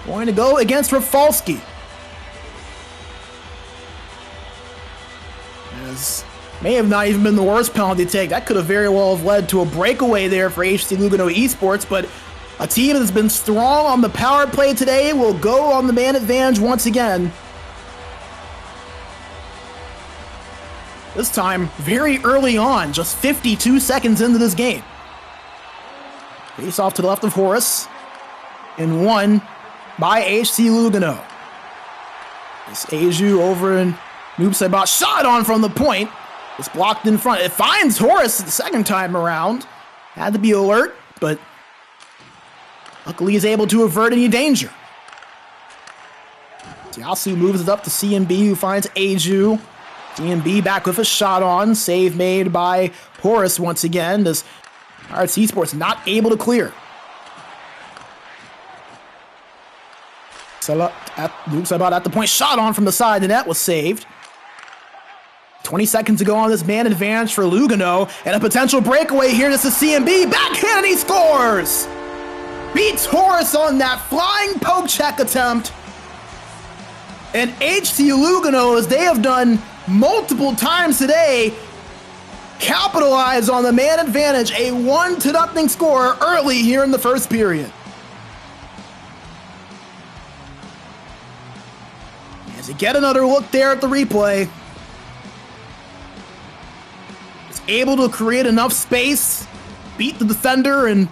Going to go against Rafalski. As may have not even been the worst penalty take. That could have very well have led to a breakaway there for HC Lugano Esports, but a team that's been strong on the power play today will go on the man advantage once again. This time, very early on, just 52 seconds into this game. Face off to the left of Horace. And one by HC Lugano. This Aju over in Noob Saibot, shot on from the point. It's blocked in front. It finds Horace the second time around. Had to be alert, but luckily he's able to avert any danger. Yasu moves it up to CMB, who finds Aju. CMB back with a shot on. Save made by Horace once again, as Pirates Esports not able to clear. Loops about at the point, shot on from the side, the net was saved. 20 seconds to go on this man advantage for Lugano, and a potential breakaway here. This is CMB, backhand, and he scores! Beats Horace on that flying poke check attempt. And HC Lugano, as they have done multiple times today, capitalize on the man advantage, a 1-0 score early here in the first period. To get another look there at the replay. Was able to create enough space, beat the defender, and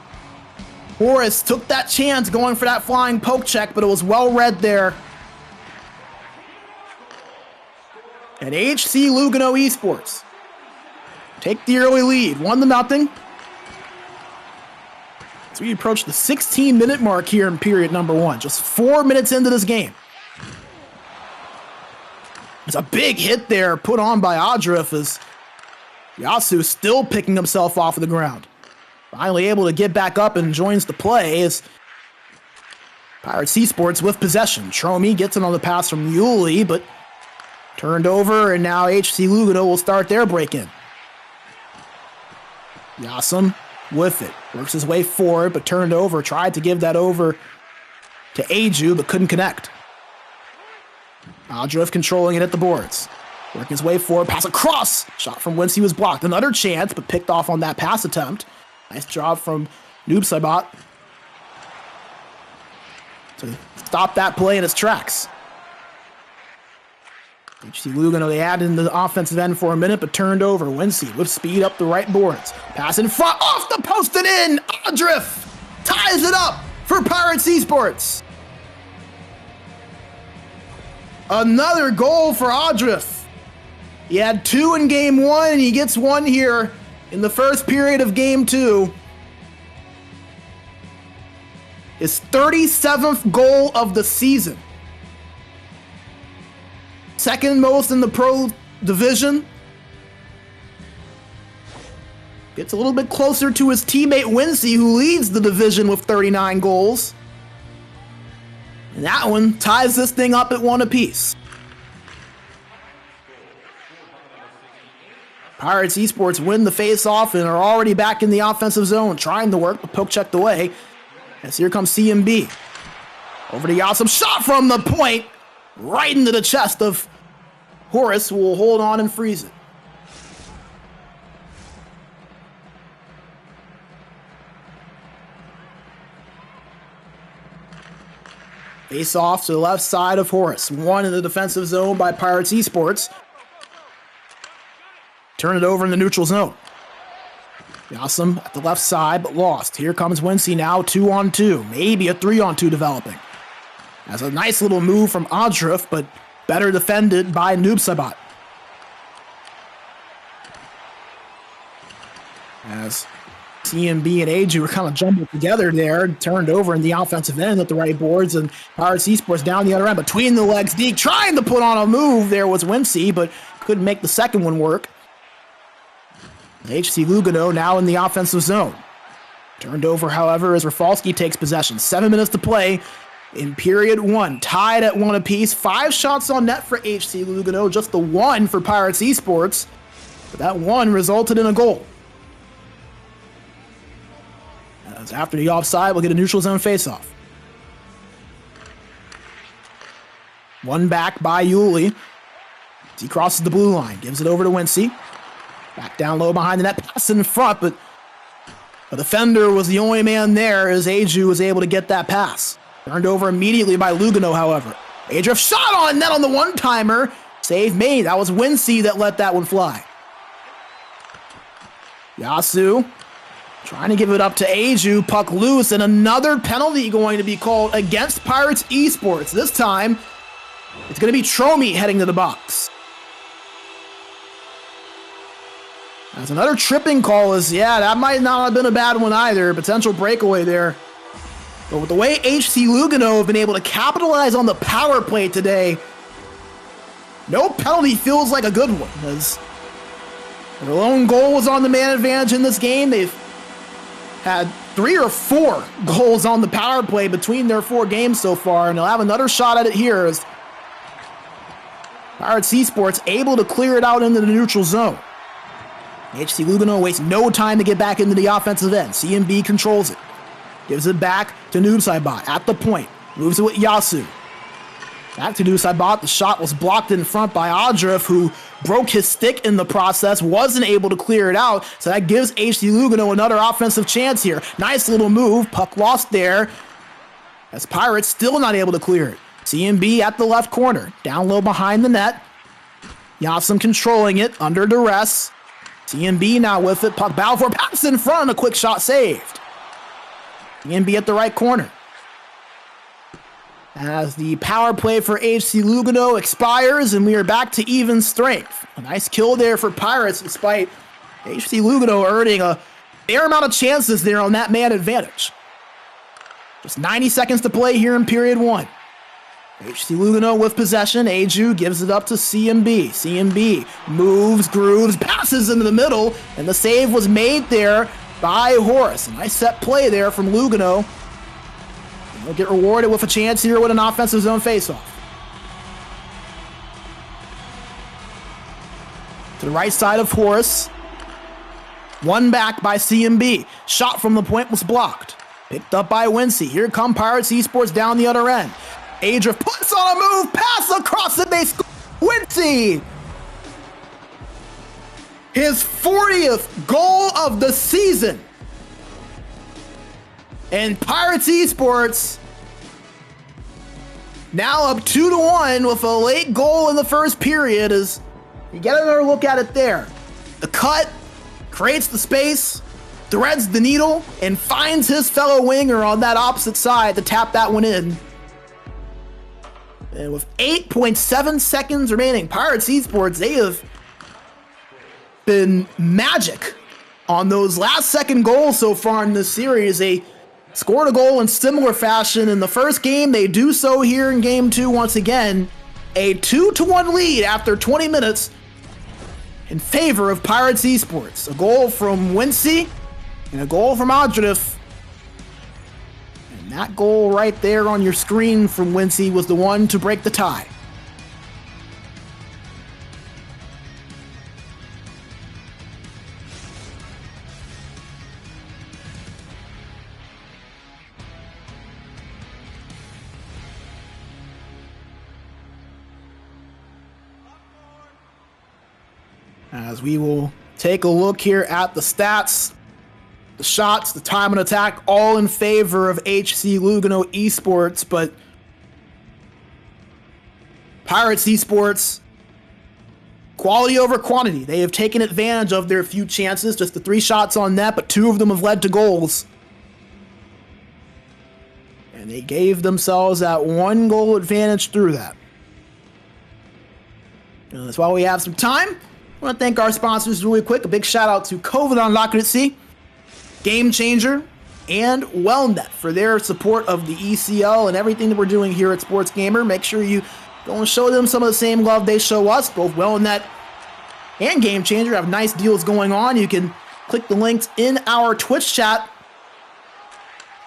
Horace took that chance going for that flying poke check, but it was well read there. And HC Lugano Esports take the early lead, 1-0. As we approach the 16-minute mark here in period number 1, just 4 minutes into this game. It's a big hit there put on by Adrif as Yasu still picking himself off of the ground. Finally able to get back up and joins the play as Pirates Esports with possession. Tromi gets it on the pass from Yuli, but turned over, and now HC Lugano will start their break-in. Yasum with it. Works his way forward, but turned over. Tried to give that over to Aju, but couldn't connect. Adrif controlling it at the boards. Working his way forward, pass across. Shot from whence he was blocked. Another chance, but picked off on that pass attempt. Nice job from Noob Saibot to stop that play in its tracks. HC Lugano, they added in the offensive end for a minute, but turned over. Wincy with speed up the right boards. Pass in front, off the post and in! Adrif ties it up for Pirates Esports. Another goal for Adrif. He had 2 in game 1, and he gets 1 here in the first period of game 2. His 37th goal of the season. Second most in the pro division. Gets a little bit closer to his teammate Wincy, who leads the division with 39 goals. And that one ties this thing up at 1 apiece. Pirates Esports win the face-off and are already back in the offensive zone, trying to work, but poke checked away. As here comes CMB. Over to Yasum, shot from the point, right into the chest of Horace, who will hold on and freeze it. Face off to the left side of Horace. One in the defensive zone by Pirates Esports. Turn it over in the neutral zone. Yassam at the left side, but lost. Here comes Wincy now, 2-on-2. Maybe a 3-on-2 developing. That's a nice little move from Adrif, but better defended by Noobsabat. As CMB and Aju were kind of jumbled together there, turned over in the offensive end at the right boards, and Pirates Esports down the other end. Between the legs, Deke trying to put on a move there was Wincy, but couldn't make the second one work. HC Lugano now in the offensive zone. Turned over, however, as Rafalski takes possession. 7 minutes to play in period 1. Tied at 1 apiece. 5 shots on net for HC Lugano. Just the 1 for Pirates Esports. But that 1 resulted in a goal. As after the offside, we'll get a neutral zone faceoff. 1 back by Yuli. He crosses the blue line. Gives it over to Wincy. Back down low behind the net, pass in front, but the defender was the only man there as Aju was able to get that pass. Turned over immediately by Lugano, however. Adrif shot on net on the one-timer. Save made. That was Wincy that let that one fly. Yasu trying to give it up to Aju. Puck loose, and another penalty going to be called against Pirates Esports. This time, it's going to be Tromi heading to the box. That's another tripping call is, yeah, that might not have been a bad one either. Potential breakaway there. But with the way HC Lugano have been able to capitalize on the power play today, no penalty feels like a good one. As their lone goal was on the man advantage in this game. They've had 3 or 4 goals on the power play between their 4 games so far, and they'll have another shot at it here as Pirates Esports able to clear it out into the neutral zone. HC Lugano wastes no time to get back into the offensive end. CMB controls it. Gives it back to Noobsaibot at the point. Moves it with Yasu. Back to Noobsaibot. The shot was blocked in front by Adrif, who broke his stick in the process. Wasn't able to clear it out. So that gives HC Lugano another offensive chance here. Nice little move. Puck lost there. As Pirates still not able to clear it. CMB at the left corner. Down low behind the net. Yassam controlling it under duress. CMB now with it. Puck battle for pass in front and a quick shot saved. CMB at the right corner. As the power play for HC Lugano expires and we are back to even strength. A nice kill there for Pirates despite HC Lugano earning a fair amount of chances there on that man advantage. Just 90 seconds to play here in period 1. HC Lugano with possession. Aju gives it up to CMB. CMB moves, grooves, passes into the middle, and the save was made there by Horace. A nice set play there from Lugano. And they'll get rewarded with a chance here with an offensive zone faceoff. To the right side of Horace. 1 back by CMB. Shot from the point was blocked. Picked up by Wincy. Here come Pirates Esports down the other end. Adrif puts on a move, pass across the base. Wincy! His 40th goal of the season. And Pirates Esports now up 2-1 with a late goal in the first period as you get another look at it there. The cut creates the space, threads the needle, and finds his fellow winger on that opposite side to tap that one in. And with 8.7 seconds remaining, Pirates Esports, they have been magic on those last second goals so far in this series. They scored a goal in similar fashion in the first game. They do so here in game 2 once again. A 2-1 lead after 20 minutes in favor of Pirates Esports. A goal from Wincy and a goal from Adrif. And that goal right there on your screen from Wincy was the one to break the tie. As we will take a look here at the stats, the shots, the time on attack, all in favor of HC Lugano Esports, but Pirates Esports, quality over quantity. They have taken advantage of their few chances, just the 3 shots on net, but 2 of them have led to goals. And they gave themselves that 1 goal advantage through that. And that's why we have some time. I want to thank our sponsors really quick. A big shout out to COVID UnderRated, Game Changer, and WellNet for their support of the ECL and everything that we're doing here at SportsGamer. Make sure you go and show them some of the same love they show us. Both WellNet and Game Changer have nice deals going on. You can click the links in our Twitch chat.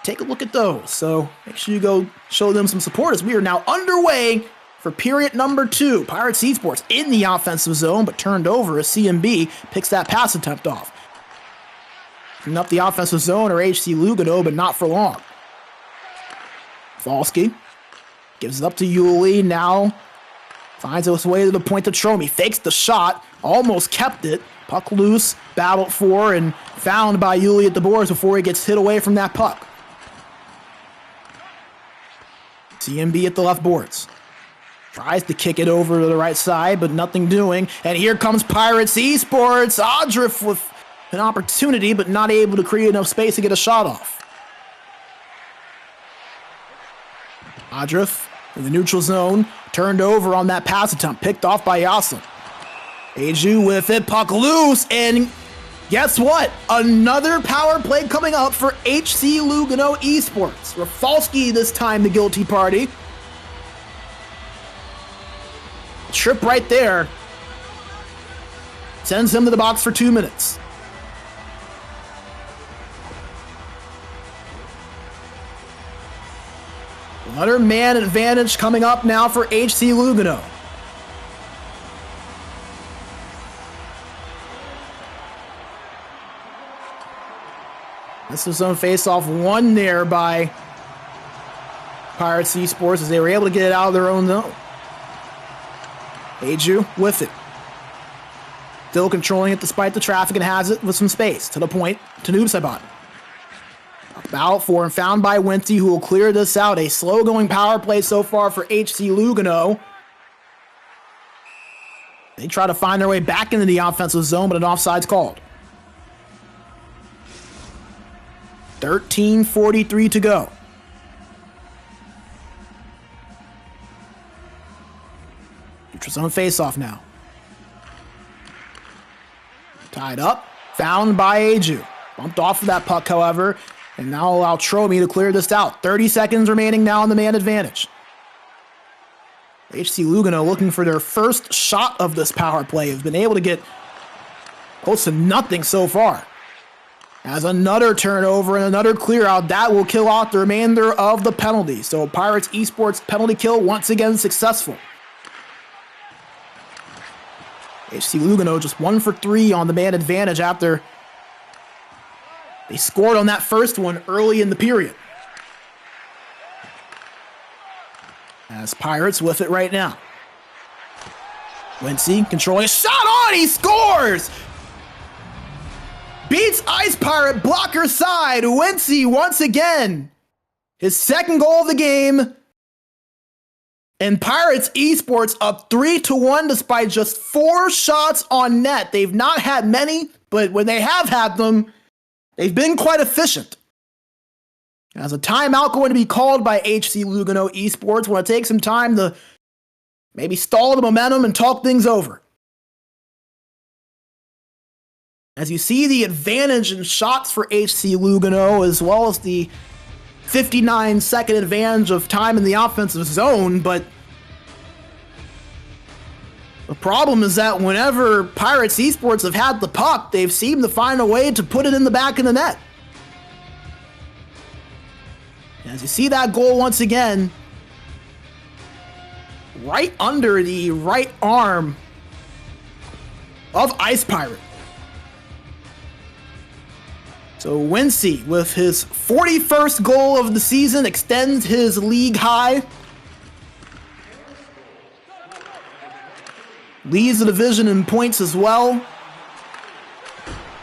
Take a look at those. So make sure you go show them some support as we are now underway for period number 2. Pirates Esports in the offensive zone, but turned over as CMB picks that pass attempt off. Clean up the offensive zone or HC Lugano, but not for long. Falski gives it up to Yuli. Now finds his way to the point to Tromi. Fakes the shot, almost kept it. Puck loose, battled for, and found by Yuli at the boards before he gets hit away from that puck. CMB at the left boards. Tries to kick it over to the right side, but nothing doing. And here comes Pirates Esports. Adrift with an opportunity, but not able to create enough space to get a shot off. Adrift in the neutral zone. Turned over on that pass attempt. Picked off by Yasin. Aju with it. Puck loose. And guess what? Another power play coming up for HC Lugano Esports. Rafalski this time the guilty party. Trip right there sends him to the box for 2 minutes. Another man advantage coming up now for HC Lugano. This is some face-off won there by Pirates Esports as they were able to get it out of their own zone. Aju with it. Still controlling it despite the traffic and has it with some space. To the point to Noobsaibat. Battle for and found by Winty, who will clear this out. A slow-going power play so far for HC Lugano. They try to find their way back into the offensive zone, but an offside's called. 13:43 to go. Neutral zone face-off now. Tied up. Found by Aju. Bumped off of that puck, however, and now allow Tromi to clear this out. 30 seconds remaining now on the man advantage. HC Lugano looking for their first shot of this power play. Have been able to get close to nothing so far. As another turnover and another clear out, that will kill out the remainder of the penalty. So Pirates Esports penalty kill once again successful. HC Lugano just 1 for 3 on the man advantage after they scored on that first one early in the period. As Pirates with it right now. Wincy controlling a shot on, he scores! Beats Ice Pirate blocker side. Wincy once again. His second goal of the game. And Pirates Esports up 3-1 despite just 4 shots on net. They've not had many, but when they have had them, they've been quite efficient. As a timeout going to be called by HC Lugano Esports. Want to take some time to maybe stall the momentum and talk things over. As you see the advantage in shots for HC Lugano, as well as the 59-second advantage of time in the offensive zone, but the problem is that whenever Pirates Esports have had the puck, they've seemed to find a way to put it in the back of the net. As you see that goal once again, right under the right arm of Ice Pirate. So Wincy, with his 41st goal of the season, extends his league high. Leads the division in points as well.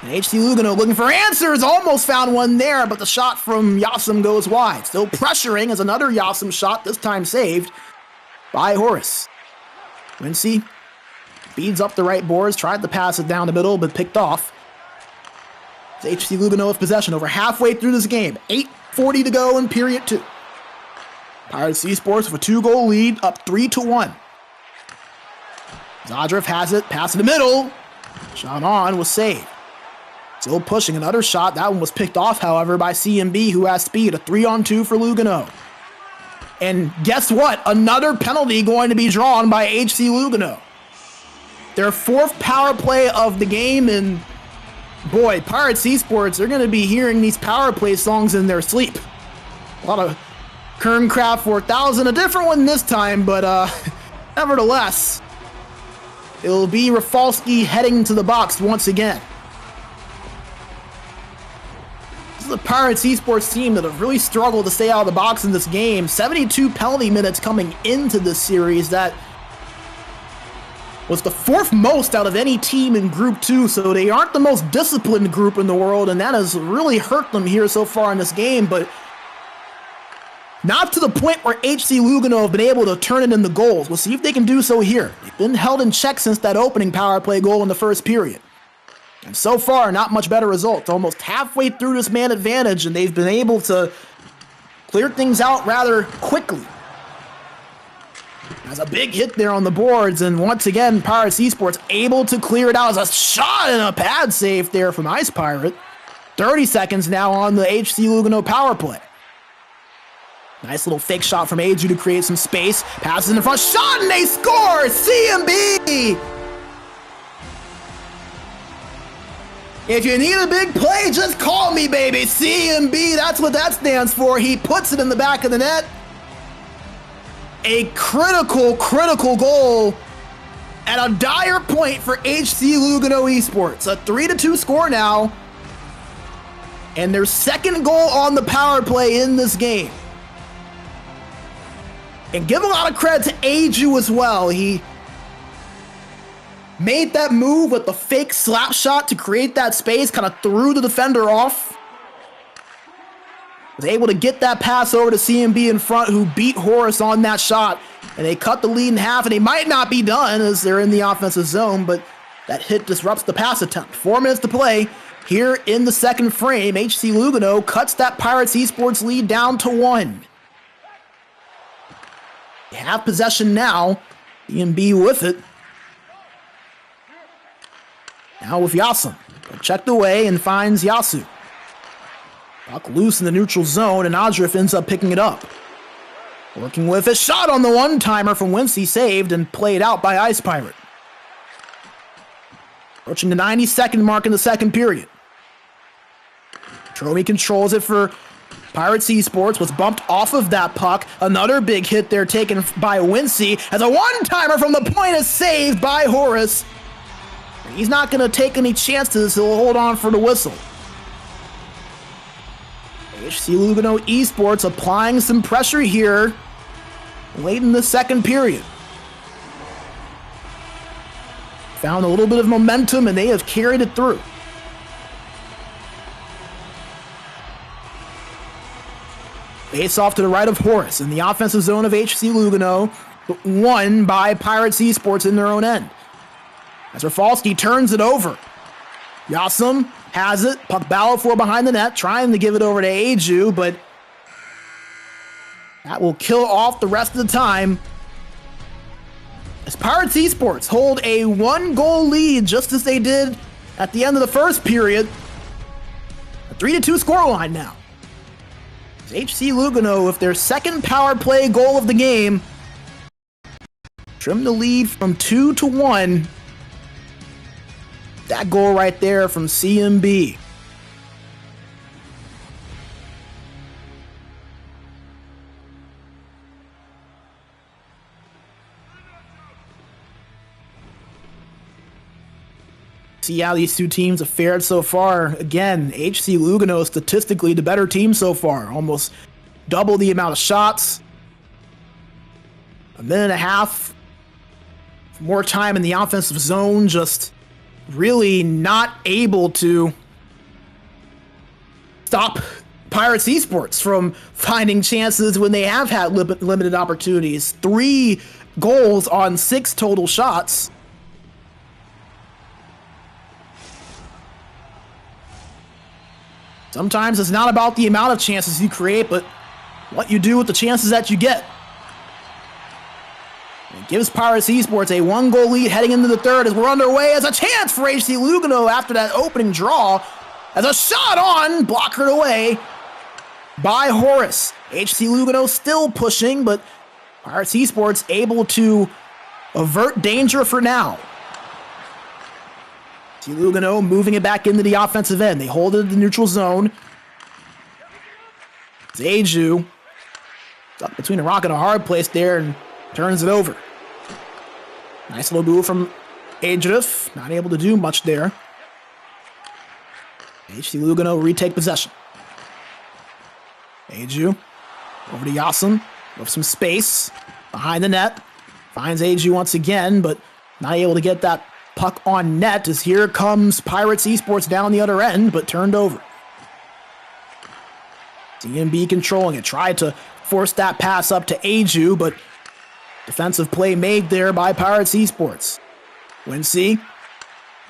And HC Lugano looking for answers. Almost found one there, but the shot from Yasim goes wide. Still pressuring as another Yasim shot, this time saved by Horace. Quincy speeds up the right boards, tried to pass it down the middle, but picked off. It's HC Lugano with possession over halfway through this game. 8:40 to go in period 2. Pirates Esports with a 2-goal lead, up 3-1. Zadriff has it, pass in the middle. Shot on was saved. Still pushing another shot. That one was picked off, however, by CMB, who has speed. A 3-on-2 for Lugano. And guess what? Another penalty going to be drawn by HC Lugano. Their 4th power play of the game, and boy, Pirates Esports, they're going to be hearing these power play songs in their sleep. A lot of Kerncraft 4000, a different one this time, but nevertheless, it'll be Rafalski heading to the box once again. This is a Pirates Esports team that have really struggled to stay out of the box in this game. 72 penalty minutes coming into this series. That was the 4th most out of any team in Group 2, so they aren't the most disciplined group in the world, and that has really hurt them here so far in this game, but not to the point where HC Lugano have been able to turn it into goals. We'll see if they can do so here. They've been held in check since that opening power play goal in the first period. And so far, not much better results. Almost halfway through this man advantage, and they've been able to clear things out rather quickly. There's a big hit there on the boards, and once again, Pirates Esports able to clear it out as a shot and a pad save there from Ice Pirate. 30 seconds now on the HC Lugano power play. Nice little fake shot from Aju to create some space. Passes in the front, shot, and they score! CMB! If you need a big play, just call me, baby. CMB, that's what that stands for. He puts it in the back of the net. A critical goal at a dire point for HC Lugano Esports. A 3-2 score now. And their 2nd goal on the power play in this game. And give a lot of credit to Aju as well. He made that move with the fake slap shot to create that space, kind of threw the defender off. Was able to get that pass over to CMB in front, who beat Horace on that shot. And they cut the lead in half, and they might not be done as they're in the offensive zone, but that hit disrupts the pass attempt. 4 minutes to play. Here in the 2nd frame, HC Lugano cuts that Pirates Esports lead down to 1. They have possession now. CMB with it. Now with Yasum. Checked away and finds Yasu. Puck loose in the neutral zone, and Adrif ends up picking it up. Working with a shot on the one-timer from Wincy, saved and played out by Ice Pirate. Approaching the 92nd mark in the 2nd period. Tromi controls it for Pirates Esports, was bumped off of that puck. Another big hit there taken by Wincy as a one-timer from the point is saved by Horace. He's not going to take any chances. He'll hold on for the whistle. HC Lugano Esports applying some pressure here late in the 2nd period. Found a little bit of momentum, and they have carried it through. Face off to the right of Horace in the offensive zone of HC Lugano, but won by Pirates Esports in their own end. As Rafalski turns it over. Yasum has it. Puck battle for behind the net, trying to give it over to Aju, but that will kill off the rest of the time. As Pirates Esports hold a 1-goal lead, just as they did at the end of the first period. A 3-2 scoreline now. As HC Lugano, with their 2nd power play goal of the game, trim the lead from 2-1. That goal right there from CMB. See how these two teams have fared so far. Again, HC Lugano is statistically the better team so far. Almost double the amount of shots. A minute and a half. More time in the offensive zone. Just really not able to stop Pirates Esports from finding chances when they have had limited opportunities. 3 goals on 6 total shots. Sometimes it's not about the amount of chances you create, but what you do with the chances that you get. It gives Pirates Esports a 1-goal lead heading into the third as we're underway as a chance for HC Lugano after that opening draw. As a shot on, blockered away by Horace. HC Lugano still pushing, but Pirates Esports able to avert danger for now. HC Lugano moving it back into the offensive end. They hold it in the neutral zone. Zeju stuck between a rock and a hard place there and turns it over. Nice little move from Adriff. Not able to do much there. HC Lugano retake possession. Aju over to Yasim with some space behind the net. Finds Aju once again, but not able to get that puck on net as here comes Pirates Esports down the other end, but turned over. DMB controlling it. Tried to force that pass up to Aju, but defensive play made there by Pirates Esports. Wincy.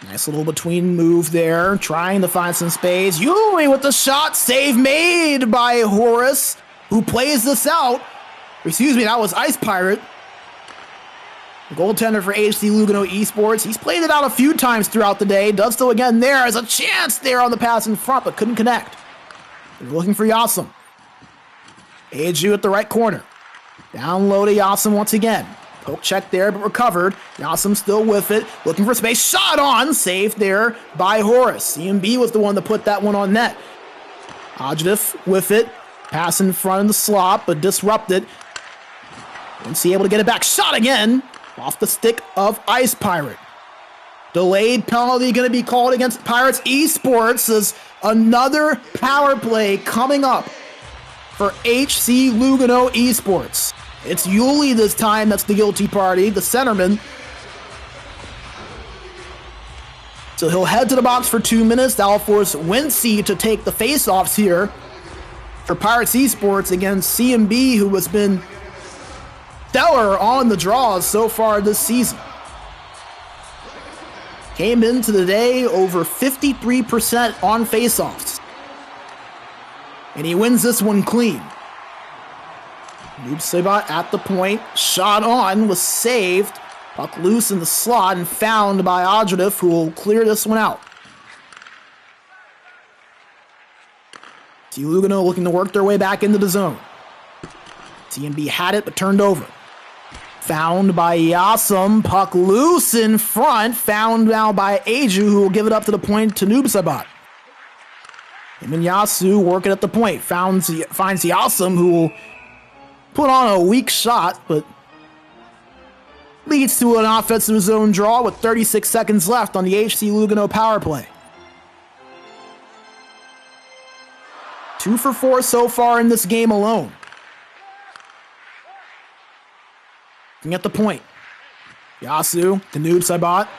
Nice little between move there, trying to find some space. Yui with the shot, save made by Horace, who plays this out. Excuse me, that was Ice Pirate. The goaltender for HC Lugano Esports. He's played it out a few times throughout the day. Does so again there. Has a chance there on the pass in front, but couldn't connect. They're looking for Yasim. Aju at the right corner. Down low to Yasim once again. Poke check there, but recovered. Yasim still with it. Looking for space. Shot on. Saved there by Horace. CMB was the one to put that one on net. Adjective with it. Pass in front of the slot, but disrupted. Once he able to get it back. Shot again. Off the stick of Ice Pirate. Delayed penalty going to be called against Pirates Esports as another power play coming up for HC Lugano Esports. It's Yuli this time that's the guilty party, the centerman. So he'll head to the box for 2 minutes. That'll force Wincy to take the face-offs here for Pirates Esports against CMB, who has been stellar on the draws so far this season. Came into the day over 53% on face-offs. And he wins this one clean. Noob Sabat at the point. Shot on, was saved. Puck loose in the slot and found by Adjective, who will clear this one out. Lugano looking to work their way back into the zone. TNB had it, but turned over. Found by Yasim. Puck loose in front. Found now by Aju, who will give it up to the point to Noob Sabat. Him and Yasu working at the point. Finds Yasim, who will put on a weak shot, but leads to an offensive zone draw with 36 seconds left on the HC Lugano power play. 2 for 4 so far in this game alone. Looking at the point. Yasu, the Noob Sabat,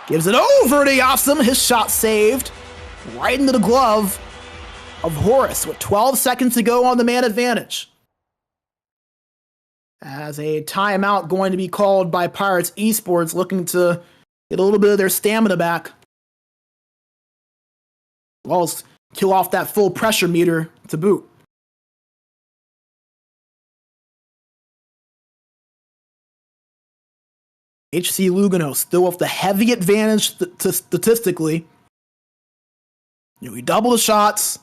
gives it over to Yasim. His shot saved. Right into the glove of Horace with 12 seconds to go on the man advantage. As a timeout going to be called by Pirates Esports, looking to get a little bit of their stamina back. As well as kill off that full pressure meter to boot. HC Lugano still with the heavy advantage statistically. We double the shots.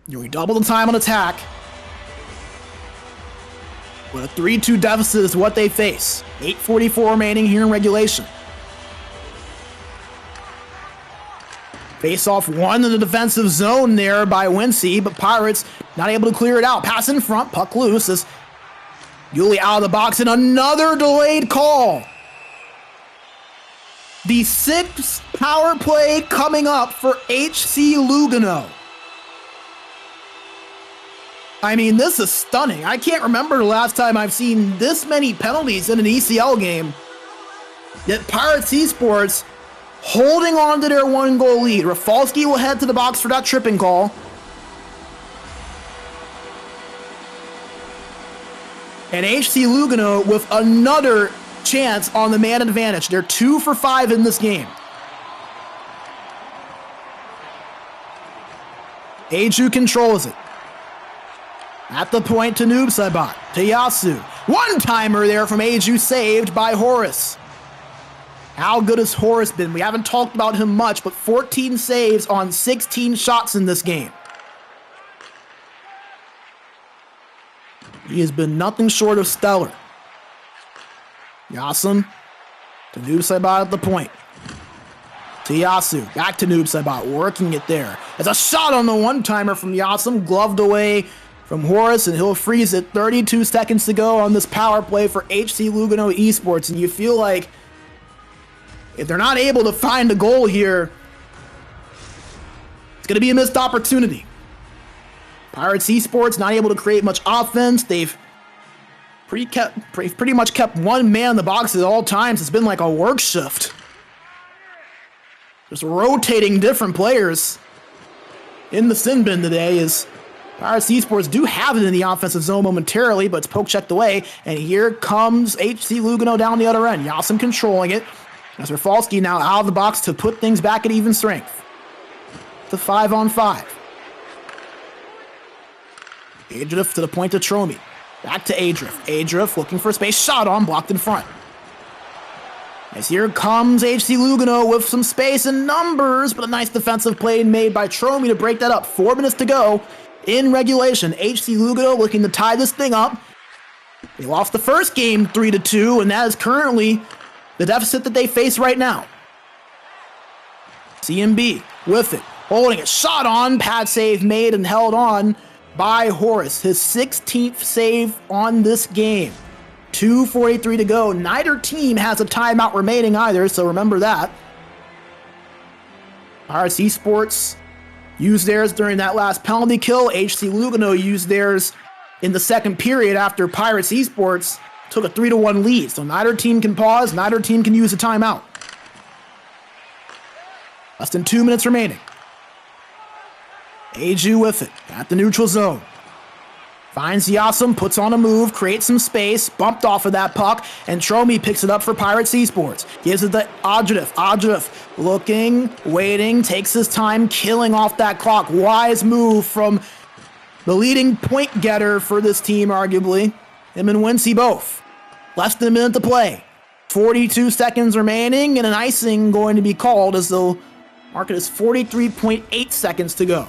We double the time on attack. But a 3-2 deficit is what they face. 8:44 remaining here in regulation. Face-off one in the defensive zone there by Wincy, but Pirates not able to clear it out. Pass in front, puck loose as Yuli out of the box, and another delayed call. The 6th power play coming up for HC Lugano. I mean, this is stunning. I can't remember the last time I've seen this many penalties in an ECL game. Yet Pirates Esports holding on to their 1-goal lead. Rafalski will head to the box for that tripping call. And HC Lugano with another chance on the man advantage. They're 2 for 5 in this game. Eju controls it. At the point to Noob Saibot, to Yasu. One-timer there from Eju, saved by Horus. How good has Horus been? We haven't talked about him much, but 14 saves on 16 shots in this game. He has been nothing short of stellar. Yasum to Noob Saibot at the point. To Yasu, back to Noob Saibot, working it there. It's a shot on the one-timer from Yasum, gloved away from Horus, and he'll freeze it. 32 seconds to go on this power play for HC Lugano Esports, and you feel like if they're not able to find a goal here, it's going to be a missed opportunity. Pirates Esports not able to create much offense. They've pretty much kept one man in the box at all times. It's been like a work shift. Just rotating different players in the sin bin today as Pirates Esports do have it in the offensive zone momentarily, but it's poke checked away. And here comes HC Lugano down the other end. Yasum controlling it. As Rafalski now out of the box to put things back at even strength. To 5-on-5. Adrift to the point of Tromi. Back to Adrift. Adrift looking for space. Shot on, blocked in front. As here comes HC Lugano with some space and numbers, but a nice defensive play made by Tromi to break that up. 4 minutes to go in regulation. HC Lugano looking to tie this thing up. They lost the first game 3-2, and that is currently the deficit that they face right now. CMB with it, holding it. Shot on, pad save made and held on by Horus. His 16th save on this game. 2:43 to go. Neither team has a timeout remaining either, so remember that. Pirates Esports used theirs during that last penalty kill. HC Lugano used theirs in the second period after Pirates Esports took a 3-1 lead. So neither team can pause, neither team can use a timeout. Less than 2 minutes remaining. Eju with it at the neutral zone. Finds Yasum, puts on a move, creates some space, bumped off of that puck, and Tromi picks it up for Pirates Esports. Gives it to Adjudif. Adjudif looking, waiting, takes his time, killing off that clock. Wise move from the leading point getter for this team, arguably. Him and Wincy both. Less than a minute to play. 42 seconds remaining, and an icing going to be called as they'll mark it as 43.8 seconds to go.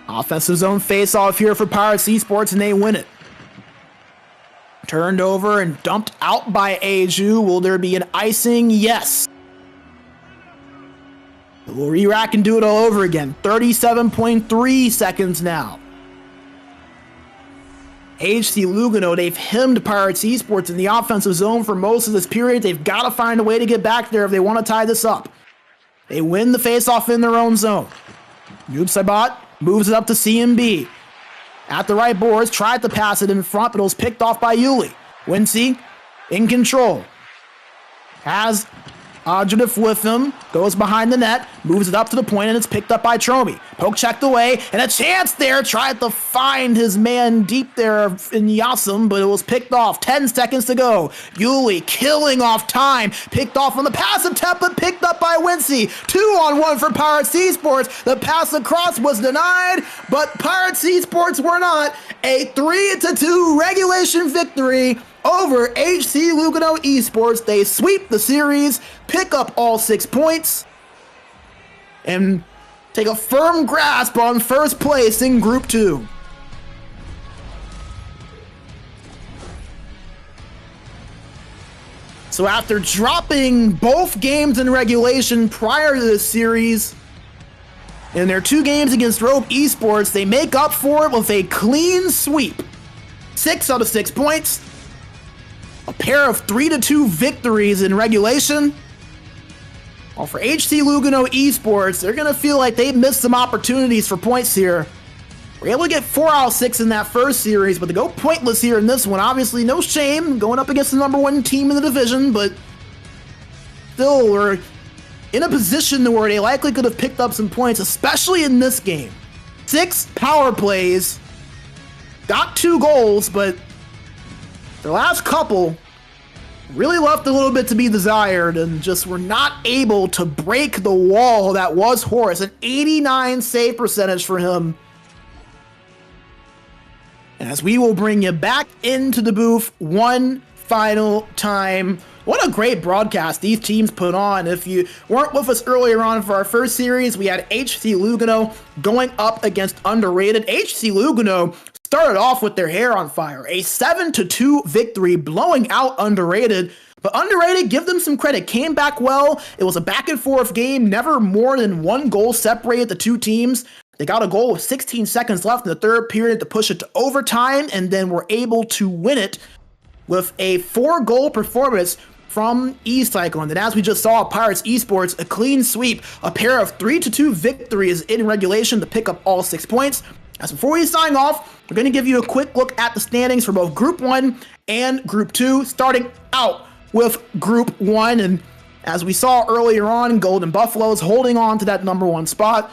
Offensive zone face-off here for Pirates Esports, and they win it. Turned over and dumped out by Eju. Will there be an icing? Yes. We'll re-rack and do it all over again. 37.3 seconds now. HC Lugano, they've hemmed Pirates Esports in the offensive zone for most of this period. They've got to find a way to get back there if they want to tie this up. They win the face-off in their own zone. Noob Saibot moves it up to CMB. At the right boards, tried to pass it in front, but it was picked off by Yuli. Wincy in control. Has Adjudif with him, goes behind the net, moves it up to the point, and it's picked up by Tromi. Poke checked away, and a chance there, tried to find his man deep there in Yasum, but it was picked off. 10 seconds to go. Yuli killing off time, picked off on the pass attempt, but picked up by Wincy. 2-on-1 for Pirates Esports. The pass across was denied, but Pirates Esports were not. A 3-2 regulation victory over HC Lugano Esports. They sweep the series, pick up all 6 points, and take a firm grasp on first place in Group 2. So after dropping both games in regulation prior to this series, in their 2 games against Rogue Esports, they make up for it with a clean sweep. 6 out of 6 points. A pair of 3-2 victories in regulation. Well, for HC Lugano Esports, they're going to feel like they missed some opportunities for points here. We're able to get 4 out of 6 in that first series, but to go pointless here in this one, obviously no shame going up against the #1 team in the division, but still we're in a position where they likely could have picked up some points, especially in this game. 6 power plays, got 2 goals, but their last couple really left a little bit to be desired and just were not able to break the wall that was Horace. An 89 save percentage for him. And as we will bring you back into the booth one final time. What a great broadcast these teams put on. If you weren't with us earlier on for our first series, we had HC Lugano going up against UnderRated. HC Lugano started off with their hair on fire. A 7-2 victory, blowing out UnderRated. But UnderRated, give them some credit, came back well. It was a back and forth game. Never more than 1 goal separated the two teams. They got a goal with 16 seconds left in the third period to push it to overtime, and then were able to win it with a 4-goal performance from ECL. And then, as we just saw, Pirates Esports, a clean sweep, a pair of 3-2 victories in regulation to pick up all 6 points. As before we sign off, we're going to give you a quick look at the standings for both Group 1 and Group 2, starting out with Group 1. And as we saw earlier on, Golden Buffaloes holding on to that number 1 spot.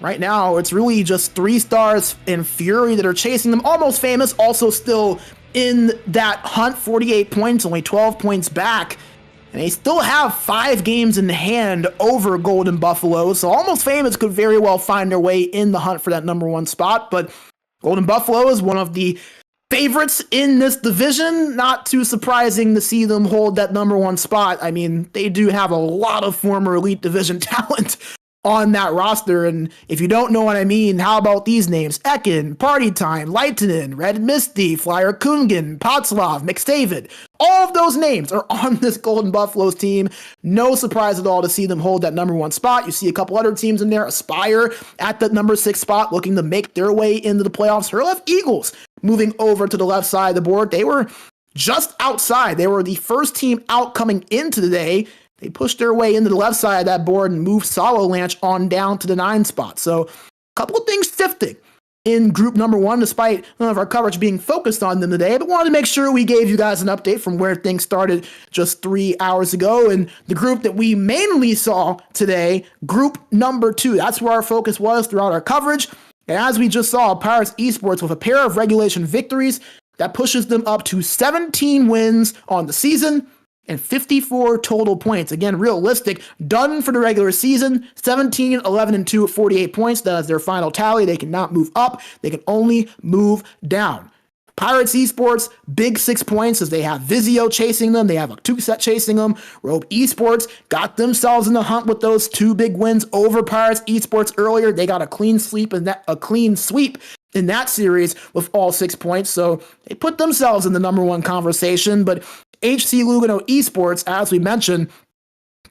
Right now, it's really just 3 stars and Fury that are chasing them. Almost Famous also still in that hunt, 48 points, only 12 points back. And they still have 5 games in hand over Golden Buffalo. So Almost Famous could very well find their way in the hunt for that number 1 spot. But Golden Buffalo is one of the favorites in this division. Not too surprising to see them hold that number 1 spot. I mean, they do have a lot of former Elite Division talent on that roster, and if you don't know what I mean, how about these names? Ekin, Party Time, Lightnin, Red Misty, Flyer Kungen, Potslav, McStavid. All of those names are on this Golden Buffaloes team. No surprise at all to see them hold that number 1 spot. You see a couple other teams in there, Aspire at the number 6 spot, looking to make their way into the playoffs. Herlev Eagles moving over to the left side of the board. They were just outside. They were the first team out coming into the day. They pushed their way into the left side of that board and moved Solo Lanch on down to the 9 spot. So a couple of things shifting in group number 1, despite none of our coverage being focused on them today. But wanted to make sure we gave you guys an update from where things started just 3 hours ago. And the group that we mainly saw today, group number 2, that's where our focus was throughout our coverage. And as we just saw, Pirates Esports with a pair of regulation victories that pushes them up to 17 wins on the season and 54 total points. Again, realistic, done for the regular season, 17, 11, and 2 at 48 points. That is their final tally. They cannot move up. They can only move down. Pirates Esports, big 6 points as they have Vizio chasing them. They have a 2-set chasing them. Robe Esports got themselves in the hunt with those 2 big wins over Pirates Esports earlier. They got a clean sweep in that series with all 6 points. So they put themselves in the number 1 conversation. But HC Lugano Esports, as we mentioned,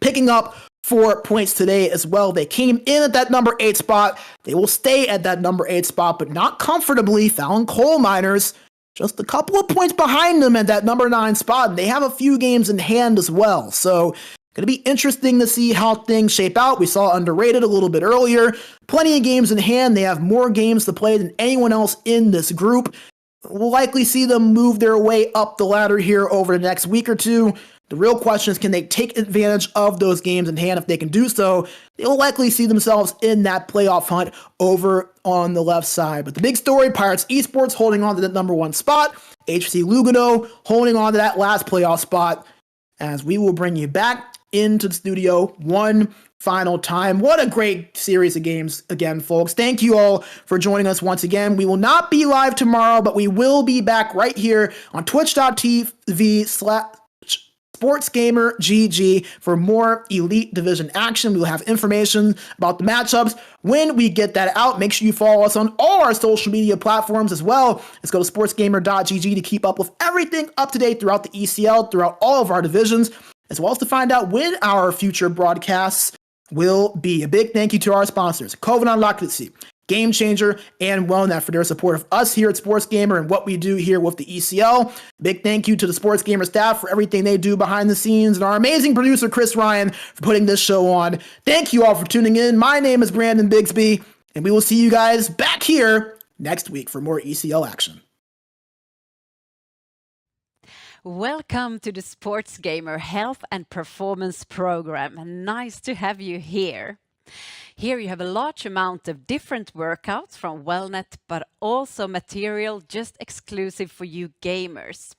picking up 4 points today as well. They came in at that number 8 spot. They will stay at that number 8 spot, but not comfortably. Fallon Coal Miners just a couple of points behind them at that number 9 spot. And they have a few games in hand as well. So going to be interesting to see how things shape out. We saw UnderRated a little bit earlier. Plenty of games in hand. They have more games to play than anyone else in this group. We'll likely see them move their way up the ladder here over the next week or 2. The real question is, can they take advantage of those games in hand? If they can do so, they'll likely see themselves in that playoff hunt over on the left side. But the big story, Pirates Esports holding on to that number 1 spot. HC Lugano holding on to that last playoff spot, as we will bring you back into the studio one final time. What a great series of games again, folks. Thank you all for joining us once again. We will not be live tomorrow, but we will be back right here on twitch.tv/SportsGamer GG for more Elite Division action. We will have information about the matchups when we get that out. Make sure you follow us on all our social media platforms as well. Let's go to sportsgamer.gg to keep up with everything up to date throughout the ECL, throughout all of our divisions, as well as to find out when our future broadcasts will be. A big thank you to our sponsors, Covenant Lockety, Game Changer, and WellNet for their support of us here at SportsGamer and what we do here with the ECL. Big thank you to the SportsGamer staff for everything they do behind the scenes, and our amazing producer, Chris Ryan, for putting this show on. Thank you all for tuning in. My name is Brandon Bigsby, and we will see you guys back here next week for more ECL action. Welcome to the SportsGamer Health and Performance Program. Nice to have you here. Here you have a large amount of different workouts from Wellnet, but also material just exclusive for you gamers.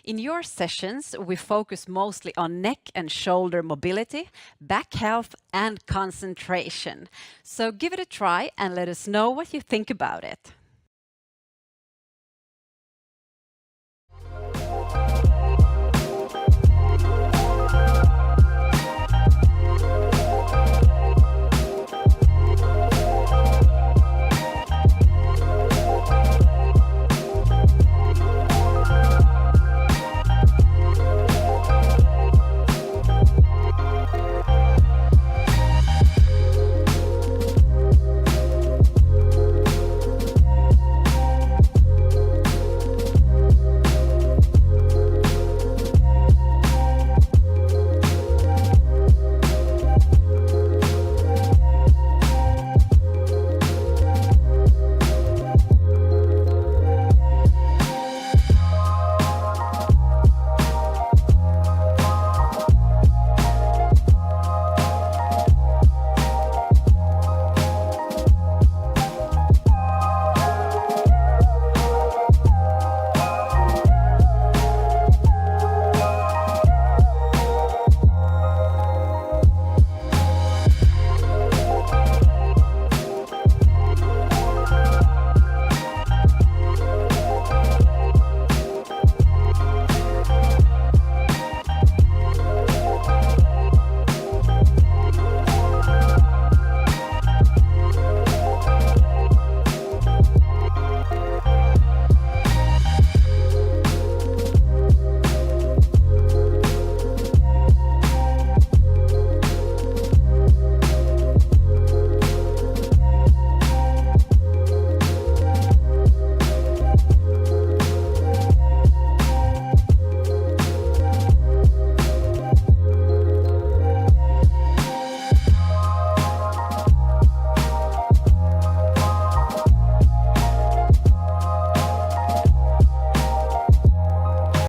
In your sessions, we focus mostly on neck and shoulder mobility, back health, and concentration. So give it a try and let us know what you think about it.